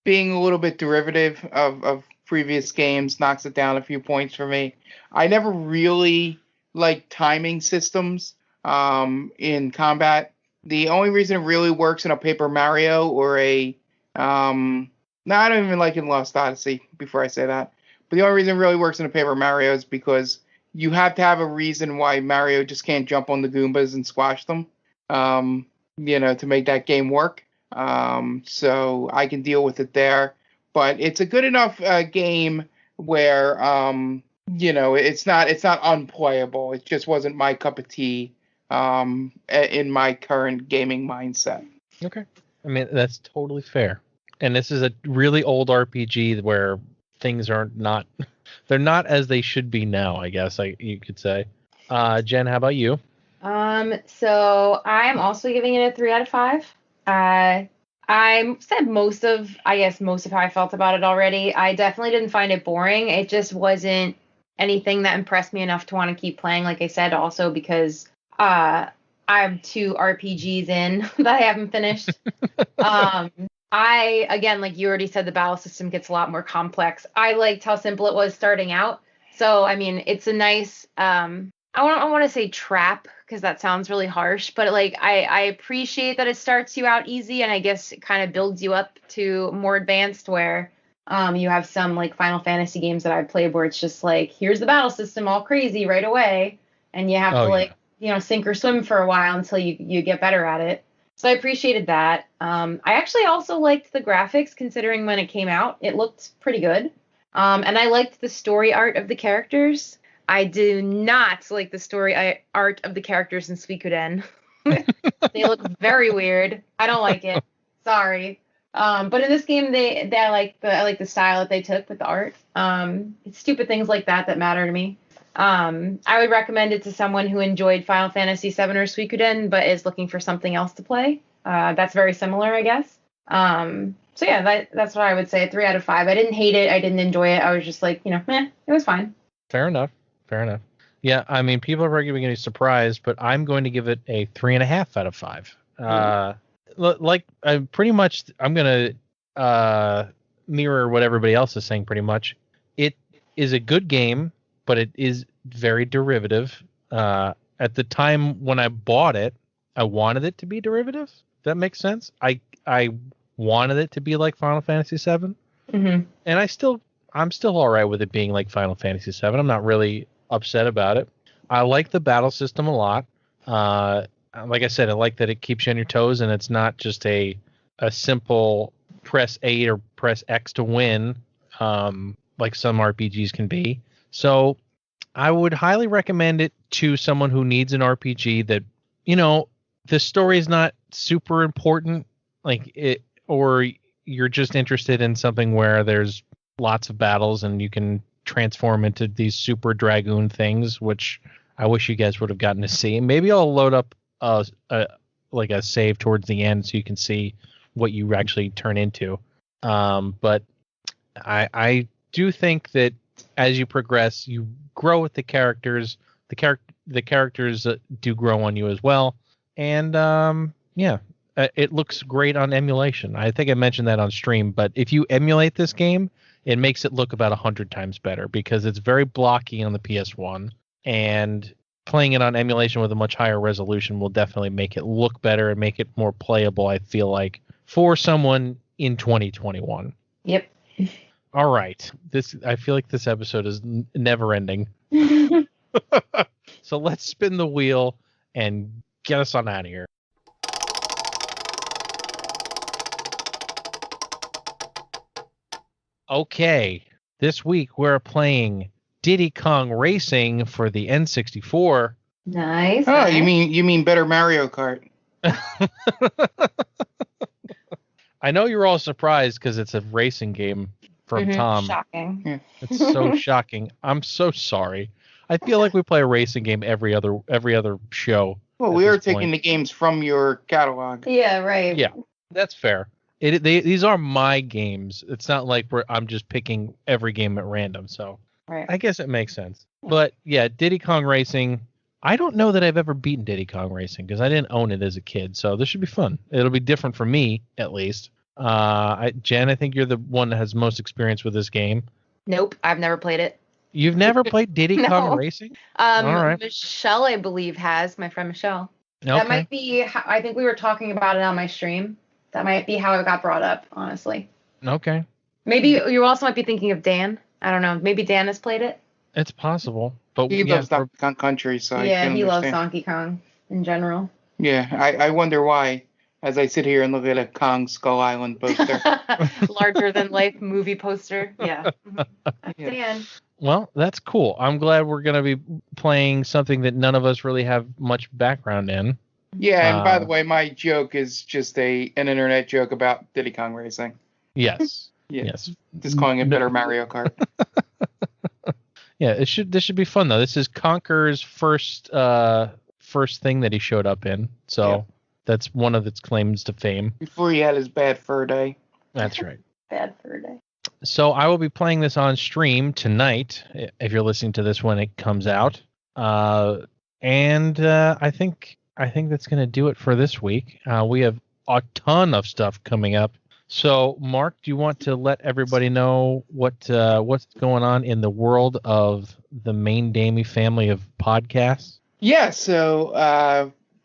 being a little bit derivative of previous games knocks it down a few points for me. I never really liked timing systems in combat. The only reason it really works in a Paper Mario or I don't even like it in Lost Odyssey, before I say that. But the only reason it really works in a Paper Mario is because you have to have a reason why Mario just can't jump on the Goombas and squash them, to make that game work. So I can deal with it there. But it's a good enough game where, it's not unplayable. It just wasn't my cup of tea in my current gaming mindset. Okay. I mean, that's totally fair. And this is a really old RPG where things are not, they're not as they should be now, I guess you could say. Jen, how about you? So I'm also giving it a 3 out of 5. I said most of how I felt about it already. I definitely didn't find it boring. It just wasn't anything that impressed me enough to want to keep playing. Like I said, also because I have 2 RPGs in that I haven't finished. Again, like you already said, the battle system gets a lot more complex. I liked how simple it was starting out. So, I mean, it's a nice, I want to say trap because that sounds really harsh, but like I appreciate that it starts you out easy and I guess it kind of builds you up to more advanced where you have some like Final Fantasy games that I've played where it's just like, here's the battle system all crazy right away. And you have to sink or swim for a while until you get better at it. So I appreciated that. I actually also liked the graphics considering when it came out, it looked pretty good. And I liked the story art of the characters. I do not like the story art of the characters in Suikoden. They look very weird. I don't like it. Sorry. But in this game, I like the style that they took with the art. It's stupid things like that matter to me. I would recommend it to someone who enjoyed Final Fantasy VII or Suikoden, but is looking for something else to play. That's very similar, I guess. So yeah, that's what I would say. 3 out of 5. I didn't hate it. I didn't enjoy it. I was just like, it was fine. Fair enough. Yeah, I mean, people are probably going to be surprised, but I'm going to give it a 3.5 out of 5. Pretty much, I'm going to mirror what everybody else is saying. Pretty much, it is a good game, but it is very derivative. At the time when I bought it, I wanted it to be derivative. That makes sense. I wanted it to be like Final Fantasy VII, and I'm still all right with it being like Final Fantasy VII. I'm not really upset about it. I like the battle system a lot. Like I said, I like that it keeps you on your toes, and it's not just a simple press A or press X to win, like some RPGs can be. So I would highly recommend it to someone who needs an RPG that, the story is not super important, or you're just interested in something where there's lots of battles and you can transform into these super dragoon things, which I wish you guys would have gotten to see. Maybe I'll load up a save towards the end so you can see what you actually turn into. But I do think that as you progress, you grow with the characters. The characters do grow on you as well. And it looks great on emulation. I think I mentioned that on stream, but if you emulate this game, it makes it look about 100 times better because it's very blocky on the PS1, and playing it on emulation with a much higher resolution will definitely make it look better and make it more playable, I feel like, for someone in 2021. Yep. All right. I feel like this episode is never ending. So let's spin the wheel and get us on out of here. Okay, this week we're playing Diddy Kong Racing for the N64. Nice. Oh, nice. you mean better Mario Kart? I know you're all surprised because it's a racing game from Tom. Shocking. Yeah. It's so shocking. I'm so sorry. I feel like we play a racing game every other show. Well, we are taking the games from your catalog. Yeah, right. Yeah, that's fair. These are my games. It's not like I'm just picking every game at random. So right. I guess it makes sense. But yeah, Diddy Kong Racing. I don't know that I've ever beaten Diddy Kong Racing because I didn't own it as a kid. So this should be fun. It'll be different for me, at least. Jen, I think you're the one that has most experience with this game. Nope, I've never played it. You've never played Diddy No. Kong Racing? All right. Michelle, I believe, has. My friend Michelle. Okay. That might be. I think we were talking about it on my stream. That might be how it got brought up, honestly. Okay. Maybe you also might be thinking of Dan. I don't know. Maybe Dan has played it. It's possible. But He loves Donkey Kong Country, so I can he loves understand. Donkey Kong in general. Yeah, I wonder why, as I sit here and look at a Kong Skull Island poster. Larger than life movie poster. Yeah. That's Dan. Well, that's cool. I'm glad we're going to be playing something that none of us really have much background in. Yeah, and by the way, my joke is just an internet joke about Diddy Kong Racing. Yes. Yeah, Yes. just calling it better Mario Kart. Yeah, this should be fun though. This is Conker's first thing that he showed up in. So that's one of its claims to fame. Before he had his bad fur day. That's right. Bad fur day. So I will be playing this on stream tonight if you're listening to this when it comes out. And I think that's going to do it for this week. We have a ton of stuff coming up. So, Mark, do you want to let everybody know what's going on in the world of the Main Damie family of podcasts? Yeah, so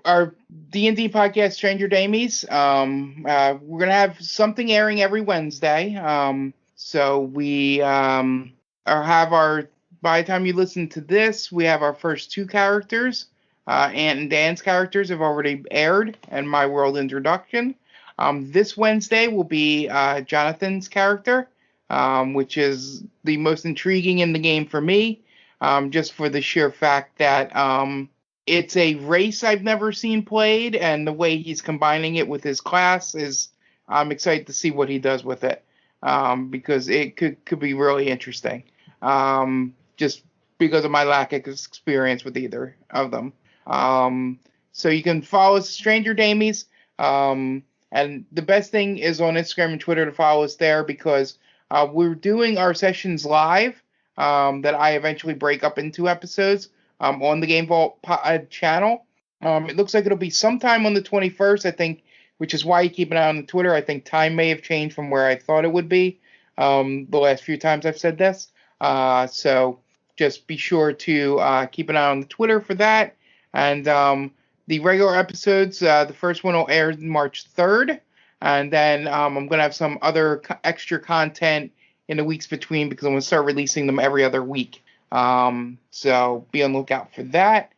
our D&D podcast, Stranger Damies, we're going to have something airing every Wednesday. So we have by the time you listen to this, we have our first two characters. Ant and Dan's characters have already aired, and my world introduction. This Wednesday will be Jonathan's character, which is the most intriguing in the game for me, just for the sheer fact that it's a race I've never seen played, and the way he's combining it with his class I'm excited to see what he does with it, because it could be really interesting, just because of my lack of experience with either of them. So you can follow us at Stranger Damies. And the best thing is on Instagram and Twitter to follow us there, because we're doing our sessions live that I eventually break up into episodes on the Game Vault channel. It looks like it'll be sometime on the 21st, I think, which is why you keep an eye on the Twitter. I think time may have changed from where I thought it would be the last few times I've said this. So just be sure to keep an eye on the Twitter for that. And the regular episodes, the first one will air March 3rd. And then I'm going to have some other extra content in the weeks between, because I'm going to start releasing them every other week. So be on the lookout for that.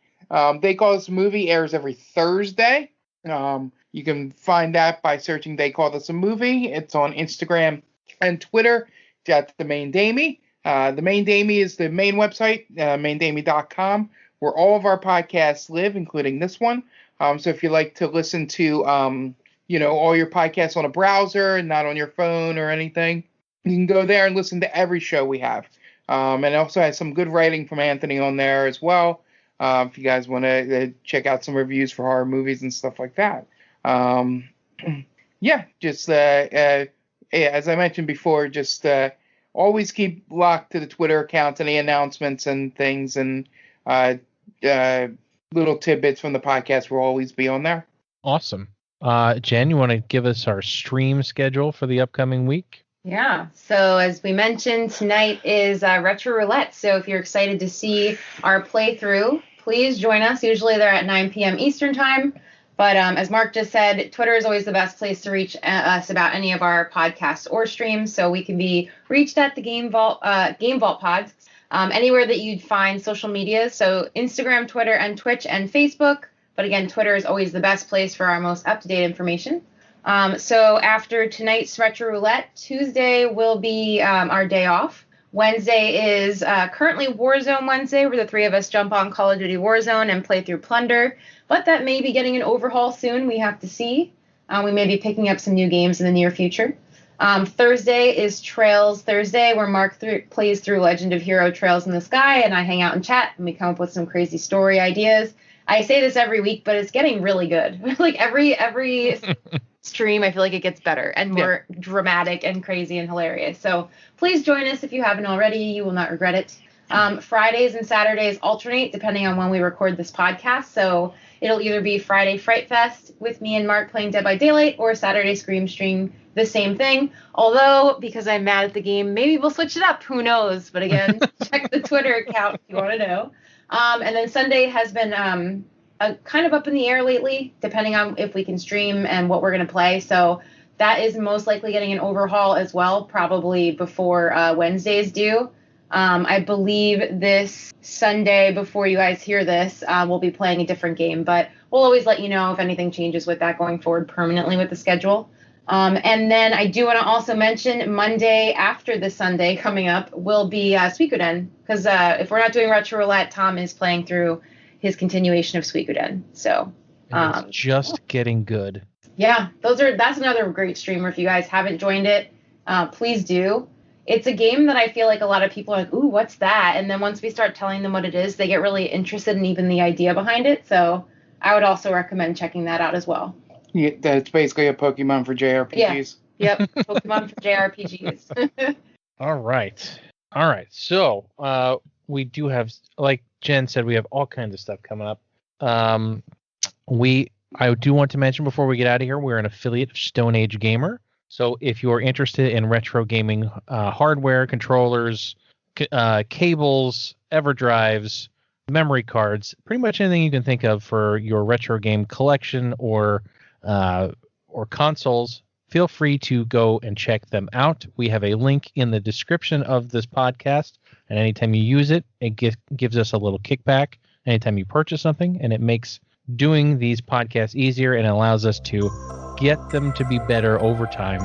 They Call This a Movie airs every Thursday. You can find that by searching They Call This a Movie. It's on Instagram and Twitter. At The Main Damie. The Main Damie is the main website, maindamie.com. where all of our podcasts live, including this one. So if you like to listen to, all your podcasts on a browser and not on your phone or anything, you can go there and listen to every show we have. And it also has some good writing from Anthony on there as well, if you guys want to check out some reviews for horror movies and stuff like that. Just as I mentioned before, just always keep locked to the Twitter accounts, any announcements and things, and little tidbits from the podcast will always be on there. Awesome. Jen, you want to give us our stream schedule for the upcoming week? Yeah. So as we mentioned, tonight is Retro Roulette. So if you're excited to see our playthrough, please join us. Usually they're at 9 p.m. Eastern time. But as Mark just said, Twitter is always the best place to reach us about any of our podcasts or streams. So we can be reached at the Game Vault Pods. Anywhere that you'd find social media, so Instagram, Twitter, and Twitch, and Facebook. But again, Twitter is always the best place for our most up-to-date information. So after tonight's Retro Roulette, Tuesday will be our day off. Wednesday is currently Warzone Wednesday, where the three of us jump on Call of Duty Warzone and play through Plunder. But that may be getting an overhaul soon. We have to see. We may be picking up some new games in the near future. Thursday is Trails Thursday, where Mark plays through Legend of Hero Trails in the Sky, and I hang out and chat, and we come up with some crazy story ideas. I say this every week, but it's getting really good. Like every stream, I feel like it gets better and more dramatic and crazy and hilarious. So please join us if you haven't already. You will not regret it. Fridays and Saturdays alternate depending on when we record this podcast. So it'll either be Friday Fright Fest with me and Mark playing Dead by Daylight, or Saturday Scream Stream, the same thing. Although, because I'm mad at the game, maybe we'll switch it up. Who knows? But again, check the Twitter account if you want to know. And then Sunday has been kind of up in the air lately, depending on if we can stream and what we're going to play. So that is most likely getting an overhaul as well, probably before Wednesdays do. I believe this Sunday, before you guys hear this, we'll be playing a different game. But we'll always let you know if anything changes with that going forward permanently with the schedule. And then I do want to also mention Monday after the Sunday coming up will be Suikoden, because if we're not doing Retro Roulette, Tom is playing through his continuation of Suikoden. So it's just getting good. Yeah, that's another great streamer. If you guys haven't joined it, please do. It's a game that I feel like a lot of people are like, ooh, what's that? And then once we start telling them what it is, they get really interested in even the idea behind it. So I would also recommend checking that out as well. Yeah, that's basically a Pokemon for JRPGs. Yeah. Yep, Pokemon for JRPGs. All right. So we do have, like Jen said, we have all kinds of stuff coming up. I do want to mention before we get out of here, we're an affiliate of Stone Age Gamer. So if you're interested in retro gaming hardware, controllers, cables, EverDrives, memory cards, pretty much anything you can think of for your retro game collection or consoles, feel free to go and check them out. We have a link in the description of this podcast, and anytime you use it, it gives us a little kickback anytime you purchase something, and it makes doing these podcasts easier and allows us to get them to be better over time,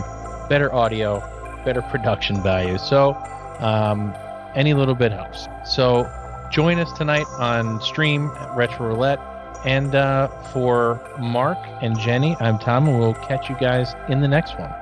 better audio, better production value. So any little bit helps. So join us tonight on stream at Retro Roulette. And for Mark and Jenny, I'm Tom, and we'll catch you guys in the next one.